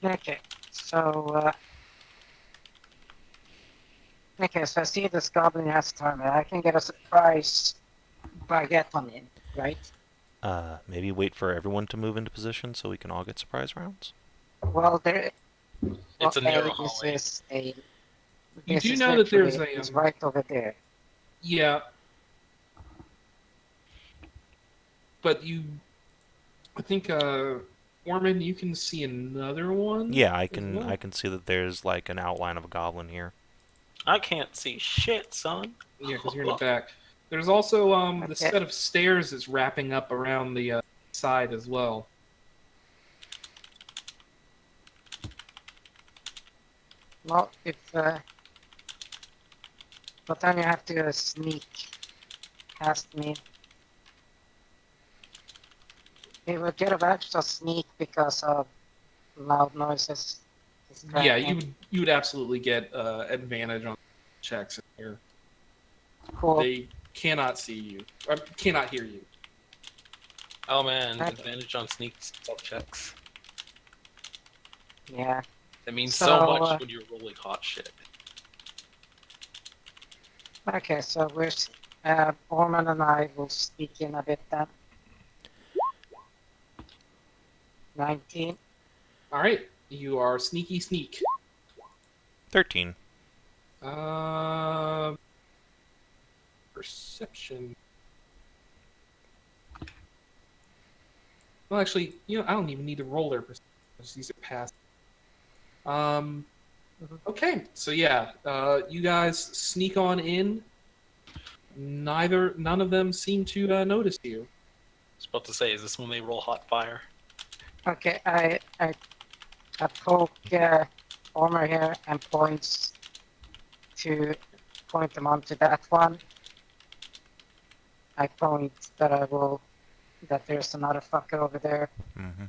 Okay, so so I see this goblin has time. I can get a surprise baguette on him, right? Maybe wait for everyone to move into position so we can all get surprise rounds? Well, It's a narrow this hallway. is a. You This do is know that there's literally- a, It's right over there. Yeah. But I think, Ormann, you can see another one? Yeah, I as can well? I can see that there's like an outline of a goblin here. I can't see shit, son. Yeah, because you're in the back. There's also the Okay. set of stairs that's wrapping up around the side as well. Well, but then you have to sneak past me. You would get a extra sneak because of loud noises. It's Yeah, cracking. you would absolutely get advantage on checks here. Cool. They cannot see you, or cannot hear you. Oh man, Okay. advantage on sneak stealth checks. Yeah. That means So, so much when you're rolling hot shit. Okay, so Ormann and I will speak in a bit then. 19. All right, you are sneaky sneak. 13. Perception. Well, actually, I don't even need to roll their perception. Just use it past. Okay, so yeah, you guys sneak on in. None of them seem to notice you. I was about to say, is this when they roll hot fire? Okay, I poke Ormer here and point them onto that one. I point that there's another fucker over there, Mm-hmm.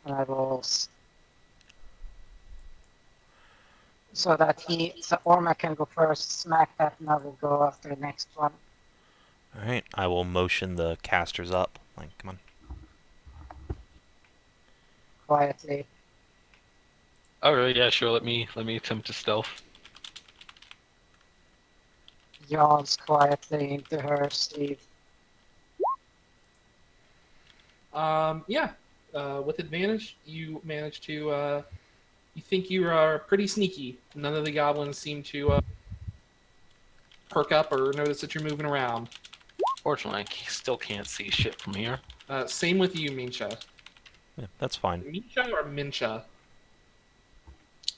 and I will so Ormer can go first, smack that, and I will go after the next one. Alright, I will motion the casters up. Like, come on. Quietly. Alright, yeah, sure. Let me attempt to stealth. Yawns quietly into her sleeve. Yeah. With advantage, you manage to. You think you are pretty sneaky. None of the goblins seem to perk up or notice that you're moving around. Fortunately, I still can't see shit from here. Same with you, Mincha. Yeah, that's fine. Mincha or Mincha?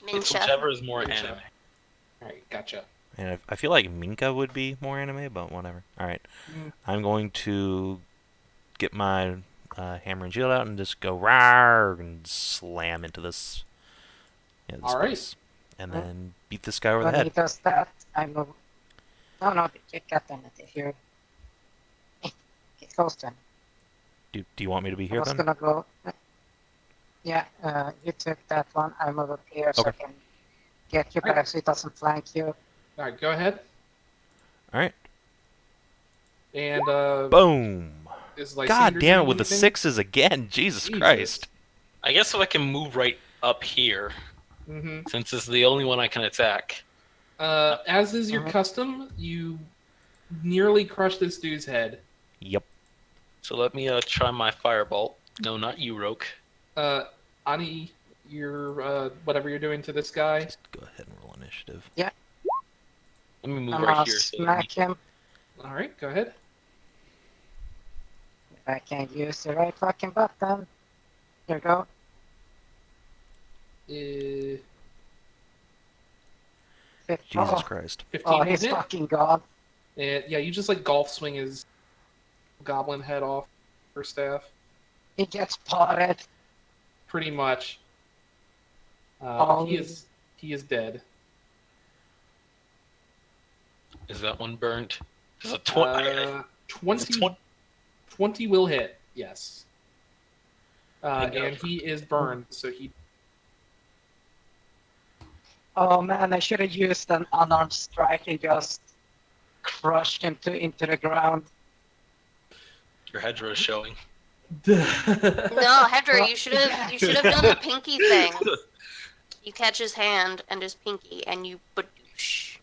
It's Mincha. whichever is more Mincha. anime. All right, gotcha. And I feel like Mincha would be more anime, but whatever. Alright. Mm. I'm going to get my hammer and shield out and just go rawr and slam into this. Yeah, this All right. place. And then beat this guy over the When he head. does that, I move. No, get that here. Get close to him. Do you want me to be I here was then? gonna go. Yeah, you took that one. I move up here so I Okay. can get you Alright. back so it doesn't flank you. All right, go ahead. All right. And Boom. is God Lysander damn it doing with the anything? sixes again. Jesus Christ. I guess if I can move right up here, Mm-hmm. since it's the only one I can attack. As is your Uh-huh. custom, you nearly crush this dude's head. Yep. So let me try my firebolt. No, not you, Roke. Ani, you're whatever you're doing to this guy. Just go ahead and roll initiative. Let me move I'm right gonna here. So that smack him. All right, go ahead. If I can use the right fucking button. Here you go. Uh, Jesus Oh, Christ. 15 oh, will he's hit. fucking gone. And yeah, you just like golf swing his goblin head off her staff. He gets potted. Pretty much. Oh. He is dead. is that one burnt? There's a 20, 20 will hit, yes. And, And he is burned, so he. Oh man, I should have used an unarmed strike and just crushed him into the ground. Your Hedrah is showing. No, Hedrah, you should have done the pinky thing. You catch his hand and his pinky, and you badoosh.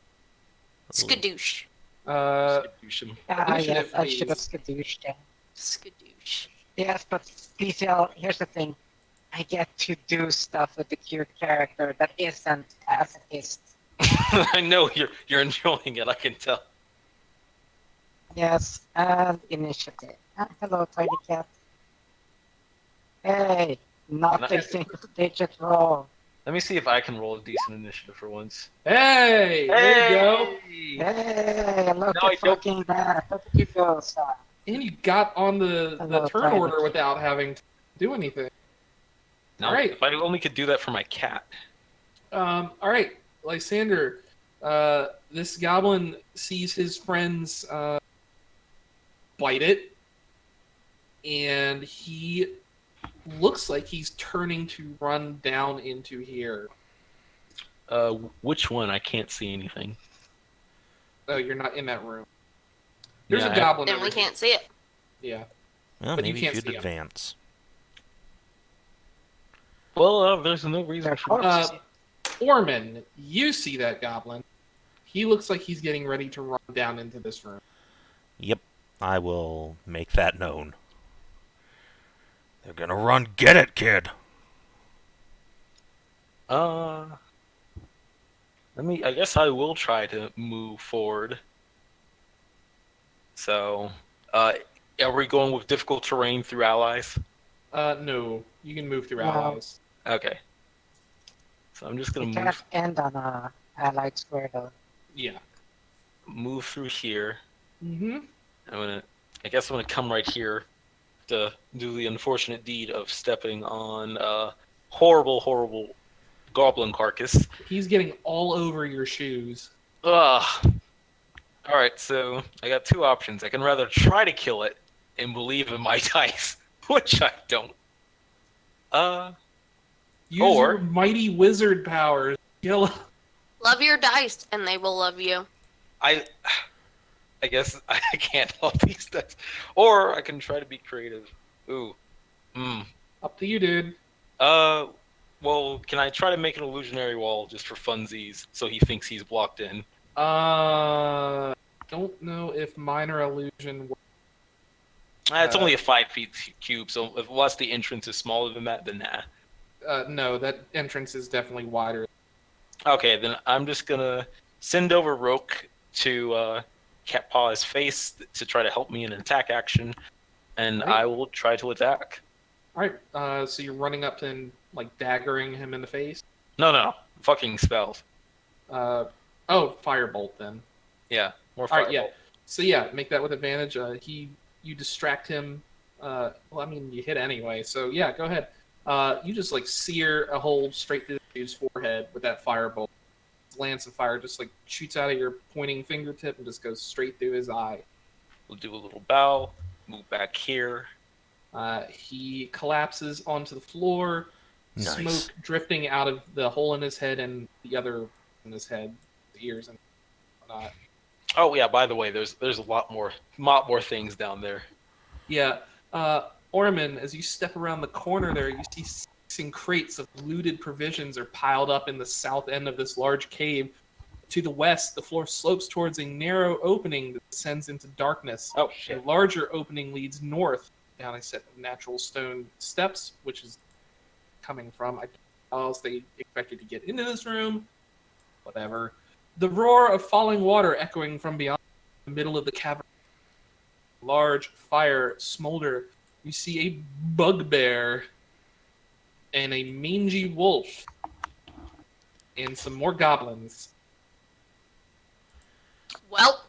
Skadoosh. Skadoosh him. Yes, Initiative, I should have please. skadooshed him. Skadoosh. Yes, but PCL, here's the thing. I get to do stuff with the cute character that isn't pacifist. I know you're enjoying it. I can tell. Yes, and initiative. Ah, hello, tiny cat. Hey, not a single digit roll. Let me see if I can roll a decent initiative for once. Hey! There you go. Hey, look No, I at don't. fucking that. Look at you go, son. And you got on the Hello, turn private. order without having to do anything. No, All right. if I only could do that for my cat. All right, Lysander. This goblin sees his friends bite it, and he looks like he's turning to run down into here. Which one? I can't see anything. Oh, you're not in that room. There's Yeah, a goblin Then over we here. can't see it. Yeah. Well, But you maybe can't you should see 'em. advance. Well, there's no reason They're for corpses. Ormann, you see that goblin. He looks like he's getting ready to run down into this room. Yep. I will make that known. They're gonna run. Get it, kid! I guess I will try to move forward. So, are we going with difficult terrain through allies? No, you can move through No. allies. Okay. So I'm just gonna It move can't end on a allied square though. Yeah. through here. Mm-hmm. I guess I'm gonna come right here to do the unfortunate deed of stepping on a horrible goblin carcass. He's getting all over your shoes. Ugh. Alright, so I got two options. I can rather try to kill it and believe in my dice, which I don't. Use Or- your mighty wizard powers. Kill him. Love your dice, and they will love you. I guess I can't help these dice. Or I can try to be creative. Ooh. Up to you, dude. Well, can I try to make an illusionary wall just for funsies so he thinks he's blocked in? Don't know if minor illusion. It's only a 5 feet cube, so unless the entrance is smaller than that, then nah. No, that entrance is definitely wider. Okay, then I'm just gonna send over Roke to catpaw his face to try to help me in an attack action, and Right. I will try to attack. All right. So you're running up and like daggering him in the face. No, fucking spells. Oh, firebolt then. Yeah, more All fireball. right. Yeah. So yeah, make that with advantage. You distract him. Well, I mean, you hit anyway. So yeah, go ahead. You just like sear a hole straight through the dude's forehead with that firebolt. Lance of fire just like shoots out of your pointing fingertip and just goes straight through his eye. We'll do a little bow, move back here. He collapses onto the floor. Nice. smoke drifting out of the hole in his head and the other in his head, the ears and whatnot. Oh yeah. By the way, there's a lot more things down there. Yeah. Ormann, as you step around the corner there, you see sacks and crates of looted provisions are piled up in the south end of this large cave. To the west, the floor slopes towards a narrow opening that descends into darkness. Oh A shit. larger opening leads north down a set of natural stone steps, which is coming from. I don't know how else they expected to get into this room. Whatever. The roar of falling water echoing from beyond the middle of the cavern. Large fire smolder. You see a bugbear and a mangy wolf and some more goblins. Well,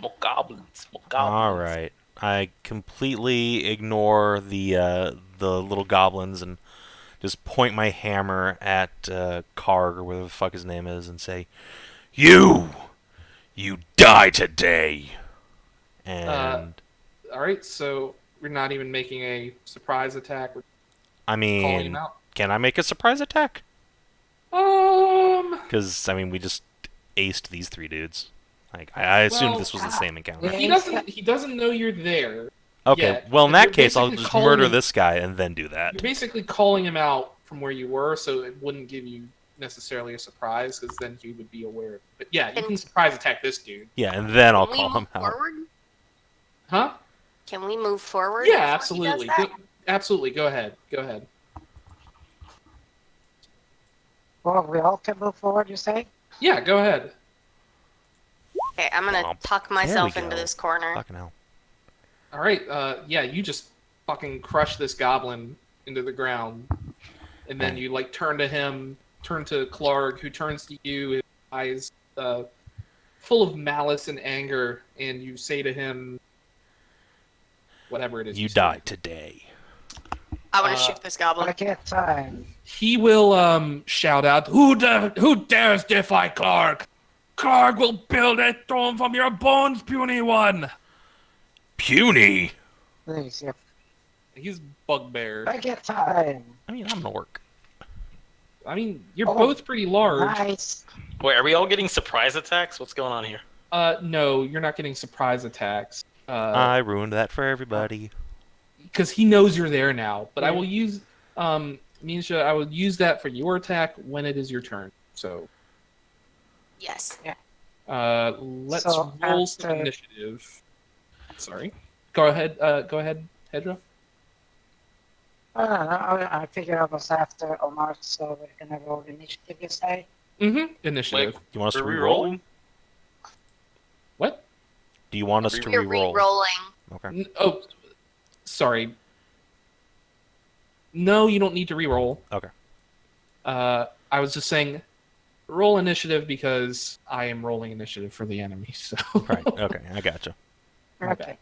More goblins. All right. I completely ignore the little goblins and just point my hammer at Karg or whatever the fuck his name is and say, "You die today." And All right, so we're not even making a surprise attack. We're I calling him mean, out. can I make a surprise attack? Um, Because I mean, we just aced these three dudes. Like I assumed Well, this was the same encounter. yeah. he doesn't know you're there. Okay, yet, well in but that you're case, I'll basically just calling murder him- this guy and then do You're that. basically calling him out from where you were, so it wouldn't give you necessarily a surprise, because then he would be aware. But yeah, you can surprise attack this dude. Yeah, and then I'll can we call move him out. forward? Huh? Can we move forward? Yeah, before he absolutely. does that? Absolutely. Go ahead. Go ahead. Well, we all can move forward, you say? Yeah, go ahead. Okay, I'm gonna Womp. tuck There we myself go. into this corner. Fucking hell. All right. Yeah, you just fucking crush this goblin into the ground, and then Right. you like turn to Clark, who turns to you, his eyes full of malice and anger, and you say to him, whatever it is. You say. die today. I want to Uh, shoot this goblin. I get time. He will shout out, "Who dares defy Clark? Clark will build a throne from your bones, puny one." Puny. Please, yeah. He's bugbear. I get time. I mean, I'm an orc. I mean, you're Oh, both pretty large. Nice. Wait, are we all getting surprise attacks? What's going on here? No, you're not getting surprise attacks. I ruined that for everybody. Because he knows you're there now. But I Yeah. will use, Mincha, I will use that for your attack when it is your turn. So, Yes. let's So, roll some after- initiative. Sorry. Go ahead, Hedrah. I don't know. I figured I was after Omar, so we're gonna roll initiative, you say? Mm-hmm. Initiative. Wait, You want us to we're reroll? re-rolling? What? Do you want us to You're reroll? re-rolling. Okay. Oh, sorry. No, you don't need to reroll. Okay. I was just saying, roll initiative because I am rolling initiative for the enemy. So. Right. Okay. I gotcha. Okay.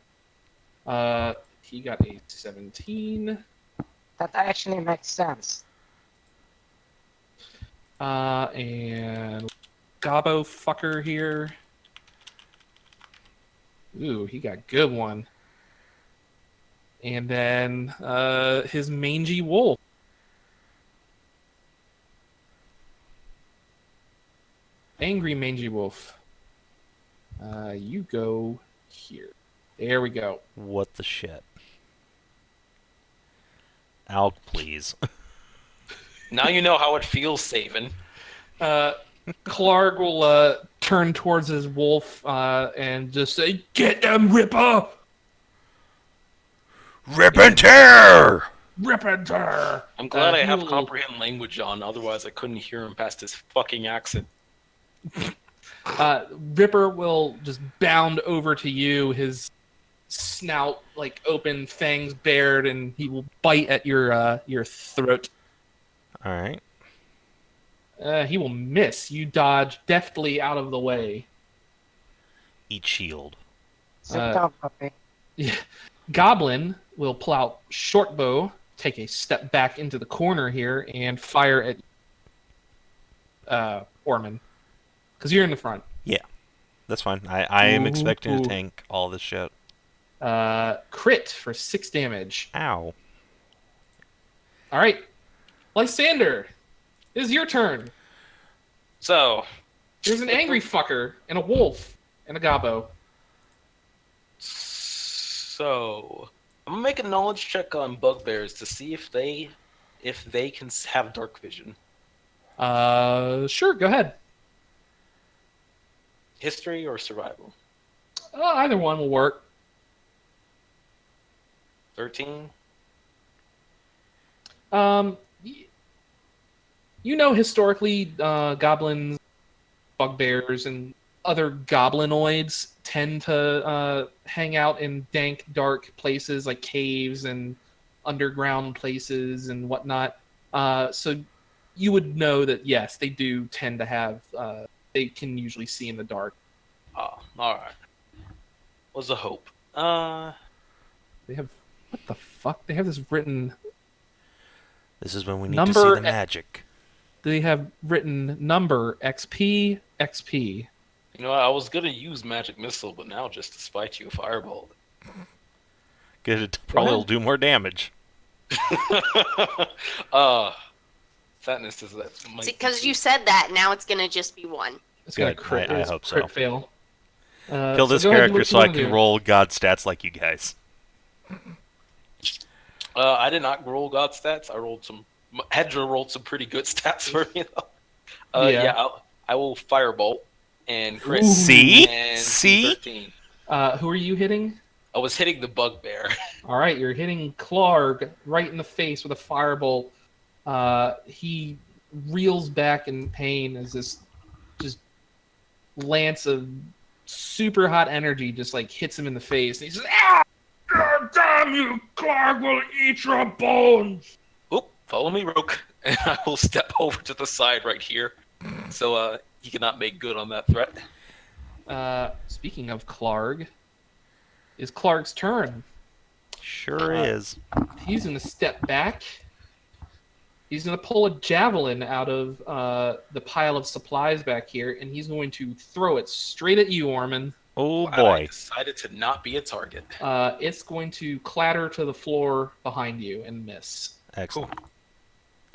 Okay. He got a 17. That actually makes sense. And Gobbo fucker here. Ooh, he got a good one. And then his mangy wolf. Angry mangy wolf. You go here. There we go. What the shit? Alk, please. Now you know how it feels, Savin. Clark will turn towards his wolf and just say, "Get them, Ripper! Rip and tear! Rip and tear!" I'm glad I he have will- comprehend language on, otherwise I couldn't hear him past his fucking accent. Ripper will just bound over to you, his snout like open, fangs bared, and he will bite at your throat. All right. He will miss. You dodge deftly out of the way. Eat shield. Sit Uh, down, puppy. Goblin will pull out short bow, take a step back into the corner here, and fire at Ormann. Because you're in the front. That's fine. I am Ooh. expecting to tank all this shit. Crit for 6 damage. Ow. All right, Lysander, it is your turn. So, There's an angry fucker and a wolf and a gobbo. so I'm gonna make a knowledge check on bugbears to see if they can have dark vision. Sure, go ahead. History or survival? Either one will work. 13. You know, historically, goblins, bugbears, and other goblinoids tend to hang out in dank, dark places like caves and underground places and whatnot. So you would know that, yes, they do tend to have, they can usually see in the dark. Oh, alright. What's the hope? They have, what the fuck? They have this written, This is when we need to Number see the magic. they have written number XP, XP. You know, I was gonna use magic missile, but now just to spite you, fireball. Good, it probably will do more damage. Fatness is that. Because you said that, now it's gonna just be one. It's gonna Good, crit, I it's hope crit so. fail. Kill this go ahead and character do what so you I wanna can do. roll god stats like you guys. I did not roll god stats. I rolled some. Hedrah rolled some pretty good stats for me though. Yeah. I will firebolt and crit. Ooh. See? And See? 13. Who are you hitting? I was hitting the bugbear. All right, you're hitting Clark right in the face with a firebolt. He reels back in pain as this just lance of super hot energy just like hits him in the face. And he says, "Ah! God damn you! Clark will eat your bones!" Oop, follow me, Roke. And I will step over to the side right here. So he cannot make good on that threat. Speaking of Clark, it's Clark's turn. Sure is. He's going to step back. He's going to pull a javelin out of the pile of supplies back here, and he's going to throw it straight at you, Ormann. Oh Glad I boy. decided to not be a target. It's going to clatter to the floor behind you and miss. Excellent.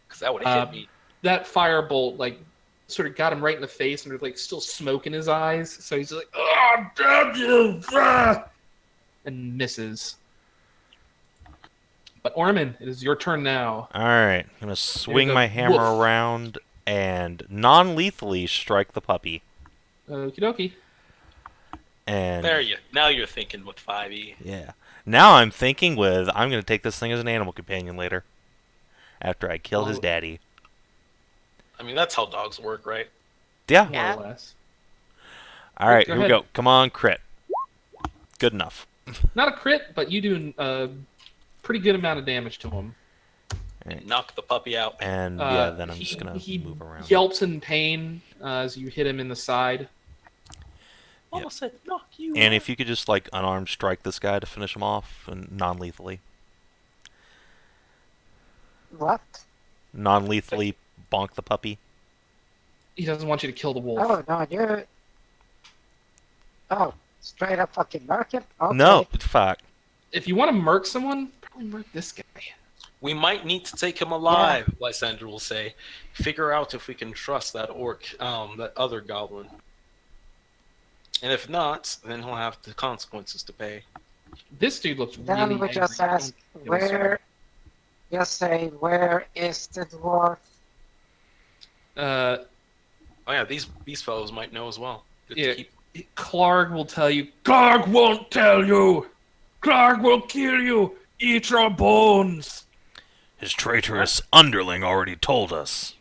Because that would have hit me. That firebolt, like, sort of got him right in the face, and there's, like, still smoke in his eyes. So he's just like, "Oh, damn you!" and misses. But Ormann, it is your turn now. Alright, I'm going to swing go. my hammer Woof. around and non-lethally strike the puppy. Okie dokie. And Now you're thinking with 5e. yeah. Now I'm thinking with, I'm going to take this thing as an animal companion later. After I kill his Oh. daddy. I mean, that's how dogs work, right? Yeah. More Yeah. or less. Alright, Go here we ahead. go. Come on, crit. Good enough. Not a crit, but you do a pretty good amount of damage to him. Knock the puppy out. And yeah, then I'm he- just going he to move around. yelps in pain as you hit him in the side. Almost said knock you And out. if you could just like unarmed strike this guy to finish him off and non-lethally. What? Non-lethally bonk the puppy. He doesn't want you to kill the wolf. Oh, no, you're... Oh, straight up fucking market? Okay. No, fuck. If you want to murk someone, probably murk this guy. We might need to take him alive, Lysander will say. Figure out if we can trust that orc, that other goblin. And if not, then he'll have the consequences to pay. This dude looks Then really we just angry. ask, Don't give a shit. where... Just say, where is the dwarf? Oh yeah, these fellows might know as well. Good Yeah. to keep. Clark will tell you. Clark won't tell you. Clark will kill you. Eat your bones. His traitorous underling already told us.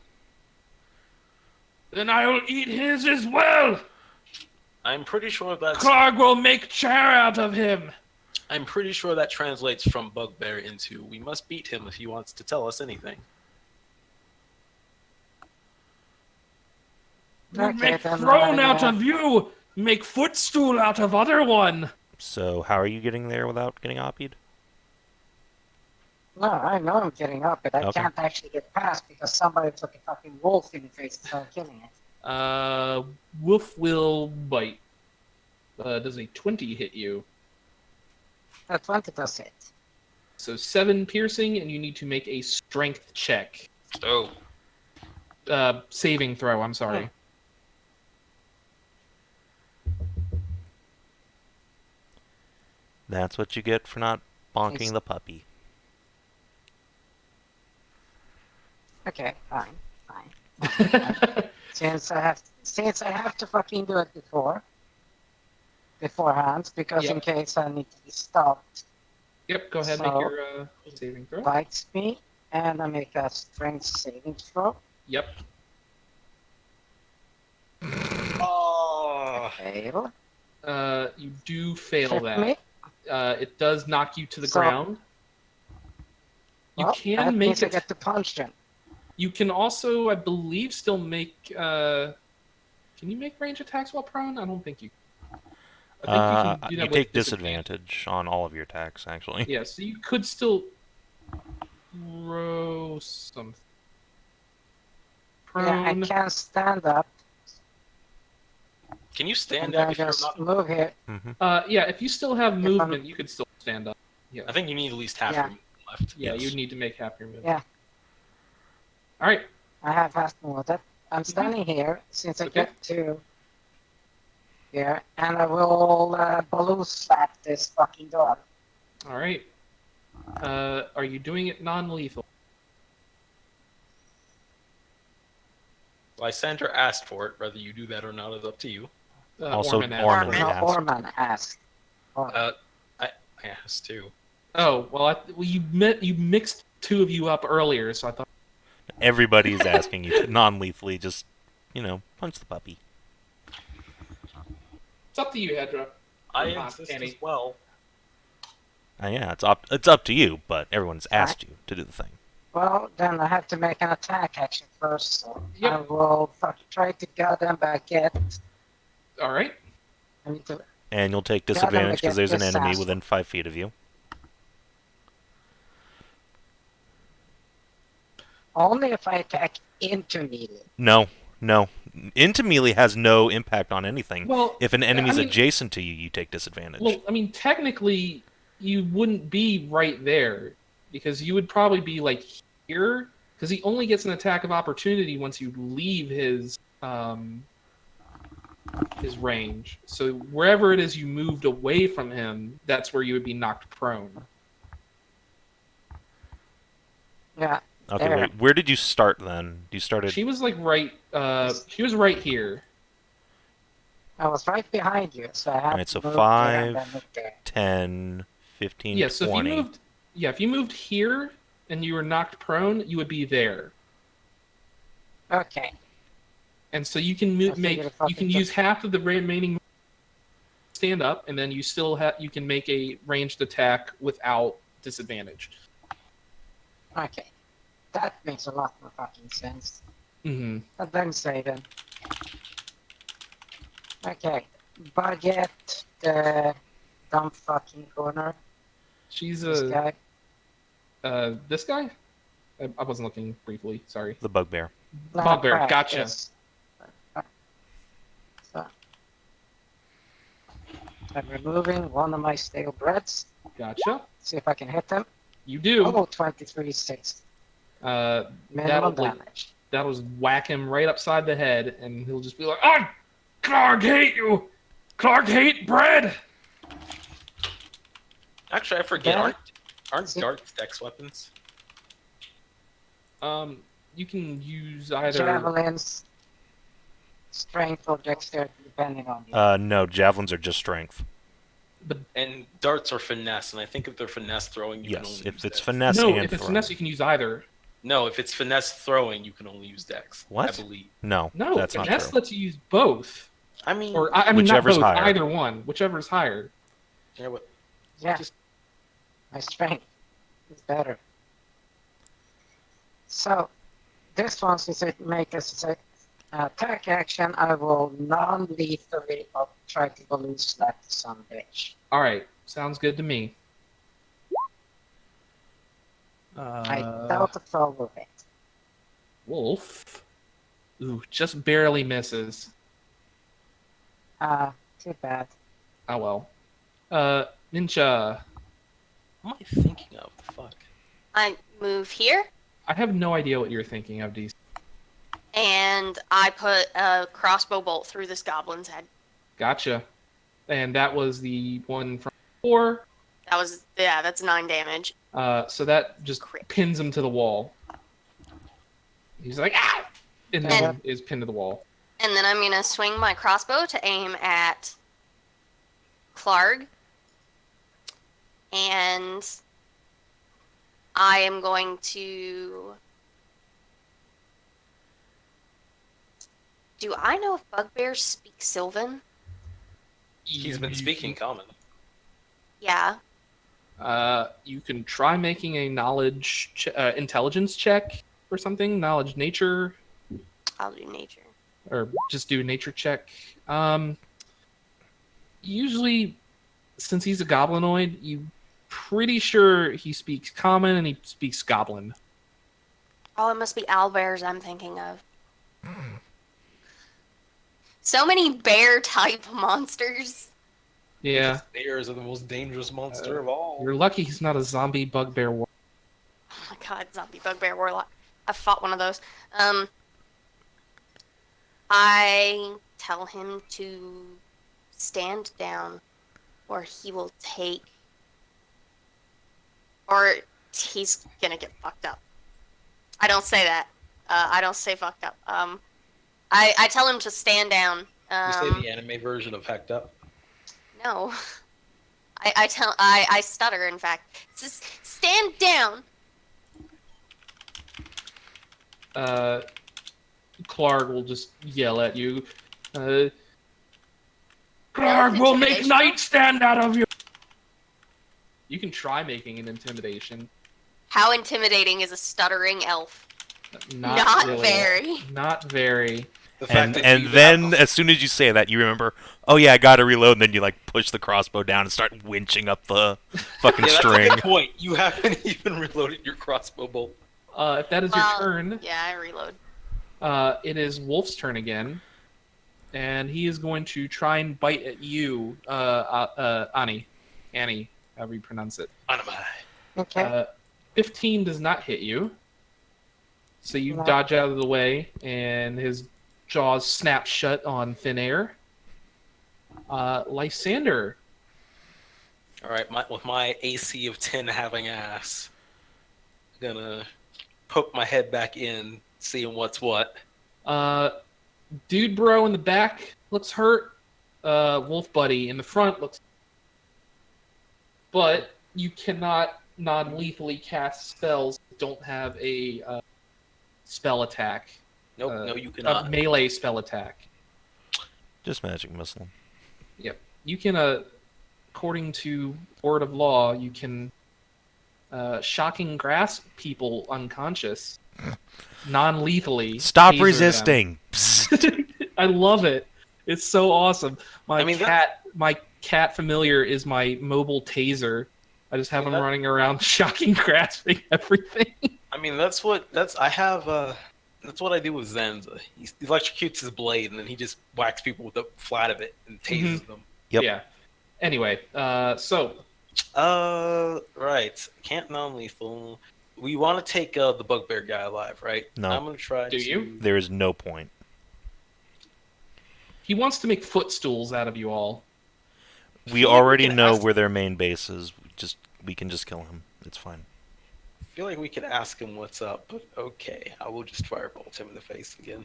Then I will eat his as well. I'm pretty sure that's. Clark will make chair out of him. I'm pretty sure that translates from bugbear into we must beat him if he wants to tell us anything. We'll Okay, make then, throne out yeah. of you. Make footstool out of other one. So how are you getting there without getting oppied? No, I know I'm getting up, but I Okay. can't actually get past because somebody took a fucking wolf in the face and started killing it. Wolf will bite. Does a 20 hit you? That 20 does hit. So 7 piercing, and you need to make a strength check. Oh, Saving throw, I'm sorry. That's what you get for not bonking Nice. the puppy. Okay, fine. Since I have to fucking do it beforehand, because in Yep. case I need to be stopped, Yep, go ahead, make So- your saving throw. bites me, and I make a strength saving throw. Yep. oh, Fail. You do fail Hit that. me. It does knock you to the So- ground. You Well, can that make means I it. get to punch them. You can also, I believe, still make. Can you make range attacks while prone? I don't think you. I think you can do that You with take disadvantage on all of your attacks, actually. Yeah, so you could still throw some Yeah, I prone. can stand up can you and stand then up if you're just not? move here. Mm-hmm. Yeah, if you still have I'm- movement, you could still stand up. Yeah, I think you need at least half Yeah. your movement left. yeah, Yes. you'd need to make half your movement. Yeah. All right. I have half movement. I'm standing here since I Okay. get to here, and I will balloon slap this fucking dog. All right. Are you doing it non-lethal? Lysander asked for it. Whether you do that or not is up to you. Also, Ormann asked Ormann for it. No, asked. Ormann asked. I asked too. Oh well, you mixed 2 of you up earlier, so I thought. Everybody's asking you to non-lethally just, punch the puppy. It's up to you, Hedrah. I Come on, insist Kenny. as well. Yeah, it's up to you, but everyone's asked you to do the thing. Well, then I have to make an attack action first, so Yep. I will try to get them back at. All right. I need to. And you'll take Yeah, disadvantage then because we there's get an enemy this within 5 feet of you. Only if I attack into melee. No. Into melee has no impact on anything. Well, If an enemy's I mean- adjacent to you, you take disadvantage. Well, I mean, technically, you wouldn't be right there because you would probably be like here because he only gets an attack of opportunity once you leave his range. So wherever it is you moved away from him, that's where you would be knocked prone. Yeah. Okay, there. wait. Where did you start then? You started. She was like right. She was right here. I was right behind you, so I have Alright, to so move 5, there and then move there. 10, 15, Yeah. So 20. if you moved here and you were knocked prone, you would be there. Okay. And so you can I figured if I you can could use just- half of the remaining stand up, and then you still you can make a ranged attack without disadvantage. Okay. That makes a lot more fucking sense. Mm-hmm. But then Savin. Okay. Budget the dumb fucking corner. She's This guy. this guy. I wasn't looking briefly. Sorry. The bugbear. Bugbear, Crap, gotcha. yes. So, I'm removing one of my stale breads. Gotcha. See if I can hit him. You do. Oh, 23-6. Minimum That'll damage. that'll just whack him right upside the head, and he'll just be like, "Oh, Clark hate you. Clark hate bread." Actually, I forget. Yeah. Aren't See- darts dex weapons? You can use either. Javelins, strength or dexterity, depending on you. No, javelins are just strength. And darts are finesse, and I think if they're finesse throwing, you can Yes, only if use it's dex. finesse No, and if it's throw. finesse, you can use either. No, if it's finesse throwing, you can only use dex. What? I believe. No, No, that's not finesse true. lets you use both, I mean, or I mean not Whichever's both, higher. either one, whichever's higher. you know what? Yeah, just- my strength is better. So, this one, since it makes a attack action, I will non-lethally try to balloon slap some bitch. All right, sounds good to me. I doubt the throw will hit. Wolf. Ooh, just barely misses. Too bad. Oh well. Mincha. What am I thinking of? The fuck? I move here, I have no idea what you're thinking of, DC. and I put a crossbow bolt through this goblin's head. Gotcha. And that was the one from before. That's 9 damage. So that just Crit. pins him to the wall. He's like, ah! And then is pinned to the wall. And then I'm gonna swing my crossbow to aim at Clark. And I am going to... Do I know if bugbears speak Sylvan? He's been speaking common. Yeah. You can try making a intelligence check or something. Knowledge nature. I'll do nature. Or just do a nature check. Usually, since he's a goblinoid, you pretty sure he speaks common and he speaks goblin. Oh, it must be owlbears I'm thinking of. So many bear-type monsters. Yeah. Bears are the most dangerous monster of all. You're lucky he's not a zombie bugbear war. Oh my god, zombie bugbear warlock. I fought one of those. I tell him to stand down, or he will take... Or he's gonna get fucked up. I don't say that. I don't say fucked up. I tell him to stand down. You say the anime version of Hecked Up? No. I stutter, in fact. It says, stand down! Clark will just yell at you. Clark will make night stand out of you! You can try making an intimidation. How intimidating is a stuttering elf? Not Not really. very. Not very. The fact that And you then, have as soon as you say that, you remember, oh yeah, I gotta reload, and then you, like, push the crossbow down and start winching up the fucking yeah, string. that's a good point. You haven't even reloaded your crossbow bolt. If that is your turn, Yeah, I reload. it is Wolf's turn again. And he is going to try and bite at you, Annie, however you pronounce it. Anime. Okay. 15 does not hit you. So you No. dodge out of the way, and his jaws snap shut on thin air. Lysander. Alright, with my AC of 10 having ass, I'm gonna poke my head back in, seeing what's what. Dude bro in the back looks hurt. Wolf buddy in the front looks... But you cannot non-lethally cast spells that don't have a spell attack. Nope, no, you A cannot. melee spell attack. Just magic missile. Yep. You can, according to Word of Law, you can shocking grasp people unconscious. Non-lethally. Stop taser resisting! them. I love it. It's so awesome. My I mean, cat familiar is my mobile taser. I just have I mean, him running around shocking grasping everything. I mean, that's what I do with Zenza. He electrocutes his blade, and then he just whacks people with the flat of it and tases them. Yep. Yeah. Anyway, so Right. Can't non-lethal. We want to take the bugbear guy alive, right? No. I'm gonna try. Do you? There is no point. he wants to make footstools out of you all. We feel like we already can know ask- where their main base is. We can just kill him. It's fine. I feel like we could ask him what's up, but okay, I will just firebolt him in the face again.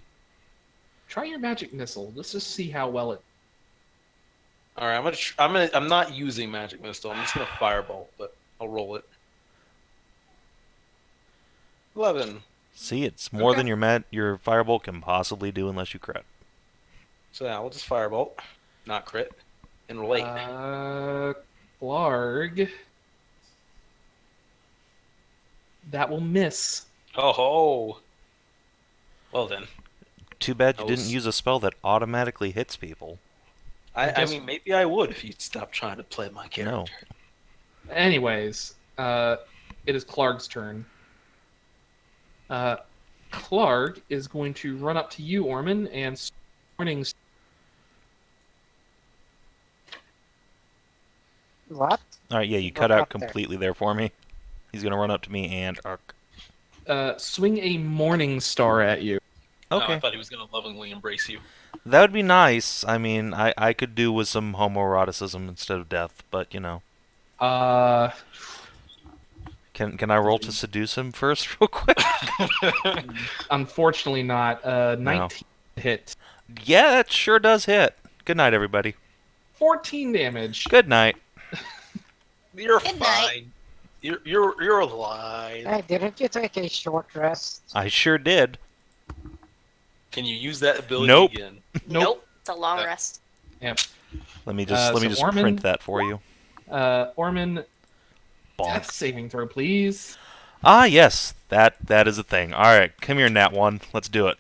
Try your magic missile. Let's just see how well it... All right, I'm not using magic missile. I'm just gonna firebolt, but I'll roll it. 11. See, it's more Okay. than your firebolt can possibly do unless you crit. So yeah, we'll just firebolt, not crit, and roll 8. Blarg. That will miss. Oh ho! Well then, Too bad you I didn't was- use a spell that automatically hits people. I guess- mean maybe I would if you'd stop trying to play my character. No. Anyways, it is Clark's turn. Clark is going to run up to you, Ormann, and warnings. What? All right, yeah, you Go cut out up there. completely there for me. He's gonna run up to me and arc. Swing a morning star at you. No, I Okay, thought he was gonna lovingly embrace you. that would be nice. I mean, I could do with some homoeroticism instead of death, but you know. Uh, Can I roll to seduce him first, real quick? unfortunately not. 19 hit. Yeah, that sure does hit. Good night, everybody. 14 damage. Good night. You're Good night. fine. You're alive. Hey, didn't you take a short rest? I sure did. Can you use that ability Nope. again? Nope. It's a long rest. Yep. Let me just So Ormann- print that for you. Ormann, Bonk. death saving throw, please. Ah, yes, that is a thing. All right, come here, Nat One. Let's do it.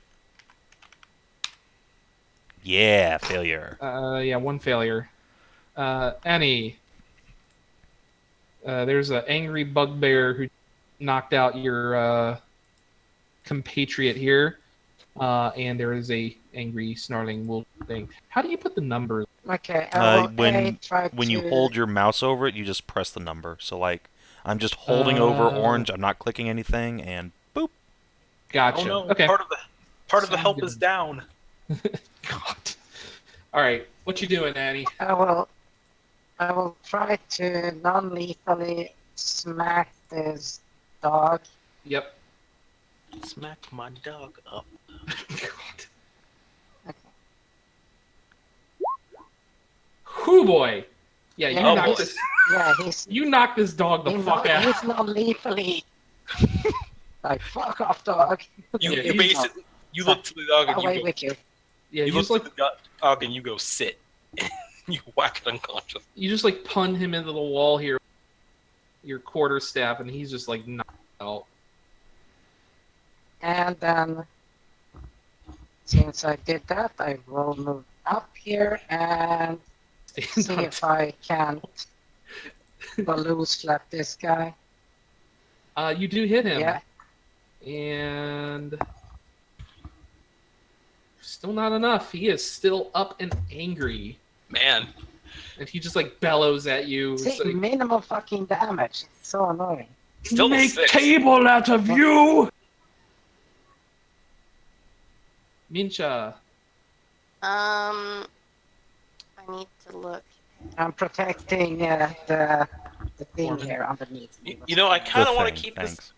Yeah, failure. Yeah, one failure. Annie. There's an angry bugbear who knocked out your compatriot here. And there is a angry snarling wolf thing. How do you put the numbers? Okay, I will try When you to- hold your mouse over it, you just press the number. So like, I'm just holding over orange. I'm not clicking anything, and boop. Gotcha. Oh no! Okay. Part of the Sounds help good. is down. God. All right. What you doing, Annie? I will try to non-lethally smack this dog. Yep. Smack my dog up. God. Okay. Hoo boy. Yeah, you Yeah, Oh, knocked boy. this. Yeah, he's You knocked this dog the fuck out. He's non-lethally. Like, fuck off, dog. You Yeah, you he's basically you look to the dog and Away you go, with you. Yeah, you you look just to like the dog and you go sit. You whack it unconscious. pun him into the wall here, your quarterstaff, and he's just like knocked out. And then, since I did that, I will move up here and see if I can balloon slap this guy. You do hit him. Yeah. And still not enough. He is still up and angry. Man, And he just like bellows at you. See, It's like, minimal fucking damage. It's so annoying. still make six. table out of you! Mincha. I need to look. I'm protecting the thing Ormann. here underneath. You know, I kind The of want to thing, keep thanks. this.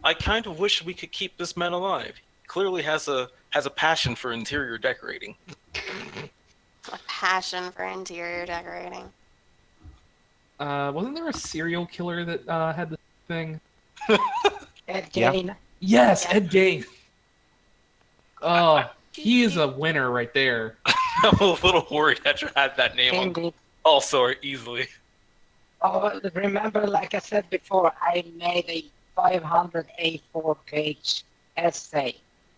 I kind of wish we could keep this man alive. He clearly has a passion for interior decorating. A passion for interior decorating. Wasn't there a serial killer that had this thing? Ed Yeah. Gain. Yes, Yeah. Ed Gein. Oh, he is a winner right there. I'm a little worried that you had that name on Indeed. also easily. Oh, remember, like I said before, I made a 500 A4 page essay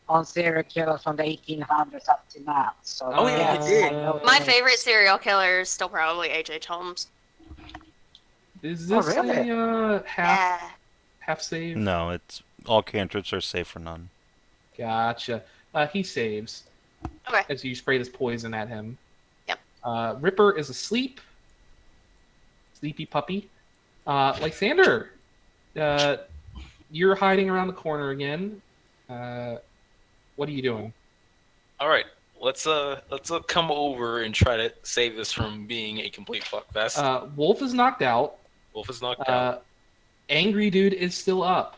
on serial killers from the 1800s up to now. So Oh, yeah, you did. I know My the favorite serial killer is still probably H.H. Holmes. Is Oh, this really? a Yeah. half save? No, it's all cantrips are safe for none. Gotcha. He saves Okay. as you spray this poison at him. Yep. Ripper is asleep. Sleepy puppy. Lysander, you're hiding around the corner again. What are you doing? All right, let's come over and try to save this from being a complete fuckfest. Wolf is knocked out. Wolf is knocked out. Angry dude is still up.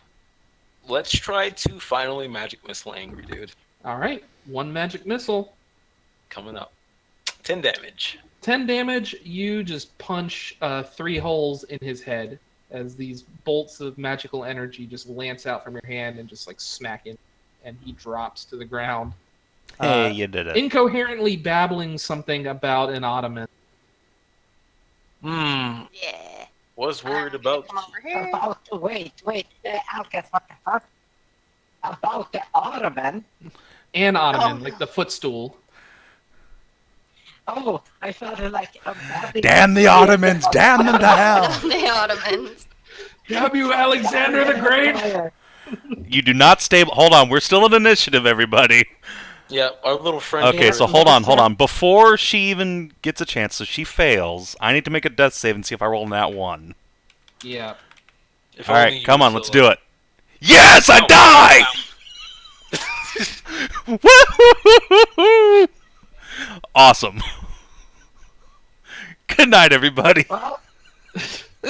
Let's try to finally magic missile angry dude. All right, one magic missile. Coming up. 10 damage. 10 damage, you just punch 3 holes in his head as these bolts of magical energy just lance out from your hand and just like smack in, and he drops to the ground. Hey, you did it. Incoherently babbling something about an ottoman. Hmm. Yeah. Was worried about. Come over here. wait, Alkahest, what the fuck? About the Ottoman? An ottoman, Oh. like the footstool. Oh, I felt it like a Damn the Ottomans! Damn them to hell! The Ottomans. Damn you, Alexander the Great! You do not stay. Hold on, we're still in initiative, everybody. Yeah, our little friend. Okay, here so is- hold on. Before she even gets a chance, so she fails, I need to make a death save and see if I roll that one. Yeah. If All only right, you come were on, let's still do it. Yes, I die! Woo! Awesome. Good night, everybody. Well,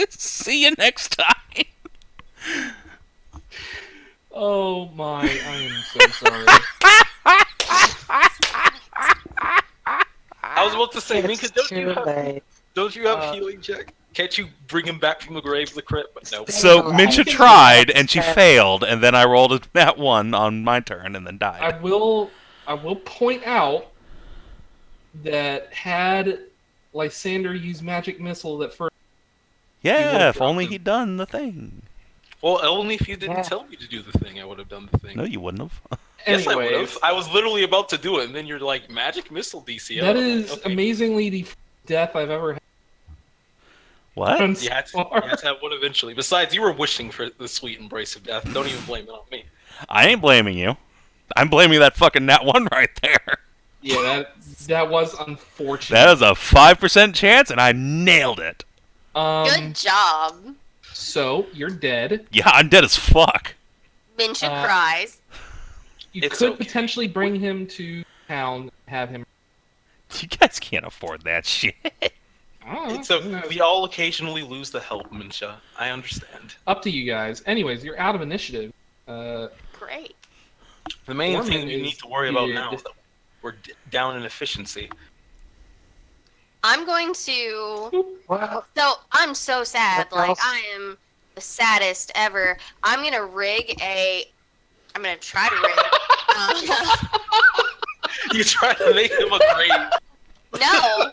See you next time. Oh my, I am so sorry. I was about to say, Mincha, it's too late. don't you have healing check? Can't you bring him back from the grave with a crit? But no. So Alive. Mincha tried, and she failed, and then I rolled that one on my turn, and then I died. will point out that had Lysander used magic missile that first, Yeah, if dropped only him. he'd done the thing. Well, only if you didn't Yeah. tell me to do the thing, I would have done the thing. No, you wouldn't have. Yes, I would anyways, have. I was literally about to do it, and then you're like, magic missile DC. that I'm like, is okay. amazingly the death I've ever had. What? on You had, to, Spar. you had to have one eventually. Besides, you were wishing for the sweet embrace of death. Don't even blame it on me. I ain't blaming you. I'm blaming that fucking nat one right there. Yeah, that was unfortunate. That is a 5% chance, and I nailed it. Good job. So you're dead. Yeah, I'm dead as fuck. Mincha Uh, cries. You It's could okay. potentially bring him to town, have him. You guys can't afford that shit. I don't know, It's so who knows? we all occasionally lose the help, Mincha. I understand. Up to you guys. Anyways, you're out of initiative. Great. The main Ormann thing you is need to worry about weird. now is that we're down in efficiency. I'm going to. Well, So I'm so sad. What Like else? I am the saddest ever. I'm gonna rig a. I'm gonna try to rig. You try to make him a grave. No,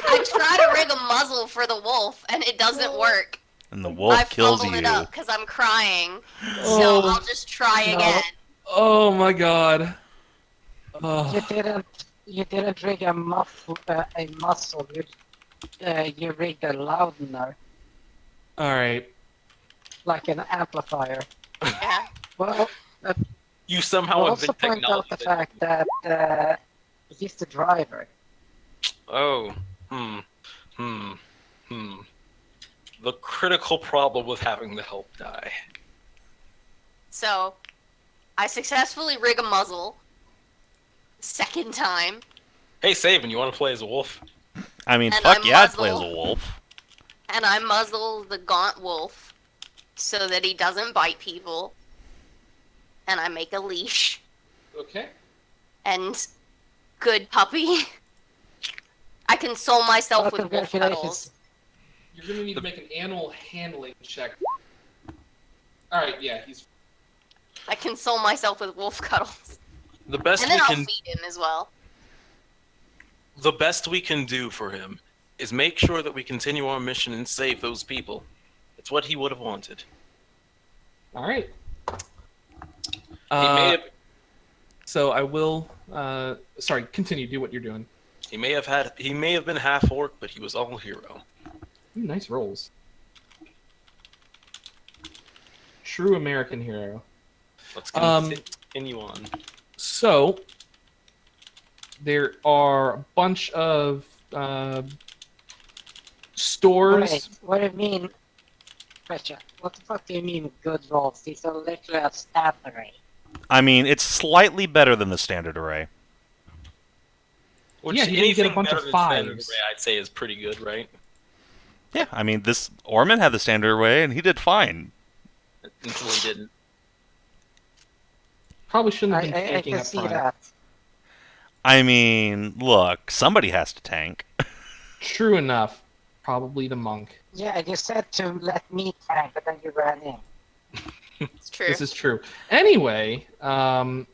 I try to rig a muzzle for the wolf, and it doesn't work. And the wolf I kills fumbled you. it up because I'm crying. Oh. So I'll just try No. again. Oh my god. Oh. you didn't rig a muscle. You rigged a loudener, All right. like an amplifier. Yeah. Well, You somehow I'll invent also point technology. out the fact that he's the driver. Oh. The critical problem with having the help die. So I successfully rig a muzzle. Second time. Hey, Savin, you want to play as a wolf? I mean, And fuck I yeah, I'd play as a muzzle. wolf. And I muzzle the gaunt wolf so that he doesn't bite people. And I make a leash. Okay. And good puppy. I console myself Well, with wolf cuddles. congratulations. You're gonna need to make an animal handling check. All right. Yeah, he's. I console myself with wolf cuddles. The best And then we I'll can feed him as well. the best we can do for him is make sure that we continue our mission and save those people. It's what he would have wanted. All right. He may have So I will. Sorry. Continue. Do what you're doing. he may have been half orc, but he was all hero. Ooh, nice rolls. True American hero. Let's Um, continue on. So there are a bunch of stores. Wait, what do you mean? Question. What the fuck do you mean good rolls? These are literally a stat array. I mean, it's slightly better than the standard array. Which Yeah, he didn't get a anything bunch better of than standard fives. array, I'd say is pretty good, right? Yeah, I mean, this Ormann had the standard array, and he did fine. Until he didn't. Probably shouldn't I have been tanking can up see front. that. I mean, look, somebody has to tank. True enough. Probably the monk. Yeah, you said to let me tank, but then you ran in. It's true. This is true. Anyway, there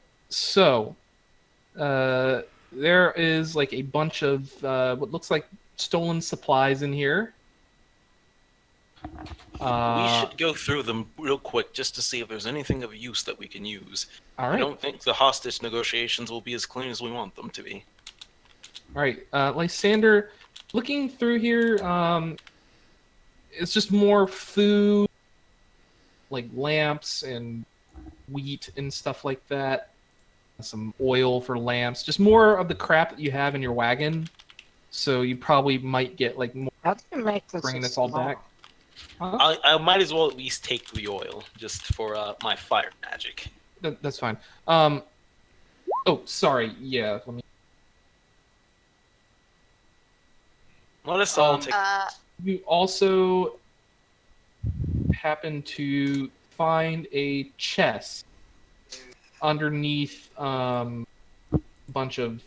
is like a bunch of what looks like stolen supplies in here. We should go through them real quick just to see if there's anything of use that we can use. All I right. don't think the hostage negotiations will be as clean as we want them to be. All right, Lysander, looking through here, it's just more food, like lamps and wheat and stuff like that. some oil for lamps, just more of the crap that you have in your wagon. So you probably might get like more How do you make this bringing so this all small? back. Huh? I might as well at least take the oil just for my fire magic. That's fine. Oh, sorry. Yeah. Let me. Let us all take. You also happen to find a chest underneath a bunch of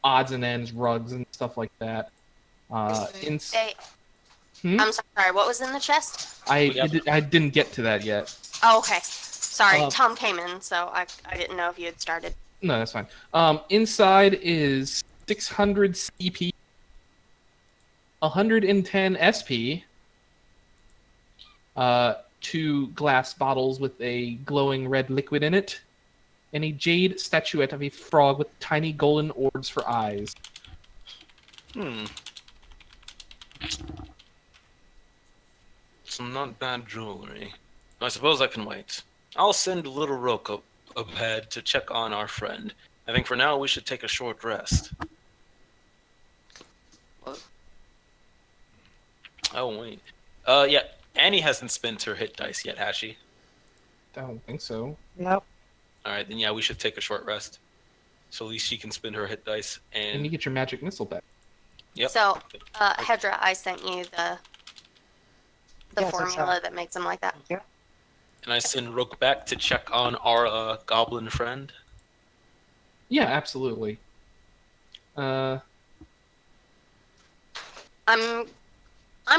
odds and ends, rugs and stuff like that. Hey, Hmm? I'm sorry. What was in the chest? I We have- I didn't get to that yet. Oh, okay. Sorry, Uh, Tom came in, so I didn't know if you had started. No, that's fine. Inside is 600 CP, 110 SP, 2 glass bottles with a glowing red liquid in it, and a jade statuette of a frog with tiny golden orbs for eyes. Some not bad jewelry. I suppose I can wait. I'll send little Rook up ahead to check on our friend. I think for now we should take a short rest. Oh, wait. Yeah, Annie hasn't spent her hit dice yet, has she? I don't think so. Nope. Alright, then yeah, we should take a short rest. So at least she can spend her hit dice And you and... get your magic missile back. Yep. So, Hedrah, I sent you the Yes, I formula saw. that makes them like that. Yeah. And I send Rook back to check on our goblin friend. Yeah, absolutely. I'm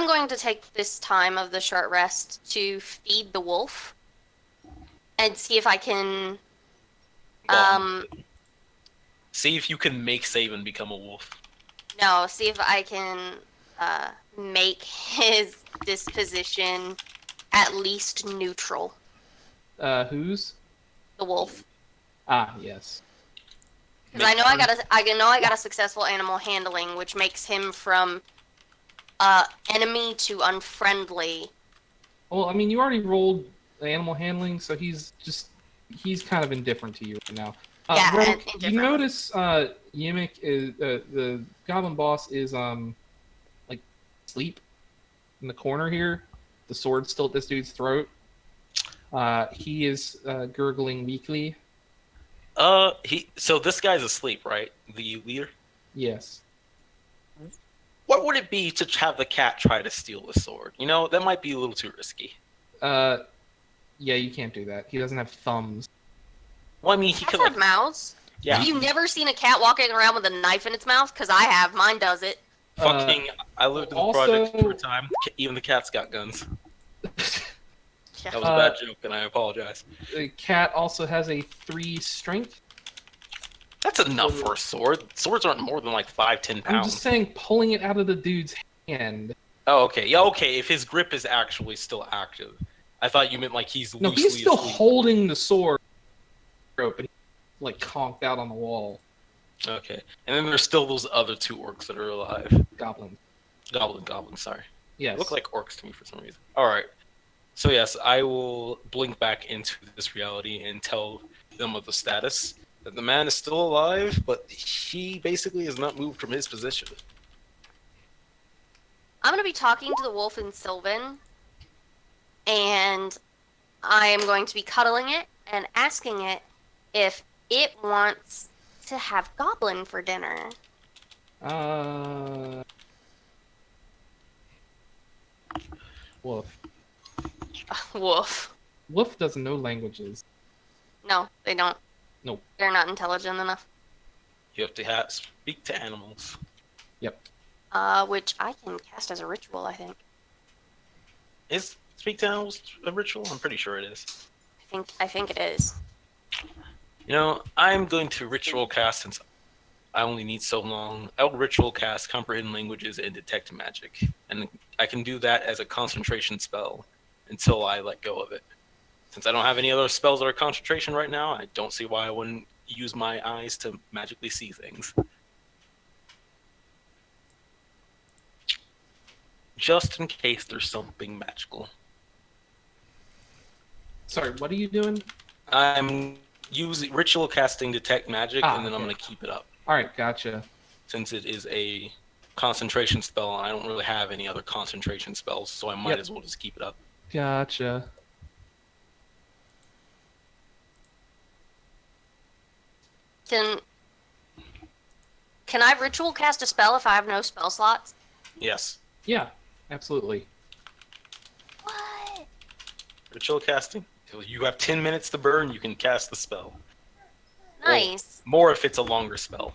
going to take this time of the short rest to feed the wolf and see if I can See if you can make Savin become a wolf. see if I can make his disposition at least neutral. Whose? The wolf. Ah, yes. Because I know I got a successful animal handling, which makes him from enemy to unfriendly. Well, I mean, you already rolled animal handling, so he's kind of indifferent to you right now. Yeah, Rogue, and you indifferent. notice Yimmick is the goblin boss is like asleep in the corner here. The sword's still at this dude's throat. He is gurgling weakly. So this guy's asleep, right? The leader? Yes. What would it be to have the cat try to steal the sword? You know, that might be a little too risky. Yeah, you can't do that. He doesn't have thumbs. Well, I mean, he Cats could have like, mouths. yeah, Have you never seen a cat walking around with a knife in its mouth? Because I have. Mine does it. fucking. I lived in the also- project for a time. Even the cat's got guns. Yeah. That was a bad joke, and I apologize. The cat also has a 3 strength. That's enough for a sword. Swords aren't more than like 5-10 I'm pounds. just saying, pulling it out of the dude's hand. Oh, okay. Yeah, okay. If his grip is actually still active, I thought you meant like he's No, loosely he's still asleep. holding the sword, but he's like conked out on the wall. Okay, and then there's still those other 2 orcs that are alive. Goblin. Goblin. Sorry. Yes. They look like orcs to me for some reason. All right. So yes, I will blink back into this reality and tell them of the status. That the man is still alive, but he basically has not moved from his position. I'm going to be talking to the wolf in Sylvan, and I am going to be cuddling it and asking it if it wants to have goblin for dinner. Wolf. Wolf. Wolf doesn't know languages. No, they don't. Nope. They're not intelligent enough. You have to speak to animals. Yep. Which I can cast as a ritual, I think. Is speak to animals a ritual? I'm pretty sure it is. I think it is. You know, I'm going to ritual cast since I only need so long. I'll ritual cast comprehend languages and detect magic, and I can do that as a concentration spell until I let go of it. Since I don't have any other spells that are concentration right now, I don't see why I wouldn't use my eyes to magically see things. Just in case there's something magical. Sorry, what are you doing? I'm use ritual casting detect magic, and then I'm okay. gonna keep it up All right, gotcha. since it is a concentration spell, and I don't really have any other concentration spells, so I might Yep. as well just keep it up. Gotcha. Can I ritual cast a spell if I have no spell slots? Yes. Yeah, absolutely. What? Ritual casting. You have 10 minutes to burn. You can cast the spell. Nice. More if it's a longer spell.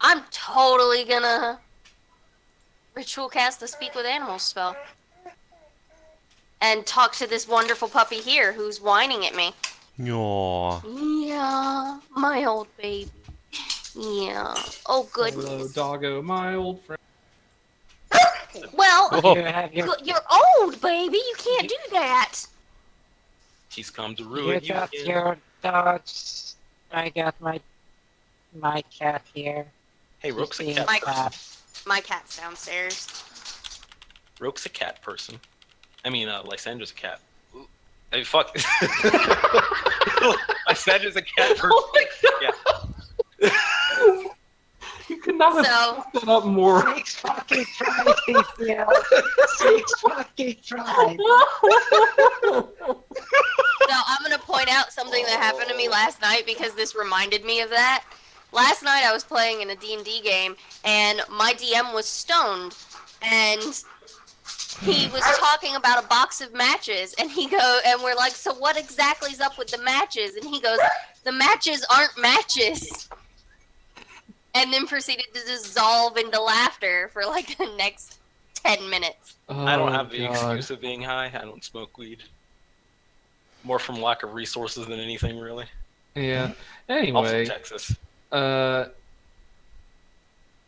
I'm totally gonna ritual cast the Speak with Animals spell. And talk to this wonderful puppy here who's whining at me. Aw. Yeah, my old baby. Yeah. Oh, Hello, goodness. doggo, my old friend. Well, Oh. You have your, you're old, baby. You can't do that. She's come to you ruin you got again. your dogs. I got my cat here. Hey, Rook's a She's cat My- person. My cat's downstairs. Rook's a cat person. I mean, Lysander's a cat. Hey, fuck. Lysander's a cat person. Oh my God. You could not have So, fucked that up more. 6 fucking tries, DCL. 6 fucking tries. So I'm gonna point out something that happened to me last night because this reminded me of that. Last night I was playing in a D&D game and my DM was stoned and he was talking about a box of matches and we're like, so what exactly is up with the matches? And he goes, the matches aren't matches. And then proceeded to dissolve into laughter for like the next 10 minutes. I don't have Oh, the God. excuse of being high. I don't smoke weed. More from lack of resources than anything, really. Yeah. Also Anyway, Texas. all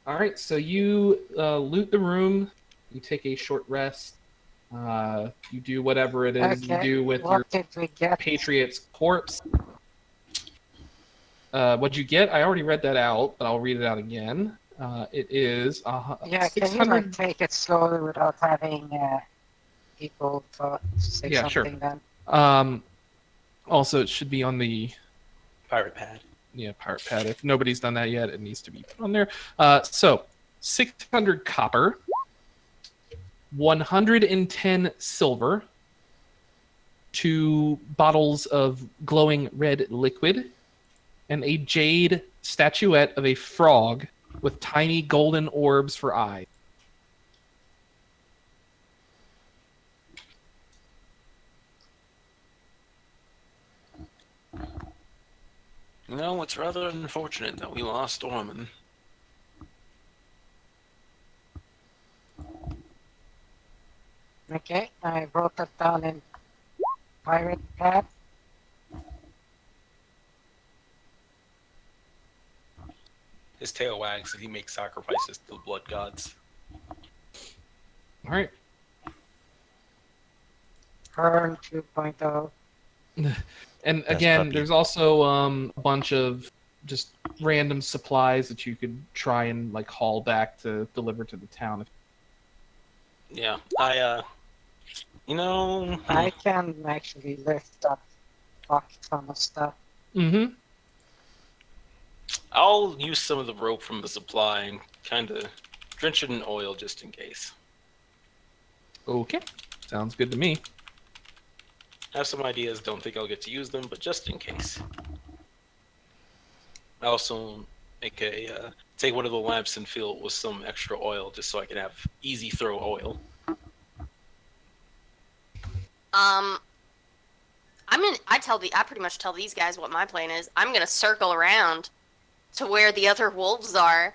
right. So you loot the room. You take a short rest. You do whatever it is you Okay, do with your what did we get? Patriot's corpse. What'd you get? I already read that out, but I'll read it out again. It is Yeah, can you 600. like take it slowly without having people say Yeah, sure. something then? Also, it should be on the Pirate pad. pirate pad. If nobody's done that yet, it needs to be put on there. So 600 copper, 110 silver, 2 bottles of glowing red liquid, and a jade statuette of a frog with tiny golden orbs for eyes. You know, it's rather unfortunate that we lost Ormann. Okay, I wrote that down in pirate pad. His tail wags and he makes sacrifices to the blood gods. All right. Burn 2.0. And That's again, puppy. there's also a bunch of just random supplies that you could try and like haul back to deliver to the town. Yeah, you know, I can actually lift up fuck ton of stuff. Mm-hmm. I'll use some of the rope from the supply and kind of drench it in oil just in case. Okay. Sounds good to me. I have some ideas, don't think I'll get to use them, but just in case. I also make take one of the lamps and fill it with some extra oil just so I can have easy throw oil. I pretty much tell these guys what my plan is. I'm gonna circle around to where the other wolves are,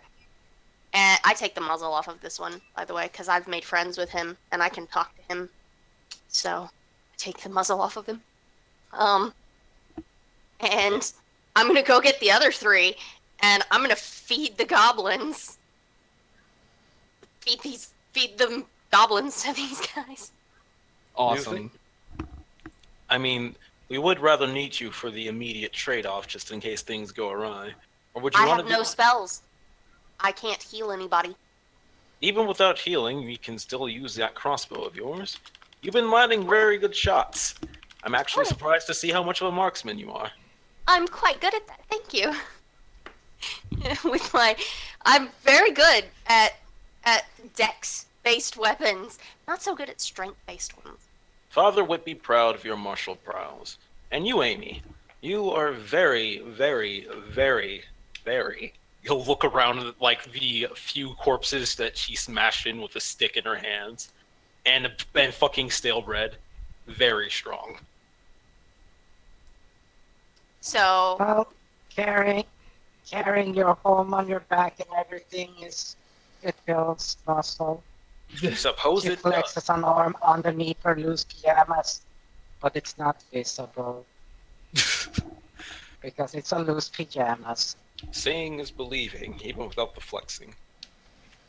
and I take the muzzle off of this one, by the way, because I've made friends with him and I can talk to him. So I take the muzzle off of him, and I'm gonna go get the other 3, and I'm gonna feed the goblins. Feed the goblins to these guys. Awesome. I mean, we would rather need you for the immediate trade-off just in case things go awry. Or would you I want have to no spells. I can't heal anybody. Even without healing, we can still use that crossbow of yours. You've been landing very good shots. I'm actually Oh. surprised to see how much of a marksman you are. I'm quite good at that. Thank you. I'm very good at dex-based weapons. Not so good at strength-based ones. Father would be proud of your martial prowess. And you, Amy, you are very, very, very, very. You'll look around at like the few corpses that she smashed in with a stick in her hands, and fucking stale bread. Very strong. So, Well, carrying your home on your back and everything it builds muscle. Suppose She it does. flexes an arm underneath her loose pajamas, but it's not visible because it's a loose pajamas. Seeing is believing, even without the flexing.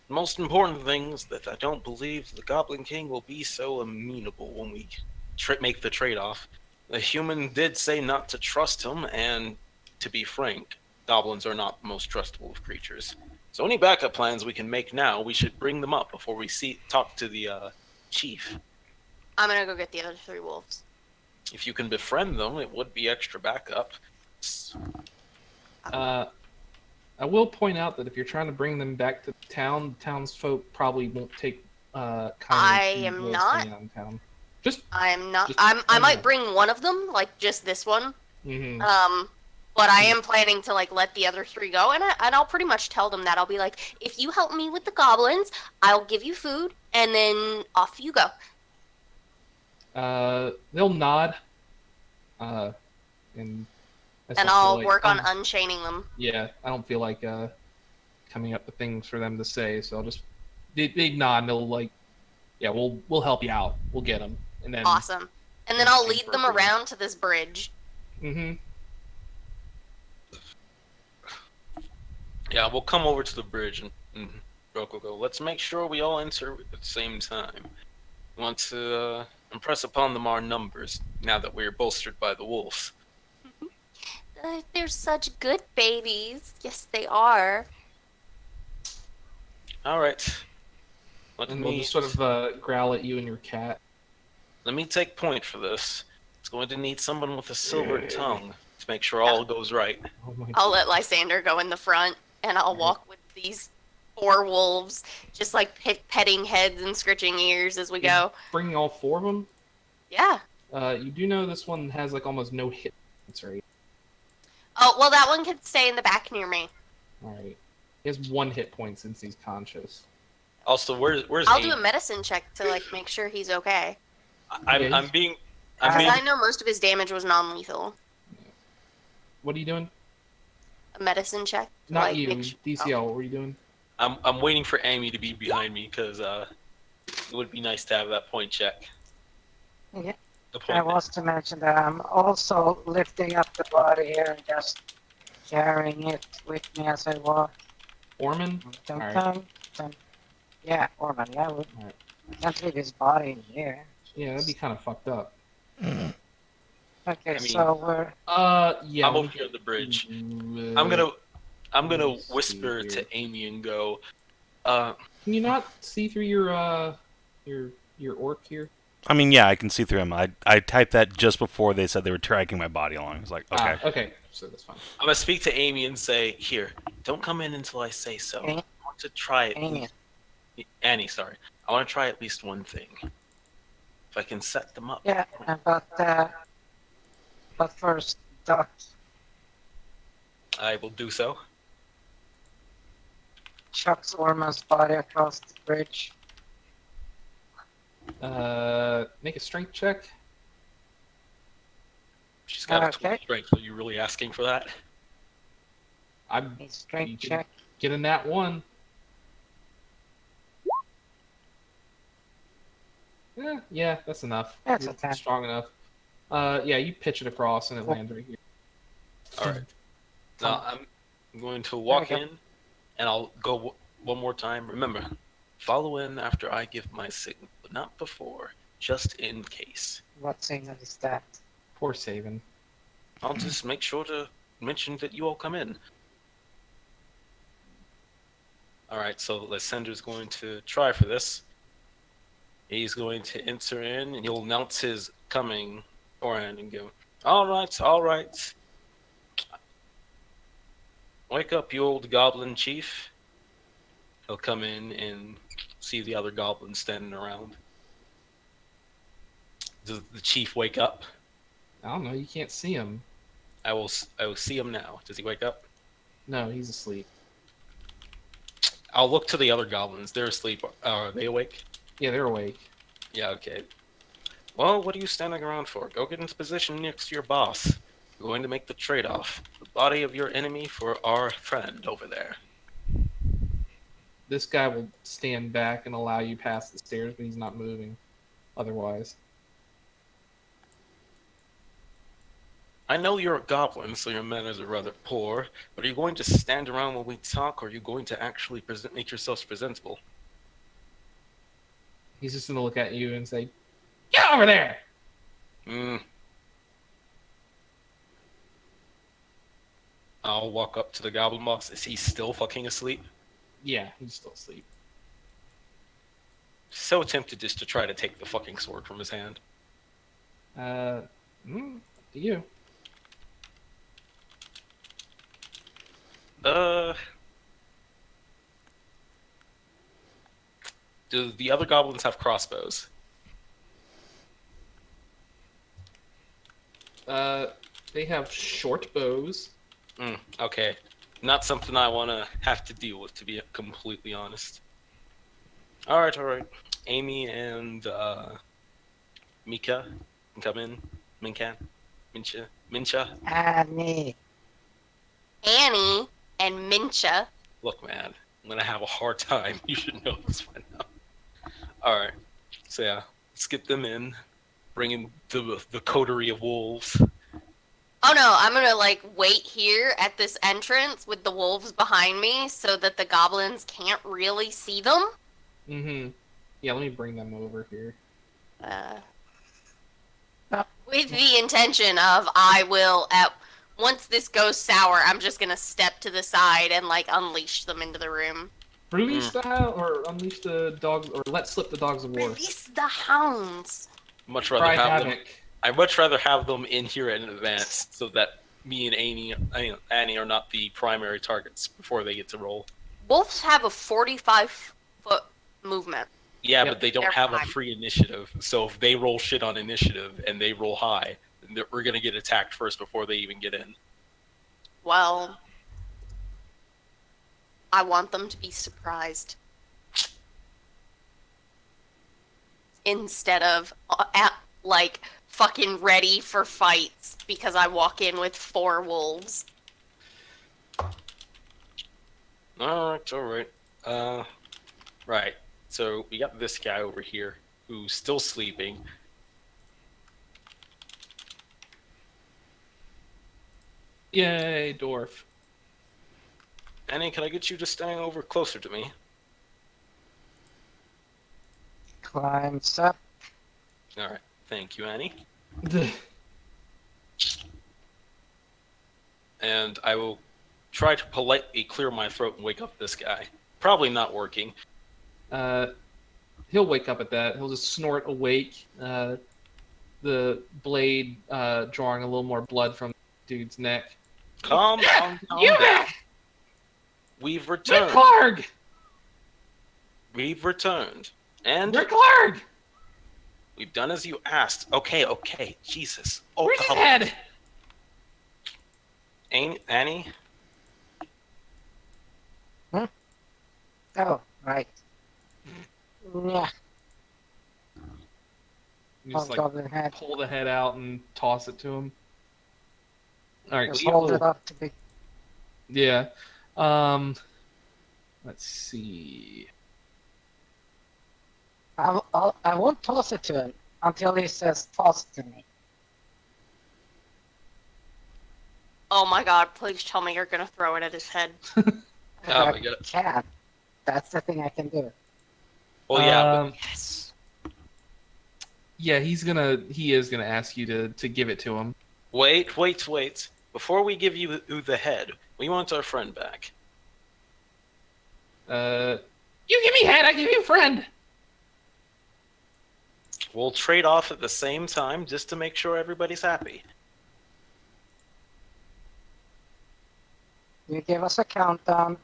The most important thing is that I don't believe the Goblin King will be so amenable when we make the trade-off. The human did say not to trust him, and to be frank, goblins are not the most trustable of creatures. So any backup plans we can make now, we should bring them up before we talk to the chief. I'm gonna go get the other 3 wolves. If you can befriend them, it would be extra backup. I will point out that if you're trying to bring them back to town, the townsfolk probably won't take kindly I to am wolves not. hanging out in town. Just I am not. Just- I might bring one of them, like just this one. mhm. But I am planning to like let the other 3 go, and I'll pretty much tell them that I'll be like, if you help me with the goblins, I'll give you food, and then off you go. They'll nod. And I just And don't feel I'll like- work on unchaining them. Yeah, I don't feel like coming up with things for them to say, so I'll just they nod and they'll like, yeah, we'll help you out. We'll get them, and then Awesome. And then Yeah, I'll lead them appropriate. around to this bridge. Mm-hmm. Yeah, we'll come over to the bridge and go. Let's make sure we all enter at the same time. We want to impress upon them our numbers now that we're bolstered by the wolves. They're such good babies. Yes, they are. All right. Let And they'll me just sort of growl at you and your cat. take point for this. It's going to need someone with a silver tongue to make sure all goes right. Oh my I'll let Lysander go in the front, and I'll walk with these 4 wolves, just like petting heads and scritching ears as we go. Bringing all 4 of them. Yeah. You do know this one has like almost no hit points, right? Oh, well, that one can stay in the back near me. All right. He has 1 hit point since he's conscious. Also, where's I'll Amy? do a medicine check to like make sure he's okay. I'm being Because I know most of his damage was non-lethal. What are you doing? A medicine check. to, Not like, you, make sure- DCL. oh. What were you doing? I'm waiting for Amy to be behind me because it would be nice to have that point check. Yeah, The I point. was to mention that I'm also lifting up the body here and just carrying it with me as I walk. Ormann? Dun, Alright. dun, dun. Yeah, Ormann, yeah, we Alright. can't leave his body in here. Yeah, that'd be kind of fucked up. Okay, mean- so we're Yeah. I'm let over me here at the bridge. get- I'm gonna let me see whisper here. to Amy and go, Can you not see through your orc here? I mean, yeah, I can see through him. I typed that just before they said they were dragging my body along. I was like, okay. Okay. So that's fine. I'm gonna speak to Amy and say, here, don't come in until I say so. I Amy? want to try it. Amy. Annie, sorry. I want to try at least one thing. If I can set them up. yeah, but first, Doc, I will do so. chucks Ormann's body across the bridge. Make a strength check. She's got a Okay. 12 strength. Are you really asking for that? I'm A strength You can- check. getting that 1. Yeah, that's enough. That's You're okay. strong enough. Yeah, you pitch it across and it lands right here. All right. Now I'm going to walk There we in, and I'll go one more time. Remember, follow in after I give my signal, but not before, just in case. What signal is that? Poor Savin. I'll just make sure to mention that you all come in. All right, so Lysander's going to try for this. He's going to enter in, and he'll announce his coming. poor hand and go, all right. Wake up, you old goblin chief. He'll come in and see the other goblins standing around. Does the chief wake up? I don't know. You can't see him. I will see him now. Does he wake up? No, he's asleep. I'll look to the other goblins. They're asleep. Are they awake? Yeah, they're awake. Yeah, okay. Well, what are you standing around for? Go get into position next to your boss. We're going to make the trade-off. The body of your enemy for our friend over there. This guy will stand back and allow you past the stairs, but he's not moving. Otherwise, I know you're a goblin, so your manners are rather poor, but are you going to stand around when we talk, or are you going to actually make yourselves presentable? he's just gonna look at you and say, "Get over there!" I'll walk up to the goblin boss. Is he still fucking asleep? Yeah, he's still asleep. So tempted just to try to take the fucking sword from his hand. Up to you. Do the other goblins have crossbows? They have short bows. Okay. Not something I want to have to deal with, to be completely honest. Alright. Amy and Mika can come in. Mincha. Annie. Annie and Mincha. Look, man, I'm going to have a hard time. You should know this by now. Alright. So yeah, let's get them in. Bring in the coterie of wolves. Oh no, I'm gonna like wait here at this entrance with the wolves behind me so that the goblins can't really see them. Mm-hmm. Yeah, let me bring them over here. With the intention of once this goes sour, I'm just gonna step to the side and like unleash them into the room. Release style or unleash the dogs or let slip the dogs of war. Release the hounds. Much rather Pride have them. havoc. I'd much rather have them in here in advance so that me and Annie are not the primary targets before they get to roll. Wolves have a 45-foot movement. Yeah, Yep. but they don't They're have a fine. free initiative. So if they roll shit on initiative and they roll high, then we're going to get attacked first before they even get in. Well, I want them to be surprised. Instead of like fucking ready for fights because I walk in with 4 wolves. Alright. Right. So we got this guy over here who's still sleeping. Yay, dwarf. Annie, can I get you to stand over closer to me? Climbs up. Alright. Thank you, Annie. And I will try to politely clear my throat and wake up this guy. Probably not working. He'll wake up at that. He'll just snort awake. The blade drawing a little more blood from the dude's neck. Calm down. We've returned. Ricklarg! We've returned. And Ricklarg! we've done as you asked. Okay. Jesus. Oh, Where's his God. head? Annie? Oh, right. Yeah. You just like Goblin head. pull the head out and toss it to him. All right, Just so hold it up to be. yeah. Let's see. I won't toss it to him until he says toss it to me. Oh my god, please tell me you're gonna throw it at his head. Oh, we got it. Can. That's the thing I can do. Well, yeah, but Yes. Yeah, he is gonna ask you to give it to him. wait. Before we give you the head, we want our friend back. You give me head, I give you friend. we'll trade off at the same time just to make sure everybody's happy. You give us a countdown,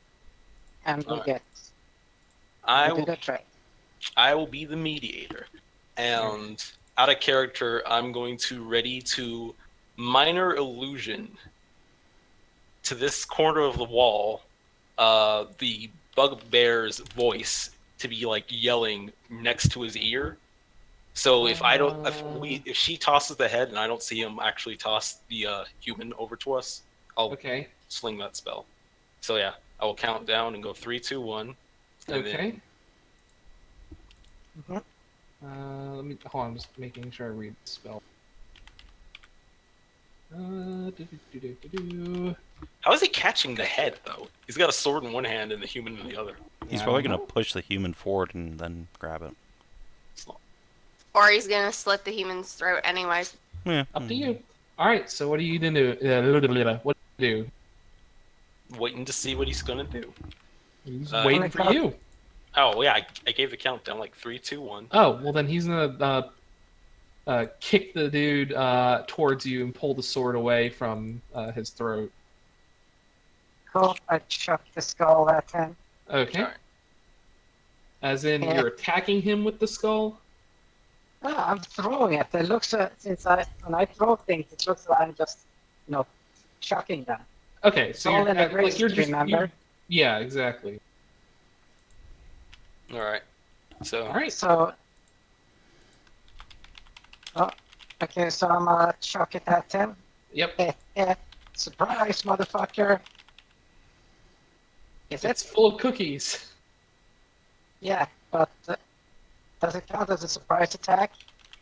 and we Alright. get I we do will the trade. I will be the mediator. And out of character, I'm going to ready to minor illusion to this corner of the wall, the bugbear's voice to be like yelling next to his ear. So if I don't, if she tosses the head and I don't see him actually toss the human over to us, I'll Okay. sling that spell. So yeah, I will count down and go 3, 2, 1. And Okay. Mhm. Let me hold on. I'm just making sure I read the spell. Do-do-do-do-do-do. How is he catching the head though? He's got a sword in one hand and the human in the other. He's Yeah, I probably don't gonna know. push the human forward and then grab it. It's not- Or he's gonna slit the human's throat anyways. Yeah. Up to you. All right. So what are you gonna do? What do you do? Waiting to see what he's gonna do. He's Uh, waiting for you. Oh yeah, I gave the countdown like 3, 2, 1. Oh well, then he's gonna kick the dude towards you and pull the sword away from his throat. Cool. I chuck the skull at him. Okay. Alright. As in, Yeah. you're attacking him with the skull. No, I'm throwing it. It looks when I throw things, it looks like I'm just, chucking them. Okay, so all you're in a race, you're just remember? yeah, exactly. All right. So All right. So, okay, so I'm gonna chuck it at him. Yep. Surprise, motherfucker! Is It's it? full of cookies. Yeah, but does it count as a surprise attack?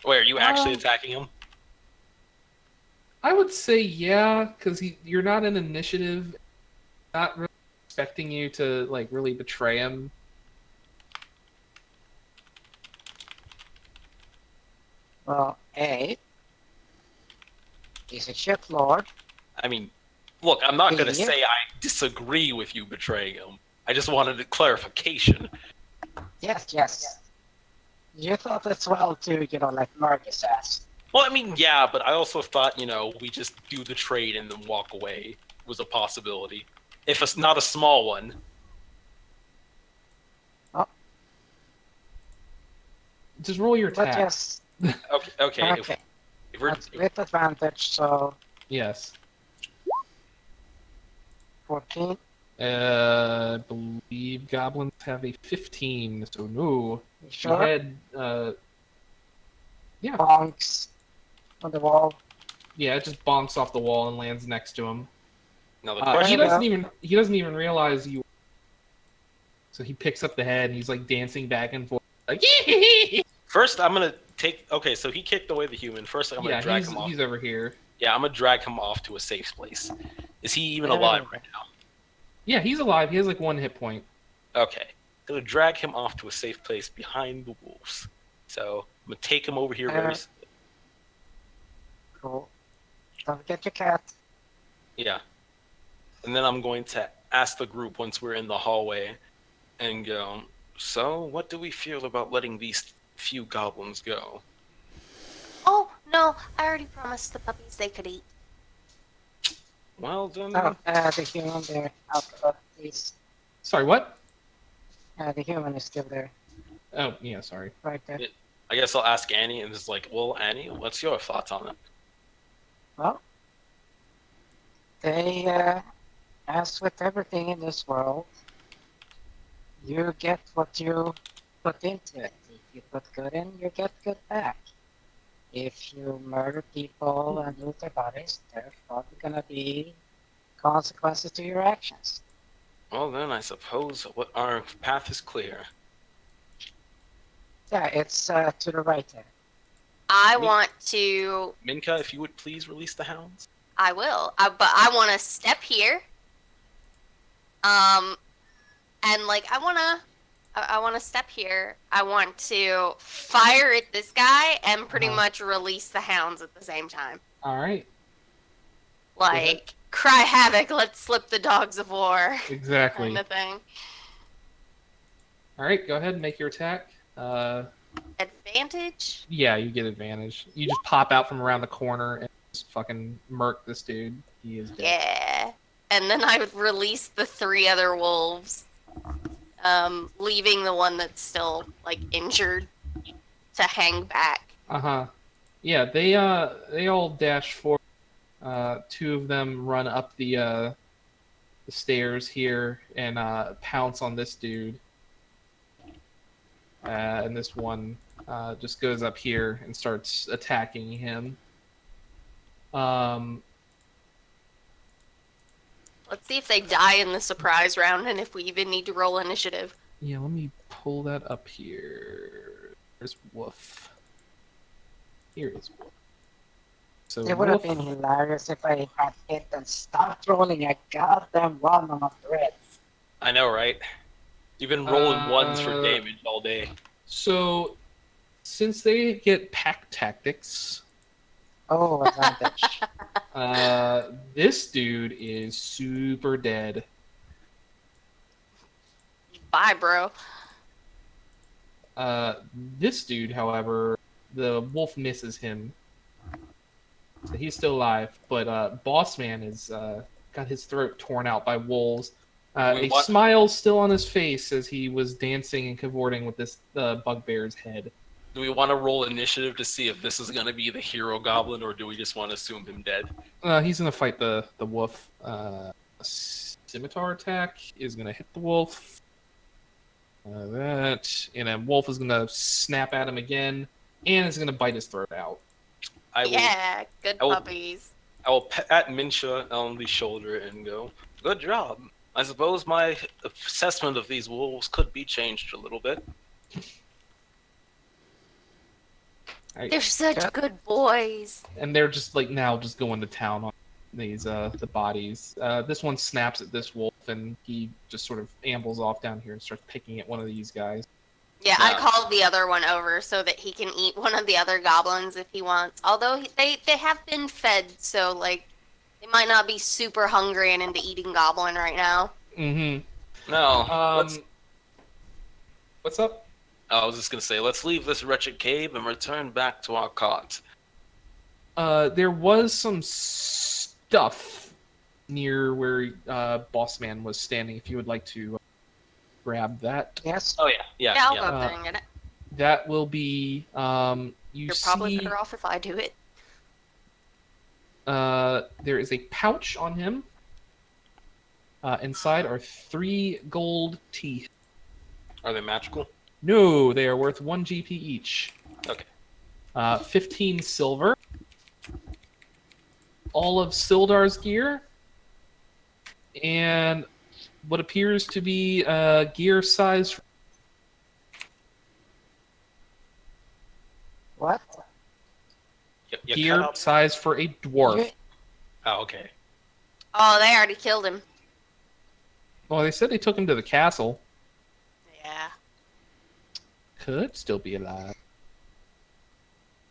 wait, are you actually attacking him? I would say yeah, because you're not in initiative. Not really expecting you to like really betray him. Well, A. He's a shitlord. I mean, look, I'm not gonna Yeah. say I disagree with you betraying him. I just wanted a clarification. Yes. You thought as well too, like Marcus asked. Well, I mean, yeah, but I also thought, we just do the trade and then walk away was a possibility. If it's not a small one. Just roll your But attack. yes, Okay. okay. If we're, That's with advantage, so Yes. 14. I believe goblins have a 15, so no. You The sure? head, Bonks on the wall. yeah, it just bonks off the wall and lands next to him. now the He question doesn't even realize you. So he picks up the head and he's like dancing back and forth, like first, I'm gonna take. Okay, so he kicked away the human. First, I'm gonna drag him off. he's over here. Yeah, I'm gonna drag him off to a safe place. Is he even Yeah. alive right now? Yeah, he's alive. He has like 1 hit point. Okay, gonna drag him off to a safe place behind the wolves. So I'm gonna take him over here very. Cool. Don't forget your cat. Yeah, and then I'm going to ask the group once we're in the hallway, and go. So, what do we feel about letting these few goblins go? Oh no, I already promised the puppies they could eat. Well then, Oh, the human there. Please. Sorry, what? The human is still there, Oh, yeah, sorry. right there. I guess I'll ask Annie, and it's like, well, Annie, what's your thoughts on it? Well, they, as with everything in this world, you get what you put into it. If you put good in, you get good back. If you murder people and loot their bodies, there's probably gonna be consequences to your actions. Well, then I suppose what our path is clear. Yeah, it's to the right there. I want to. Mincha, if you would please release the hounds. I will. But I want to step here. And like I want to step here. I want to fire at this guy and pretty much release the hounds at the same time. All right. Like cry havoc, let's slip the dogs of war Exactly. kind of thing. All right, go ahead and make your attack. advantage? Yeah, you get advantage. You just pop out from around the corner and just fucking murk this dude. He is dead. Yeah. And then I would release the 3 other wolves, leaving the one that's still like injured to hang back. Yeah, they all dash forward. 2 of them run up the stairs here and pounce on this dude. And this one just goes up here and starts attacking him. Let's see if they die in the surprise round and if we even need to roll initiative. Yeah, let me pull that up here. There's Woof. Here is Woof. So It would have Woof, been hilarious if I had hit and stopped rolling a goddamn one on a thread. I know, right? You've been rolling ones for damage all day. so since they get pack tactics, Oh, advantage. this dude is super dead. Bye, bro. This dude, however, the wolf misses him. So he's still alive, but Boss Man is got his throat torn out by wolves. A smile still on his face as he was dancing and cavorting with this bugbear's head. Do we want to roll initiative to see if this is going to be the hero goblin, or do we just want to assume him dead? He's gonna fight the wolf. A scimitar attack is gonna hit the wolf. That and then wolf is gonna snap at him again, and is gonna bite his throat out. Yeah, good I will- puppies. I will pat Mincha on the shoulder and go, "Good job. I suppose my assessment of these wolves could be changed a little bit." They're such good boys. And they're just like now just going to town on these the bodies. This one snaps at this wolf, and he just sort of ambles off down here and starts picking at one of these guys. Yeah, I Yeah. called the other one over so that he can eat one of the other goblins if he wants. Although they have been fed, so like they might not be super hungry and into eating goblin right now. Mm-hmm. No, What's up? I was just going to say, let's leave this wretched cave and return back to our cot. There was some stuff near where Boss Man was standing. If you would like to grab that, Yes. Oh, yeah. Yeah, I'll Yeah. go up there and get it. that will be You're probably see. better off if I do it. There is a pouch on him. Inside are 3 gold teeth. Are they magical? No, they are worth 1 GP each. Okay. 15 silver. All of Sildar's gear. And what appears to be gear size. What? You Gear cut up- size for a dwarf. You- Oh, okay. Oh, they already killed him. Well, they said they took him to the castle. Yeah. Could still be alive.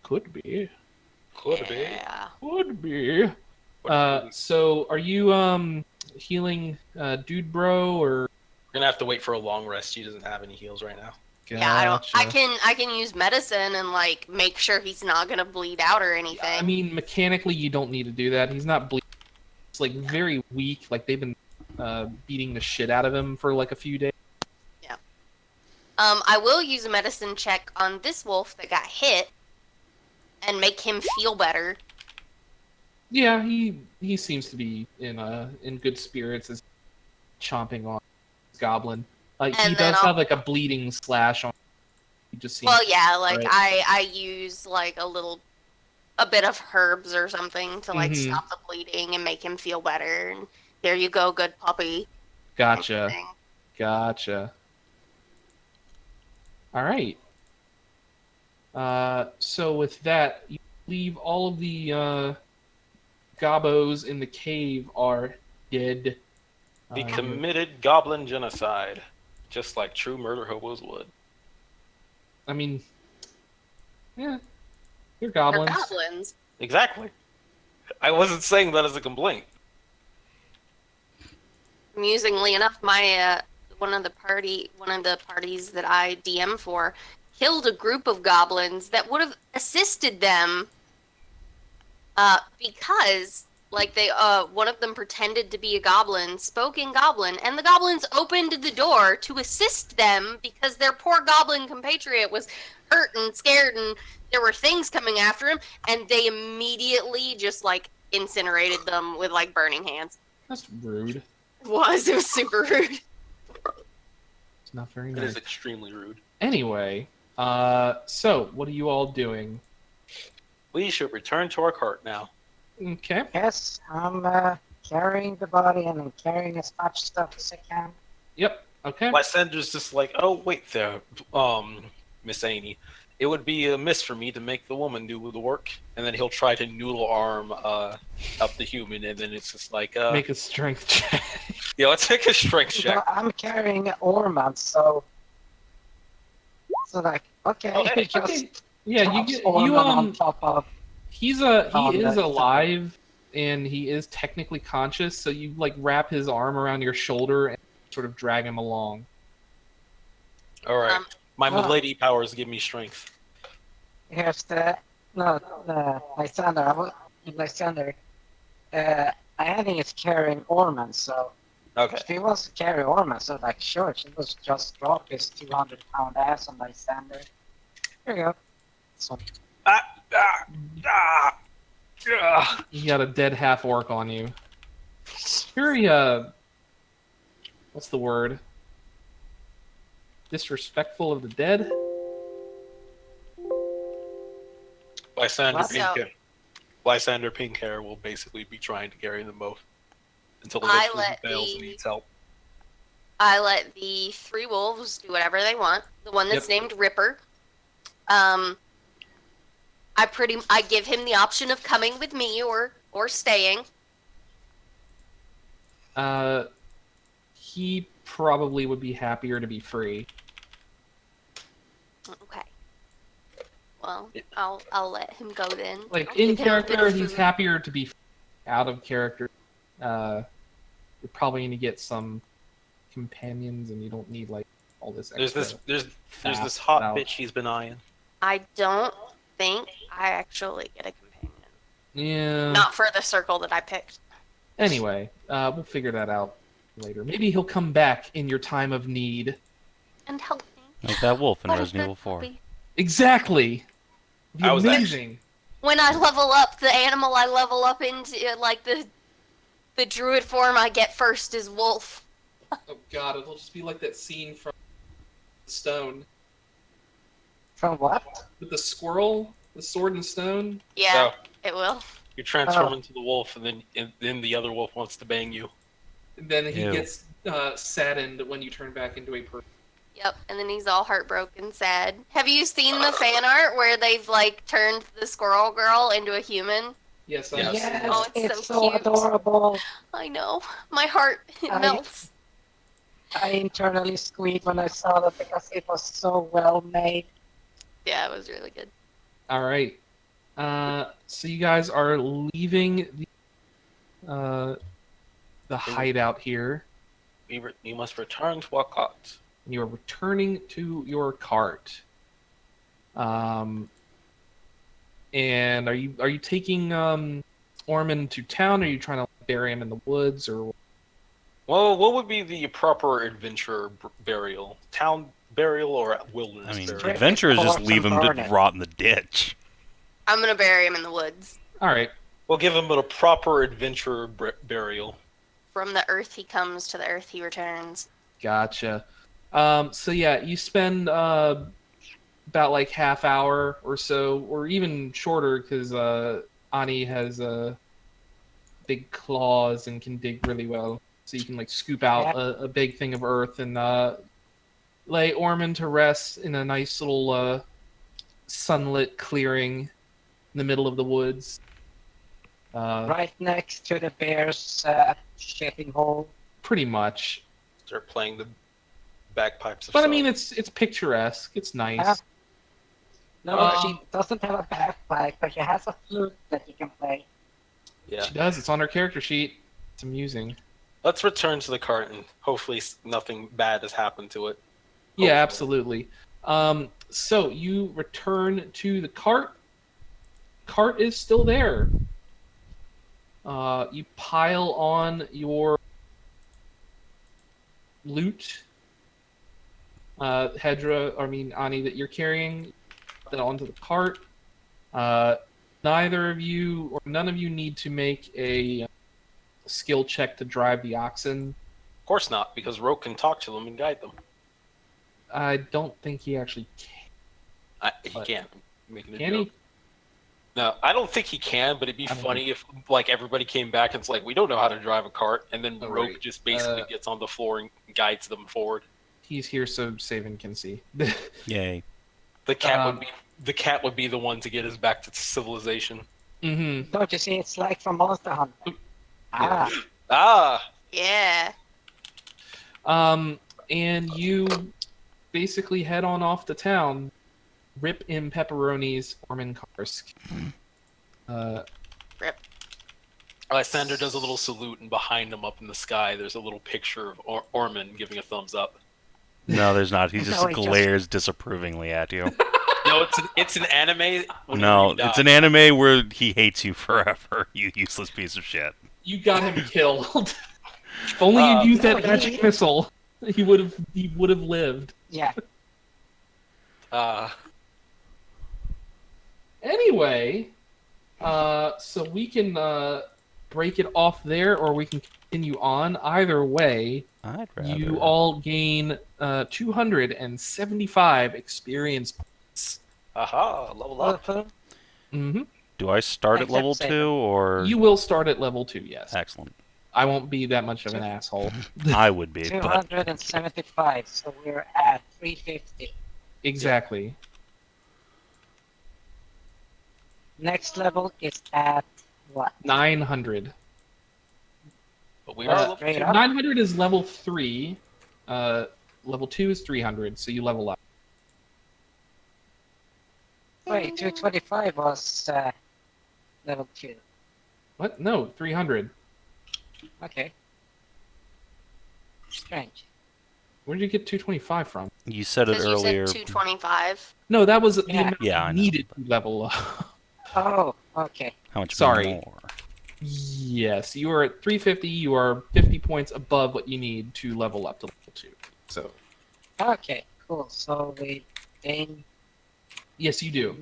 Could be. Could be. Yeah. Could be. So are you healing Dude Bro or? We're gonna have to wait for a long rest. He doesn't have any heals right now. Yeah, I don't. I Gotcha. can use medicine and like make sure he's not gonna bleed out or anything. I mean, mechanically, you don't need to do that. He's not bleeding. It's like very weak. Like they've been beating the shit out of him for like a few days. I will use a medicine check on this wolf that got hit and make him feel better. Yeah, he seems to be in good spirits as chomping on his goblin. Like he And then does I'll- have like a bleeding slash on. He just seems. Well, yeah, like right. I use like a bit of herbs or something to like Mhm. stop the bleeding and make him feel better. And there you go, good puppy. Gotcha. Thing. Gotcha. All right. So with that, you leave all of the gobos in the cave are dead. He committed goblin genocide, just like true murder hobos would. I mean, yeah, they're They're goblins. goblins. Exactly. I wasn't saying that as a complaint. Amusingly enough, my one of the parties that I DM for, killed a group of goblins that would have assisted them because like they one of them pretended to be a goblin, spoke in goblin, and the goblins opened the door to assist them because their poor goblin compatriot was hurt and scared and there were things coming after him, and they immediately just like incinerated them with like burning hands. That's rude. It was super rude. It's not very It nice. is extremely rude. Anyway, so what are you all doing? We should return to our cart now. Okay. Yes, I'm carrying the body and I'm carrying as much stuff as I can. Yep. Okay. Lysander's just like, oh, wait there, Miss Annie. It would be amiss for me to make the woman do the work. And then he'll try to noodle arm up the human, and then it's just like... Make a strength check. Yeah, let's take a strength check. Well, I'm carrying Ormann, so like, okay, Oh, hey, just okay. Yeah, you toss get Ormann you on top of. he is alive and he is technically conscious, so you like wrap his arm around your shoulder and sort of drag him along. All right. My well- milady powers give me strength. Here's the Lysander. Lysander. Annie is carrying Ormann, so Okay. if he wants to carry Ormann, so like sure, she was just drop his 200-pound ass on Lysander. Here you go. So You got a dead half-orc on you. Very what's the word? Disrespectful of the dead? Lysander Wow. Pinkhair. Lysander Pinkhair will basically be trying to carry them both until I eventually let he fails the- and needs help. I let the 3 wolves do whatever they want. The one that's Yep. named Ripper. I give him the option of coming with me or staying. He probably would be happier to be free. Okay. Well, Yeah. I'll let him go then. Like I'll in give him a bit character, of he's food. happier to be out of character. You're probably going to get some companions, and you don't need like all this. There's Extra this there's this faff hot about- bitch he's been eyeing. I don't think I actually get a companion. Yeah. Not for the circle that I picked. Anyway, we'll figure that out later. Maybe he'll come back in your time of need. And help me. Like that wolf in What a Resident Evil good 4. puppy. Exactly. Be I was amazing. When I level up the animal, I level up into like the druid form I get first is wolf. Oh god, it'll just be like that scene from Stone from what? with the squirrel, the sword and stone. Yeah, So it will. you transform Oh. into the wolf, and then the other wolf wants to bang you. And then he Ew. gets saddened when you turn back into a person. Yep, and then he's all heartbroken, sad. Have you seen the fan art where they've like turned the squirrel girl into a human? Yes, Yes. I've seen Yes, that. Oh, it's it's so so cute. adorable. I know. My heart melts. I internally squeaked when I saw that because it was so well made. Yeah, it was really good. All right. So you guys are leaving the hideout here, You must return to our cart. and you are returning to your cart. And are you taking Ormann to town? Or are you trying to bury him in the woods, or Well, what would be the proper adventure burial? Town burial or wilderness I mean, burial? Right. adventure is just Corpse leave and him burn to it. rot in the ditch. I'm gonna bury him in the woods. all right? We'll give him a proper adventure burial. From the earth he comes, to the earth he returns. Gotcha. So yeah, you spend about like half hour or so, or even shorter, because Ani has big claws and can dig really well. So you can like scoop out a big thing of earth and lay Ormann to rest in a nice little sunlit clearing in the middle of the woods. Right next to the bear's shitting hole. Pretty much. Start playing the bagpipes of But I Shou. mean, it's picturesque. It's nice. Yeah. No, Um, she doesn't have a bagpipe, but she has a flute that you can play. Yeah. She does. It's on her character sheet. It's amusing. Let's return to the cart and hopefully nothing bad has happened to it. Yeah, Hopefully. absolutely. So you return to the cart. Cart is still there. You pile on your loot, Ani, that you're carrying, that onto the cart. Neither of you or none of you need to make a skill check to drive the oxen. Of course not, because Rogue can talk to them and guide them. I don't think he actually can. He can't. I'm making a Can joke. he? No, I don't think he can, but it'd be funny if like everybody came back and it's like, we don't know how to drive a cart, and then Rogue right. just basically gets on the floor and guides them forward. He's here so Savin can see. Yay. The cat would be the one to get us back to civilization. Mm-hmm. Don't you see? It's like from Monster Hunter. Yeah. Yeah. And you basically head on off to town. Rip in pepperonis, Ormann Karsk. Rip. Lysander does a little salute, and behind him up in the sky, there's a little picture of Ormann giving a thumbs up. No, there's not. He just No, he glares disapprovingly at you. No, it's an anime. No, it's an anime where he hates you forever, you useless piece of shit. You got him killed. If only you'd used that magic missile, he would have lived. Yeah. Anyway, so we can break it off there, or we can continue on. Either way, I'd rather. you all gain 275 experience points. Aha, level up. Mm-hmm. Do I start at level 2, or... You will start at level 2, yes. Excellent. I won't be that much of an asshole. I would be, but... 275, so we're at 350. Exactly. Next level is at what? 900. But we are level Straight 2. up? 900 is level 3. Level 2 is 300, so you level up. Wait, 225 was level 2. What? No, 300. Okay. Strange. Where did you get 225 from? You said it Because you earlier. said 225. No, that was the Yeah. amount Yeah, I you know, needed but- to level up. Oh, okay. How much Sorry. more? Yes, you are at 350. You are 50 points above what you need to level up to level 2. So, Okay, cool. So we gain... yes, you do.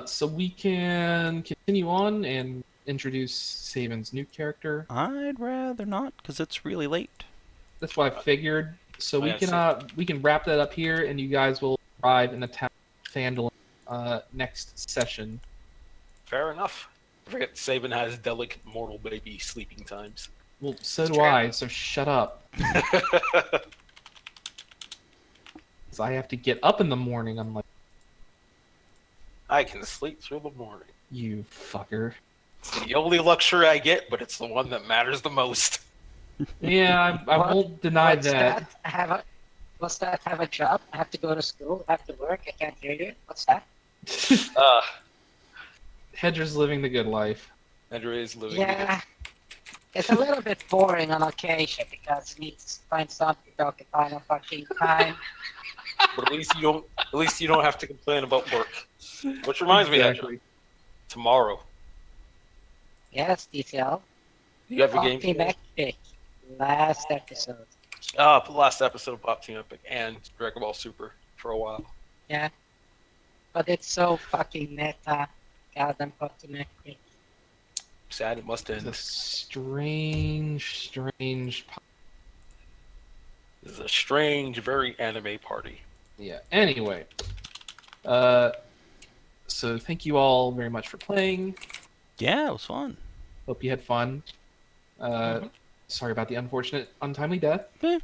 So we can continue on and introduce Savin's new character. I'd rather not, because it's really late. That's what I figured. So we yeah, can wrap that up here, and you guys will arrive in the town of Phandalan next session. Fair enough. I forget Savin has delicate mortal baby sleeping times. Well, so It's do true. I. So shut up. 'Cause I have to get up in the morning. I'm like, I can sleep through the morning. you fucker. It's the only luxury I get, but it's the one that matters the most. Yeah, I What? won't deny What's that. What's that? Have a job? I have to go to school? I have to work? I can't hear you. What's that? Hedrah's living the good life. Andrew is living. Yeah. It's a little bit boring on occasion because you need to find something to occupy my fucking time. But at least you don't have to complain about work. Which reminds me, Andrew, tomorrow Yes, DCL. you have a game. Team Epic. Last episode. The last episode of Pop Team Epic and Dragon Ball Super for a while. Yeah. But it's so fucking meta. Goddamn Pop Team Epic. Sad it must It's a end. strange. This is a strange, very anime party. Yeah. Anyway, so thank you all very much for playing. Yeah, it was fun. Hope you had fun. Sorry about the unfortunate, untimely death. Eh.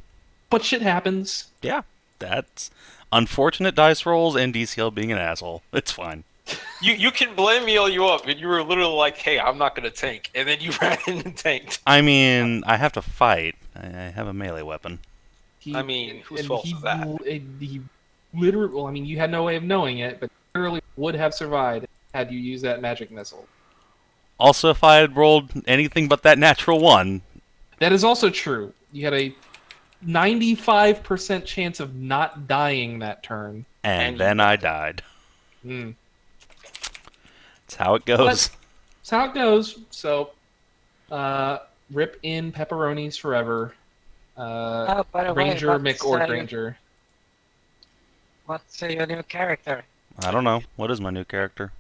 But shit happens. Yeah, that's unfortunate dice rolls and DCL being an asshole. It's fine. You can blame me all you want, but you were literally like, "Hey, I'm not gonna tank," and then you ran in and tanked. I mean, I have to fight. I have a melee weapon. He, I mean, whose and fault is that? He literally, well, I mean, you had no way of knowing it, but literally would have survived had you used that magic missile. Also, if I had rolled anything but that natural one, That is also true. You had a 95% chance of not dying that turn. And then I died. Mm. That's how it goes. That's how it goes. So, rip in pepperonis forever. Oh, by the way, Ranger, Mick, or Granger. What's your new character? I don't know. What is my new character?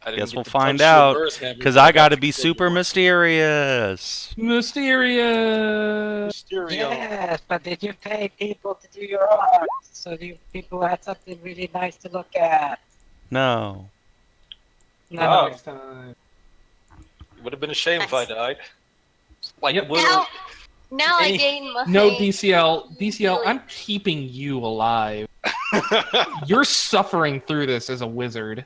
I didn't Guess get we'll to find touch your out. Burst Hammer, Because but I got to got be kill super you. mysterious. Mysterious. Mysterio. Yes, but did you pay people to do your art so you people had something really nice to look at? No. No. Oh. Next time. Would have been a shame if I Nice. died. Like, Yep. literally. Now I Any- gain my... No, DCL. DCL, Really? I'm keeping you alive. You're suffering through this as a wizard.